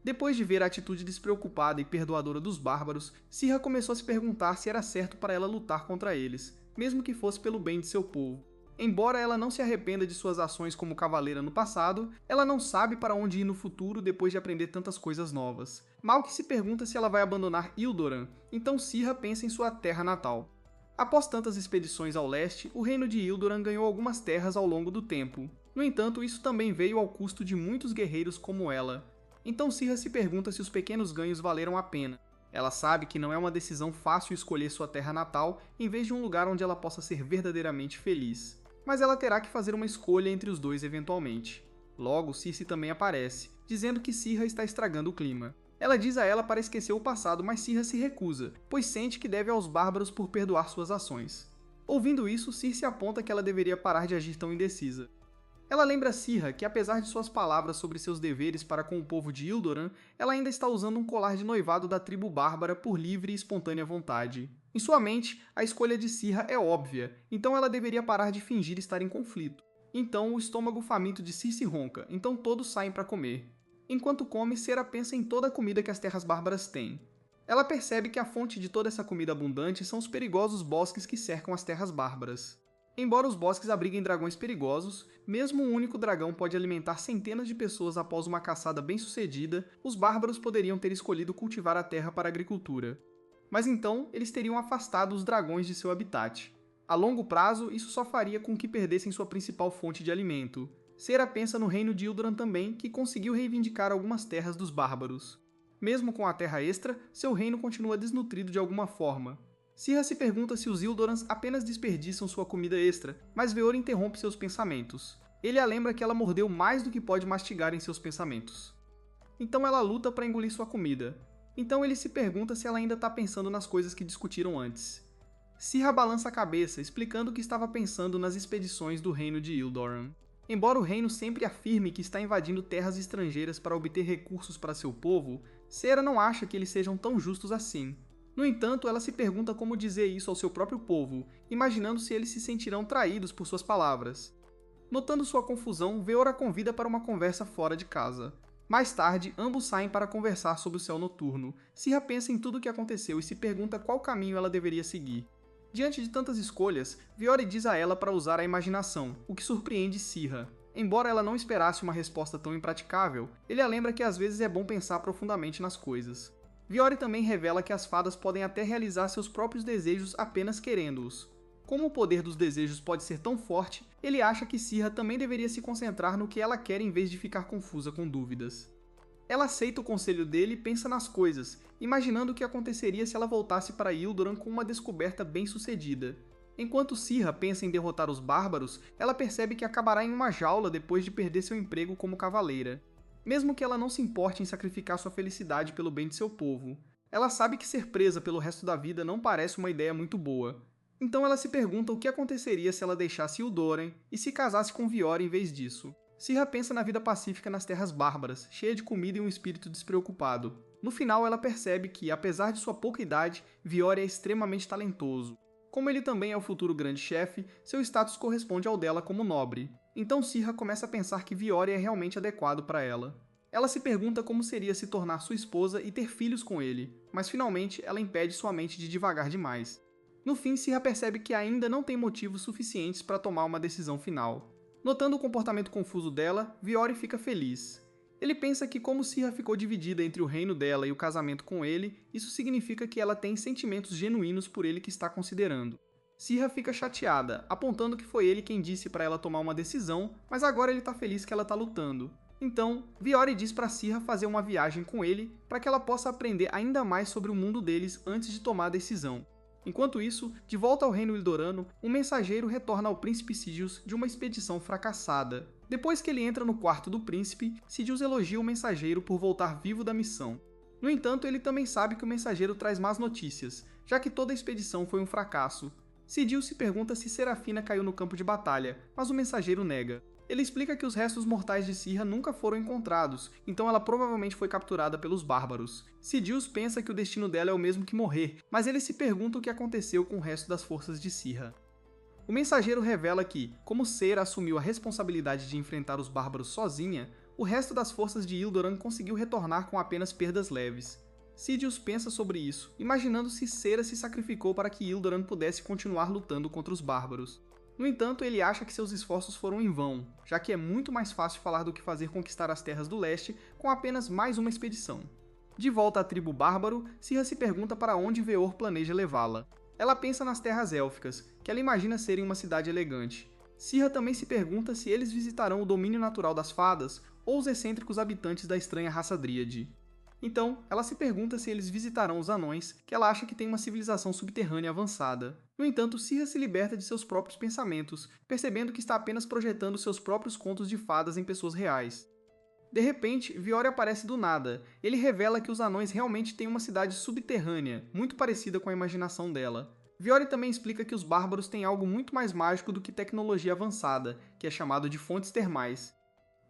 Depois de ver a atitude despreocupada e perdoadora dos bárbaros, Cirra começou a se perguntar se era certo para ela lutar contra eles, mesmo que fosse pelo bem de seu povo. Embora ela não se arrependa de suas ações como cavaleira no passado, ela não sabe para onde ir no futuro depois de aprender tantas coisas novas. Malk se pergunta se ela vai abandonar Ildoran, então Cirra pensa em sua terra natal. Após tantas expedições ao leste, o reino de Ildoran ganhou algumas terras ao longo do tempo. No entanto, isso também veio ao custo de muitos guerreiros como ela. Então Cirra se pergunta se os pequenos ganhos valeram a pena. Ela sabe que não é uma decisão fácil escolher sua terra natal em vez de um lugar onde ela possa ser verdadeiramente feliz. Mas ela terá que fazer uma escolha entre os dois eventualmente. Logo, Circe também aparece, dizendo que Cirra está estragando o clima. Ela diz a ela para esquecer o passado, mas Cirra se recusa, pois sente que deve aos bárbaros por perdoar suas ações. Ouvindo isso, Circe aponta que ela deveria parar de agir tão indecisa. Ela lembra Cirra que, apesar de suas palavras sobre seus deveres para com o povo de Ildoran, ela ainda está usando um colar de noivado da tribo bárbara por livre e espontânea vontade. Em sua mente, a escolha de Cirra é óbvia, então ela deveria parar de fingir estar em conflito. Então, o estômago faminto de Circe ronca, então todos saem para comer. Enquanto come, Sera pensa em toda a comida que as terras bárbaras têm. Ela percebe que a fonte de toda essa comida abundante são os perigosos bosques que cercam as terras bárbaras. Embora os bosques abriguem dragões perigosos, mesmo um único dragão pode alimentar centenas de pessoas após uma caçada bem-sucedida, os bárbaros poderiam ter escolhido cultivar a terra para a agricultura. Mas então, eles teriam afastado os dragões de seu habitat. A longo prazo, isso só faria com que perdessem sua principal fonte de alimento. Sera pensa no reino de Ildoran também, que conseguiu reivindicar algumas terras dos bárbaros. Mesmo com a terra extra, seu reino continua desnutrido de alguma forma. Sirha se pergunta se os Ildorans apenas desperdiçam sua comida extra, mas Veor interrompe seus pensamentos. Ele a lembra que ela mordeu mais do que pode mastigar em seus pensamentos. Então ela luta para engolir sua comida. Então ele se pergunta se ela ainda está pensando nas coisas que discutiram antes. Sirha balança a cabeça, explicando que estava pensando nas expedições do reino de Ildoran. Embora o reino sempre afirme que está invadindo terras estrangeiras para obter recursos para seu povo, Sera não acha que eles sejam tão justos assim. No entanto, ela se pergunta como dizer isso ao seu próprio povo, imaginando se eles se sentirão traídos por suas palavras. Notando sua confusão, Veor a convida para uma conversa fora de casa. Mais tarde, ambos saem para conversar sobre o céu noturno. Sirha pensa em tudo o que aconteceu e se pergunta qual caminho ela deveria seguir. Diante de tantas escolhas, Veor diz a ela para usar a imaginação, o que surpreende Sirha. Embora ela não esperasse uma resposta tão impraticável, ele a lembra que às vezes é bom pensar profundamente nas coisas. Veor também revela que as fadas podem até realizar seus próprios desejos apenas querendo-os. Como o poder dos desejos pode ser tão forte, ele acha que Sirha também deveria se concentrar no que ela quer em vez de ficar confusa com dúvidas. Ela aceita o conselho dele e pensa nas coisas, imaginando o que aconteceria se ela voltasse para Ildoran com uma descoberta bem-sucedida. Enquanto Sirha pensa em derrotar os bárbaros, ela percebe que acabará em uma jaula depois de perder seu emprego como cavaleira. Mesmo que ela não se importe em sacrificar sua felicidade pelo bem de seu povo, ela sabe que ser presa pelo resto da vida não parece uma ideia muito boa. Então ela se pergunta o que aconteceria se ela deixasse Ildoran e se casasse com Viora em vez disso. Sirha pensa na vida pacífica nas terras bárbaras, cheia de comida e um espírito despreocupado. No final ela percebe que, apesar de sua pouca idade, Viora é extremamente talentoso. Como ele também é o futuro grande chefe, seu status corresponde ao dela como nobre. Então Sirha começa a pensar que Viora é realmente adequado para ela. Ela se pergunta como seria se tornar sua esposa e ter filhos com ele, mas finalmente ela impede sua mente de divagar demais. No fim, Sirha percebe que ainda não tem motivos suficientes para tomar uma decisão final. Notando o comportamento confuso dela, Viora fica feliz. Ele pensa que como Sirha ficou dividida entre o reino dela e o casamento com ele, isso significa que ela tem sentimentos genuínos por ele que está considerando. Sirha fica chateada, apontando que foi ele quem disse para ela tomar uma decisão, mas agora ele está feliz que ela está lutando. Então, Viora diz para Sirha fazer uma viagem com ele para que ela possa aprender ainda mais sobre o mundo deles antes de tomar a decisão. Enquanto isso, de volta ao reino Ildorano, um mensageiro retorna ao príncipe Sidious de uma expedição fracassada. Depois que ele entra no quarto do príncipe, Sidious elogia o mensageiro por voltar vivo da missão. No entanto, ele também sabe que o mensageiro traz más notícias, já que toda a expedição foi um fracasso. Sidious se pergunta se Serafina caiu no campo de batalha, mas o mensageiro nega. Ele explica que os restos mortais de Sirha nunca foram encontrados, então ela provavelmente foi capturada pelos bárbaros. Sidious pensa que o destino dela é o mesmo que morrer, mas ele se pergunta o que aconteceu com o resto das forças de Sirha. O mensageiro revela que, como Sera assumiu a responsabilidade de enfrentar os bárbaros sozinha, o resto das forças de Ildoran conseguiu retornar com apenas perdas leves. Sidious pensa sobre isso, imaginando se Sera se sacrificou para que Ildoran pudesse continuar lutando contra os bárbaros. No entanto, ele acha que seus esforços foram em vão, já que é muito mais fácil falar do que fazer conquistar as terras do leste com apenas mais uma expedição. De volta à tribo bárbaro, Sirha se pergunta para onde Veor planeja levá-la. Ela pensa nas terras élficas, que ela imagina serem uma cidade elegante. Sirha também se pergunta se eles visitarão o domínio natural das fadas ou os excêntricos habitantes da estranha raça Dríade. Então, ela se pergunta se eles visitarão os anões, que ela acha que tem uma civilização subterrânea avançada. No entanto, Sirha se liberta de seus próprios pensamentos, percebendo que está apenas projetando seus próprios contos de fadas em pessoas reais. De repente, Viora aparece do nada. Ele revela que os anões realmente têm uma cidade subterrânea, muito parecida com a imaginação dela. Viora também explica que os bárbaros têm algo muito mais mágico do que tecnologia avançada, que é chamado de fontes termais.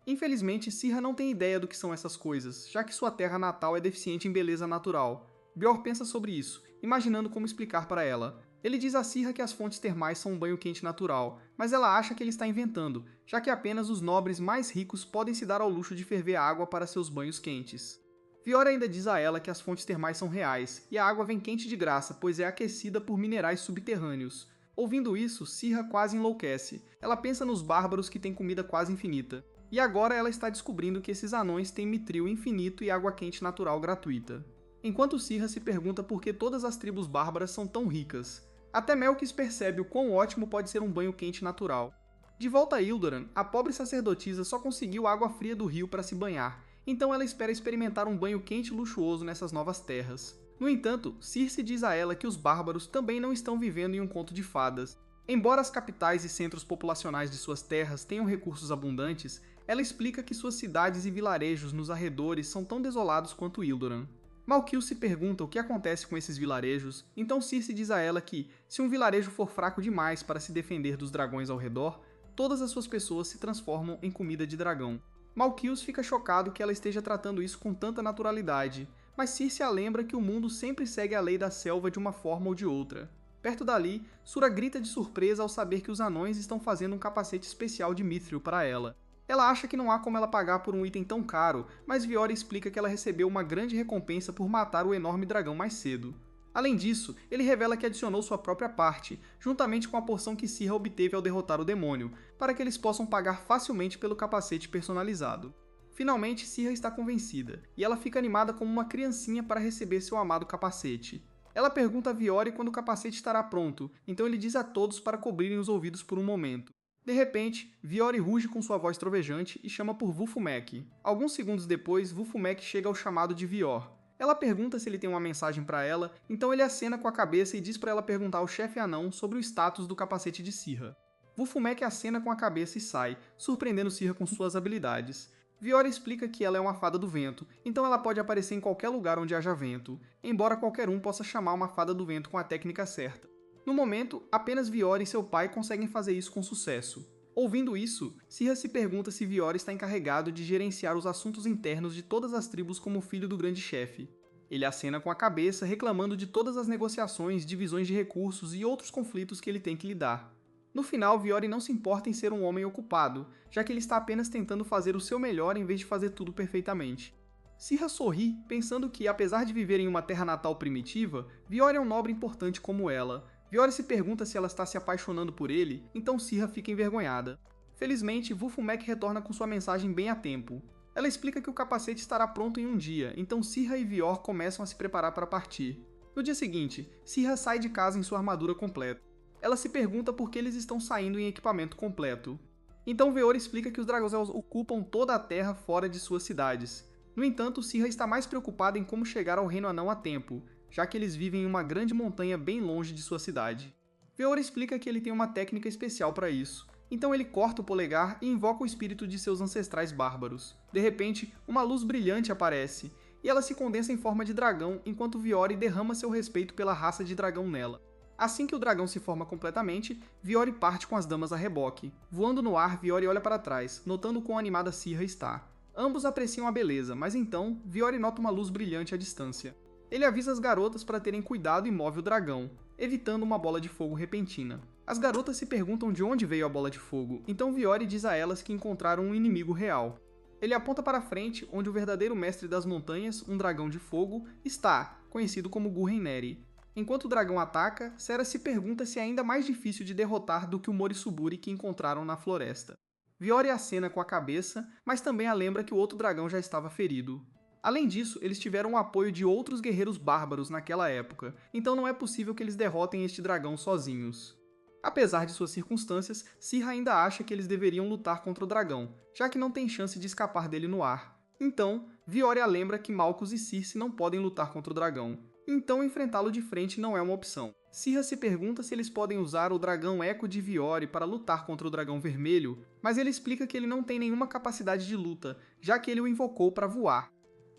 Infelizmente, Sirha não tem ideia do que são essas coisas, já que sua terra natal é deficiente em beleza natural. Veor pensa sobre isso, imaginando como explicar para ela. Ele diz a Sirha que as fontes termais são um banho quente natural, mas ela acha que ele está inventando, já que apenas os nobres mais ricos podem se dar ao luxo de ferver água para seus banhos quentes. Viora ainda diz a ela que as fontes termais são reais, e a água vem quente de graça, pois é aquecida por minerais subterrâneos. Ouvindo isso, Sirha quase enlouquece. Ela pensa nos bárbaros que têm comida quase infinita. E agora ela está descobrindo que esses anões têm mitril infinito e água quente natural gratuita. Enquanto Sirha se pergunta por que todas as tribos bárbaras são tão ricas. Até Melkis percebe o quão ótimo pode ser um banho quente natural. De volta a Ildoran, a pobre sacerdotisa só conseguiu água fria do rio para se banhar, então ela espera experimentar um banho quente e luxuoso nessas novas terras. No entanto, Circe diz a ela que os bárbaros também não estão vivendo em um conto de fadas. Embora as capitais e centros populacionais de suas terras tenham recursos abundantes, ela explica que suas cidades e vilarejos nos arredores são tão desolados quanto Ildoran. Malkiel se pergunta o que acontece com esses vilarejos, então Circe diz a ela que, se um vilarejo for fraco demais para se defender dos dragões ao redor, todas as suas pessoas se transformam em comida de dragão. Malkiel fica chocado que ela esteja tratando isso com tanta naturalidade, mas Circe a lembra que o mundo sempre segue a lei da selva de uma forma ou de outra. Perto dali, Sura grita de surpresa ao saber que os anões estão fazendo um capacete especial de Mithril para ela. Ela acha que não há como ela pagar por um item tão caro, mas Viori explica que ela recebeu uma grande recompensa por matar o enorme dragão mais cedo. Além disso, ele revela que adicionou sua própria parte, juntamente com a porção que Cirra obteve ao derrotar o demônio, para que eles possam pagar facilmente pelo capacete personalizado. Finalmente, Cirra está convencida, e ela fica animada como uma criancinha para receber seu amado capacete. Ela pergunta a Viori quando o capacete estará pronto, então ele diz a todos para cobrirem os ouvidos por um momento. De repente, Viori ruge com sua voz trovejante e chama por Vulfumec. Alguns segundos depois, Vulfumec chega ao chamado de Vior. Ela pergunta se ele tem uma mensagem para ela, então ele acena com a cabeça e diz para ela perguntar ao chefe anão sobre o status do capacete de Cirra. Vulfumec acena com a cabeça e sai, surpreendendo Cirra com suas habilidades. Viori explica que ela é uma fada do vento, então ela pode aparecer em qualquer lugar onde haja vento, embora qualquer um possa chamar uma fada do vento com a técnica certa. No momento, apenas Viori e seu pai conseguem fazer isso com sucesso. Ouvindo isso, Cirra se pergunta se Viori está encarregado de gerenciar os assuntos internos de todas as tribos como filho do grande chefe. Ele acena com a cabeça, reclamando de todas as negociações, divisões de recursos e outros conflitos que ele tem que lidar. No final, Viori não se importa em ser um homem ocupado, já que ele está apenas tentando fazer o seu melhor em vez de fazer tudo perfeitamente. Cirra sorri, pensando que, apesar de viver em uma terra natal primitiva, Viori é um nobre importante como ela. Viori se pergunta se ela está se apaixonando por ele, então Cirra fica envergonhada. Felizmente, Vulfumec retorna com sua mensagem bem a tempo. Ela explica que o capacete estará pronto em um dia, então Cirra e Vior começam a se preparar para partir. No dia seguinte, Cirra sai de casa em sua armadura completa. Ela se pergunta por que eles estão saindo em equipamento completo. Então Vior explica que os Dragões ocupam toda a terra fora de suas cidades. No entanto, Cirra está mais preocupada em como chegar ao Reino Anão a tempo, já que eles vivem em uma grande montanha bem longe de sua cidade. Veor explica que ele tem uma técnica especial para isso, então ele corta o polegar e invoca o espírito de seus ancestrais bárbaros. De repente, uma luz brilhante aparece, e ela se condensa em forma de dragão enquanto Viori derrama seu respeito pela raça de dragão nela. Assim que o dragão se forma completamente, Viori parte com as damas a reboque. Voando no ar, Viori olha para trás, notando quão animada Cirra está. Ambos apreciam a beleza, mas então, Viori nota uma luz brilhante à distância. Ele avisa as garotas para terem cuidado e move o dragão, evitando uma bola de fogo repentina. As garotas se perguntam de onde veio a bola de fogo, então Viori diz a elas que encontraram um inimigo real. Ele aponta para frente, onde o verdadeiro mestre das montanhas, um dragão de fogo, está, conhecido como Gurren-Neri. Enquanto o dragão ataca, Sera se pergunta se é ainda mais difícil de derrotar do que o Morisuburi que encontraram na floresta. Viori acena com a cabeça, mas também a lembra que o outro dragão já estava ferido. Além disso, eles tiveram o apoio de outros guerreiros bárbaros naquela época, então não é possível que eles derrotem este dragão sozinhos. Apesar de suas circunstâncias, Cirra ainda acha que eles deveriam lutar contra o dragão, já que não tem chance de escapar dele no ar. Então, Viori a lembra que Malcus e Circe não podem lutar contra o dragão, então enfrentá-lo de frente não é uma opção. Cirra se pergunta se eles podem usar o dragão Eco de Viori para lutar contra o dragão vermelho, mas ele explica que ele não tem nenhuma capacidade de luta, já que ele o invocou para voar.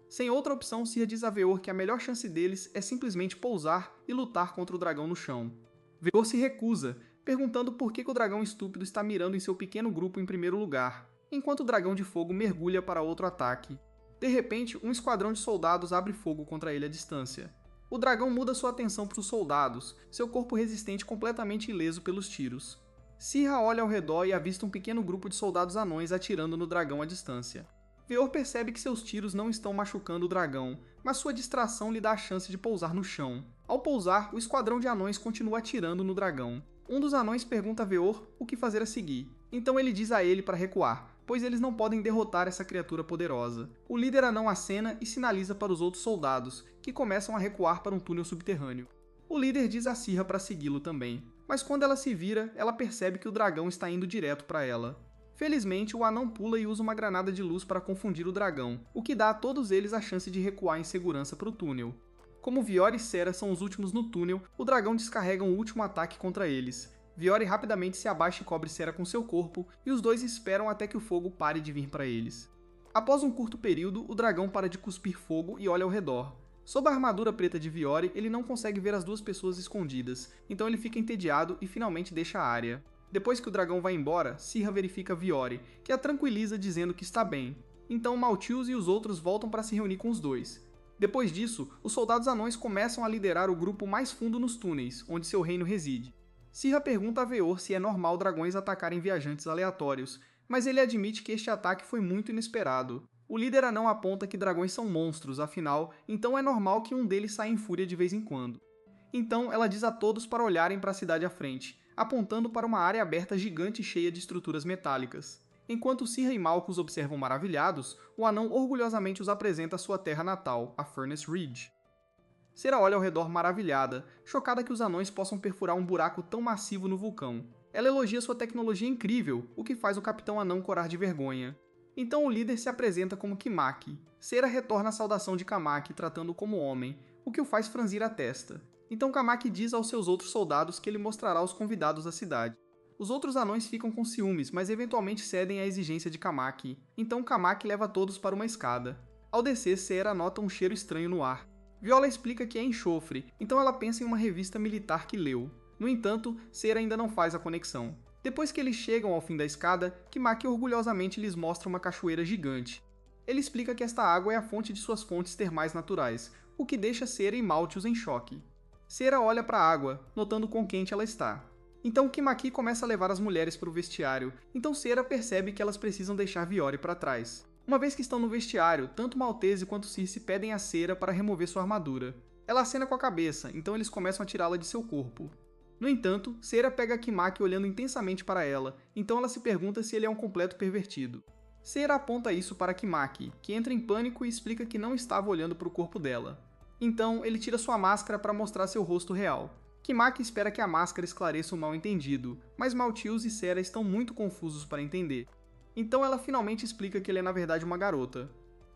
Sem outra opção, Cirra diz a Veor que a melhor chance deles é simplesmente pousar e lutar contra o dragão no chão. Veor se recusa, perguntando por que o dragão estúpido está mirando em seu pequeno grupo em primeiro lugar, enquanto o dragão de fogo mergulha para outro ataque. De repente, um esquadrão de soldados abre fogo contra ele à distância. O dragão muda sua atenção para os soldados, seu corpo resistente completamente ileso pelos tiros. Cirra olha ao redor e avista um pequeno grupo de soldados anões atirando no dragão à distância. Veor percebe que seus tiros não estão machucando o dragão, mas sua distração lhe dá a chance de pousar no chão. Ao pousar, o esquadrão de anões continua atirando no dragão. Um dos anões pergunta a Veor o que fazer a seguir, então ele diz a ele para recuar, pois eles não podem derrotar essa criatura poderosa. O líder anão acena e sinaliza para os outros soldados, que começam a recuar para um túnel subterrâneo. O líder diz a Cirra para segui-lo também, mas quando ela se vira, ela percebe que o dragão está indo direto para ela. Felizmente, o anão pula e usa uma granada de luz para confundir o dragão, o que dá a todos eles a chance de recuar em segurança para o túnel. Como Viori e Sera são os últimos no túnel, o dragão descarrega um último ataque contra eles. Viori rapidamente se abaixa e cobre Sera com seu corpo, e os dois esperam até que o fogo pare de vir para eles. Após um curto período, o dragão para de cuspir fogo e olha ao redor. Sob a armadura preta de Viori, ele não consegue ver as duas pessoas escondidas, então ele fica entediado e finalmente deixa a área. Depois que o dragão vai embora, Sirra verifica Viori, que a tranquiliza dizendo que está bem. Então Maltius e os outros voltam para se reunir com os dois. Depois disso, os soldados anões começam a liderar o grupo mais fundo nos túneis, onde seu reino reside. Sirra pergunta a Veor se é normal dragões atacarem viajantes aleatórios, mas ele admite que este ataque foi muito inesperado. O líder anão aponta que dragões são monstros, afinal, então é normal que um deles saia em fúria de vez em quando. Então ela diz a todos para olharem para a cidade à frente, apontando para uma área aberta gigante cheia de estruturas metálicas. Enquanto Sirra e Malchus observam maravilhados, o anão orgulhosamente os apresenta a sua terra natal, a Furnace Ridge. Sera olha ao redor maravilhada, chocada que os anões possam perfurar um buraco tão massivo no vulcão. Ela elogia sua tecnologia incrível, o que faz o capitão anão corar de vergonha. Então o líder se apresenta como Kimaki. Sera retorna a saudação de Kamaki, tratando-o como homem, o que o faz franzir a testa. Então Kamaki diz aos seus outros soldados que ele mostrará os convidados à cidade. Os outros anões ficam com ciúmes, mas eventualmente cedem à exigência de Kamaki. Então Kamaki leva todos para uma escada. Ao descer, Sera nota um cheiro estranho no ar. Viola explica que é enxofre, então ela pensa em uma revista militar que leu. No entanto, Sera ainda não faz a conexão. Depois que eles chegam ao fim da escada, Kimaki orgulhosamente lhes mostra uma cachoeira gigante. Ele explica que esta água é a fonte de suas fontes termais naturais, o que deixa Sera e Maltius em choque. Sera olha para a água, notando quão quente ela está. Então Kimaki começa a levar as mulheres para o vestiário, então Sera percebe que elas precisam deixar Viori para trás. Uma vez que estão no vestiário, tanto Maltese quanto Circe pedem a Sera para remover sua armadura. Ela acena com a cabeça, então eles começam a tirá-la de seu corpo. No entanto, Sera pega Kimaki olhando intensamente para ela, então ela se pergunta se ele é um completo pervertido. Sera aponta isso para Kimaki, que entra em pânico e explica que não estava olhando para o corpo dela. Então, ele tira sua máscara para mostrar seu rosto real. Kimaki espera que a máscara esclareça o mal-entendido, mas Maltius e Sera estão muito confusos para entender. Então ela finalmente explica que ele é na verdade uma garota.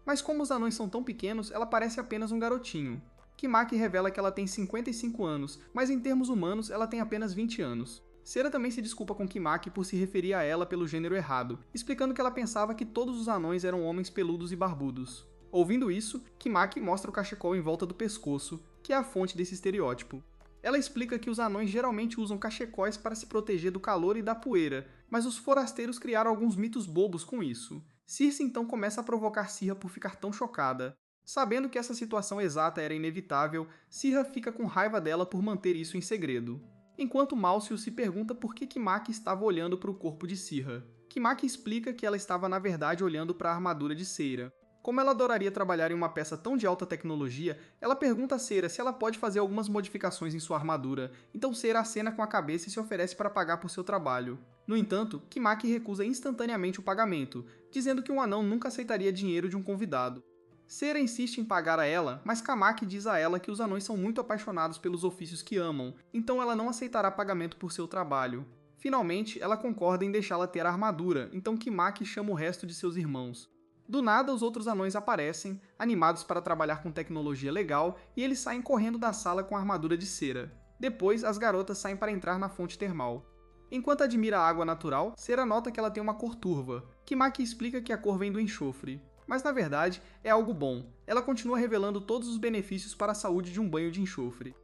Mas como os anões são tão pequenos, ela parece apenas um garotinho. Kimaki revela que ela tem 55 anos, mas em termos humanos ela tem apenas 20 anos. Sera também se desculpa com Kimaki por se referir a ela pelo gênero errado, explicando que ela pensava que todos os anões eram homens peludos e barbudos. Ouvindo isso, Kimaki mostra o cachecol em volta do pescoço, que é a fonte desse estereótipo. Ela explica que os anões geralmente usam cachecóis para se proteger do calor e da poeira, mas os forasteiros criaram alguns mitos bobos com isso. Circe então começa a provocar Sirra por ficar tão chocada. Sabendo que essa situação exata era inevitável, Sirra fica com raiva dela por manter isso em segredo. Enquanto Malcius se pergunta por que Kimaki estava olhando para o corpo de Sirra. Kimaki explica que ela estava na verdade olhando para a armadura de Sera. Como ela adoraria trabalhar em uma peça tão de alta tecnologia, ela pergunta a Sera se ela pode fazer algumas modificações em sua armadura, então Sera acena com a cabeça e se oferece para pagar por seu trabalho. No entanto, Kimaki recusa instantaneamente o pagamento, dizendo que um anão nunca aceitaria dinheiro de um convidado. Sera insiste em pagar a ela, mas Kamaki diz a ela que os anões são muito apaixonados pelos ofícios que amam, então ela não aceitará pagamento por seu trabalho. Finalmente, ela concorda em deixá-la ter a armadura, então Kimaki chama o resto de seus irmãos. Do nada, os outros anões aparecem, animados para trabalhar com tecnologia legal, e eles saem correndo da sala com a armadura de Sera. Depois, as garotas saem para entrar na fonte termal. Enquanto admira a água natural, Sera nota que ela tem uma cor turva. Kimaki explica que a cor vem do enxofre. Mas na verdade, é algo bom. Ela continua revelando todos os benefícios para a saúde de um banho de enxofre.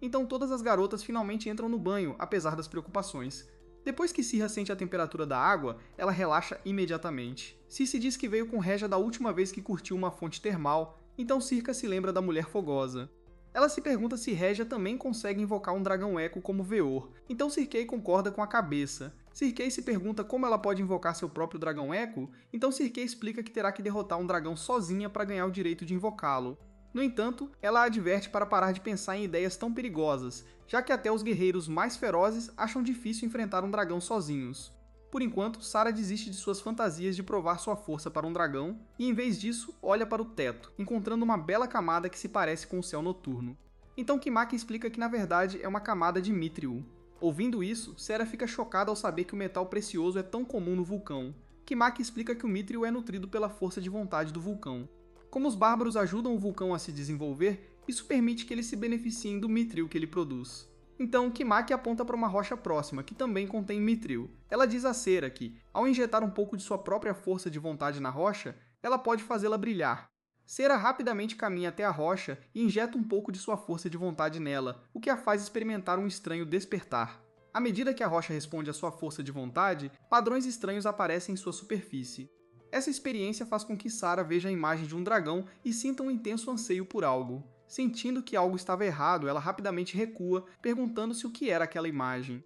Então todas as garotas finalmente entram no banho, apesar das preocupações. Depois que Sirra sente a temperatura da água, ela relaxa imediatamente. Circe diz que veio com Régia da última vez que curtiu uma fonte termal, então Circa se lembra da mulher fogosa. Ela se pergunta se Régia também consegue invocar um dragão eco como Veor, então Cirkei concorda com a cabeça. Cirkei se pergunta como ela pode invocar seu próprio dragão eco, então Cirkei explica que terá que derrotar um dragão sozinha para ganhar o direito de invocá-lo. No entanto, ela a adverte para parar de pensar em ideias tão perigosas, já que até os guerreiros mais ferozes acham difícil enfrentar um dragão sozinhos. Por enquanto, Sara desiste de suas fantasias de provar sua força para um dragão e, em vez disso, olha para o teto, encontrando uma bela camada que se parece com o céu noturno. Então Kimaki explica que na verdade é uma camada de Mithril. Ouvindo isso, Sera fica chocada ao saber que o metal precioso é tão comum no vulcão. Kimaki explica que o Mithril é nutrido pela força de vontade do vulcão. Como os bárbaros ajudam o vulcão a se desenvolver, isso permite que eles se beneficiem do Mithril que ele produz. Então, Kimaki aponta para uma rocha próxima, que também contém Mithril. Ela diz a Sera que, ao injetar um pouco de sua própria força de vontade na rocha, ela pode fazê-la brilhar. Sera rapidamente caminha até a rocha e injeta um pouco de sua força de vontade nela, o que a faz experimentar um estranho despertar. À medida que a rocha responde à sua força de vontade, padrões estranhos aparecem em sua superfície. Essa experiência faz com que Sara veja a imagem de um dragão e sinta um intenso anseio por algo. Sentindo que algo estava errado, ela rapidamente recua, perguntando-se o que era aquela imagem.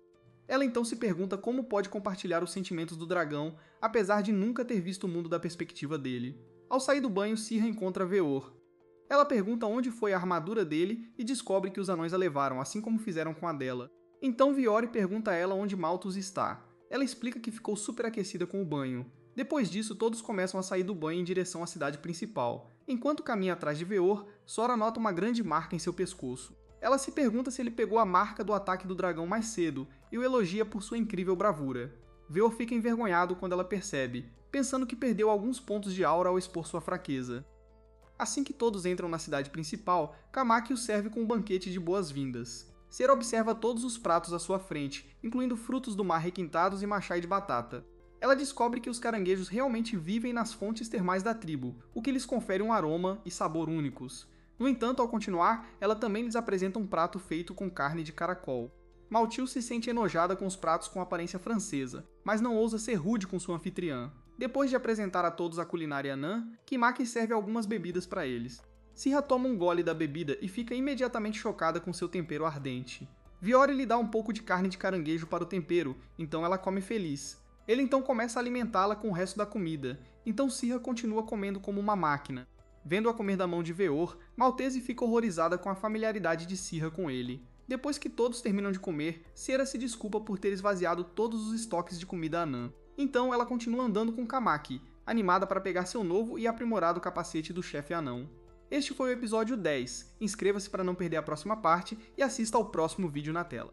Ela então se pergunta como pode compartilhar os sentimentos do dragão, apesar de nunca ter visto o mundo da perspectiva dele. Ao sair do banho, Cirra encontra Veor. Ela pergunta onde foi a armadura dele e descobre que os anões a levaram, assim como fizeram com a dela. Então Viore pergunta a ela onde Malthus está. Ela explica que ficou superaquecida com o banho. Depois disso, todos começam a sair do banho em direção à cidade principal. Enquanto caminha atrás de Veor, Sora nota uma grande marca em seu pescoço. Ela se pergunta se ele pegou a marca do ataque do dragão mais cedo e o elogia por sua incrível bravura. Veor fica envergonhado quando ela percebe, pensando que perdeu alguns pontos de aura ao expor sua fraqueza. Assim que todos entram na cidade principal, Kamaki os serve com um banquete de boas-vindas. Sera observa todos os pratos à sua frente, incluindo frutos do mar requintados e machai de batata. Ela descobre que os caranguejos realmente vivem nas fontes termais da tribo, o que lhes confere um aroma e sabor únicos. No entanto, ao continuar, ela também lhes apresenta um prato feito com carne de caracol. Maltil se sente enojada com os pratos com aparência francesa, mas não ousa ser rude com sua anfitriã. Depois de apresentar a todos a culinária anã, Kimaki serve algumas bebidas para eles. Cirra toma um gole da bebida e fica imediatamente chocada com seu tempero ardente. Viore lhe dá um pouco de carne de caranguejo para o tempero, então ela come feliz. Ele então começa a alimentá-la com o resto da comida, então Cirra continua comendo como uma máquina. Vendo-a comer da mão de Veor, Maltese fica horrorizada com a familiaridade de Cirra com ele. Depois que todos terminam de comer, Sera se desculpa por ter esvaziado todos os estoques de comida anã. Então ela continua andando com Kamaki, animada para pegar seu novo e aprimorado capacete do chefe anão. Este foi o episódio 10. Inscreva-se para não perder a próxima parte e assista ao próximo vídeo na tela.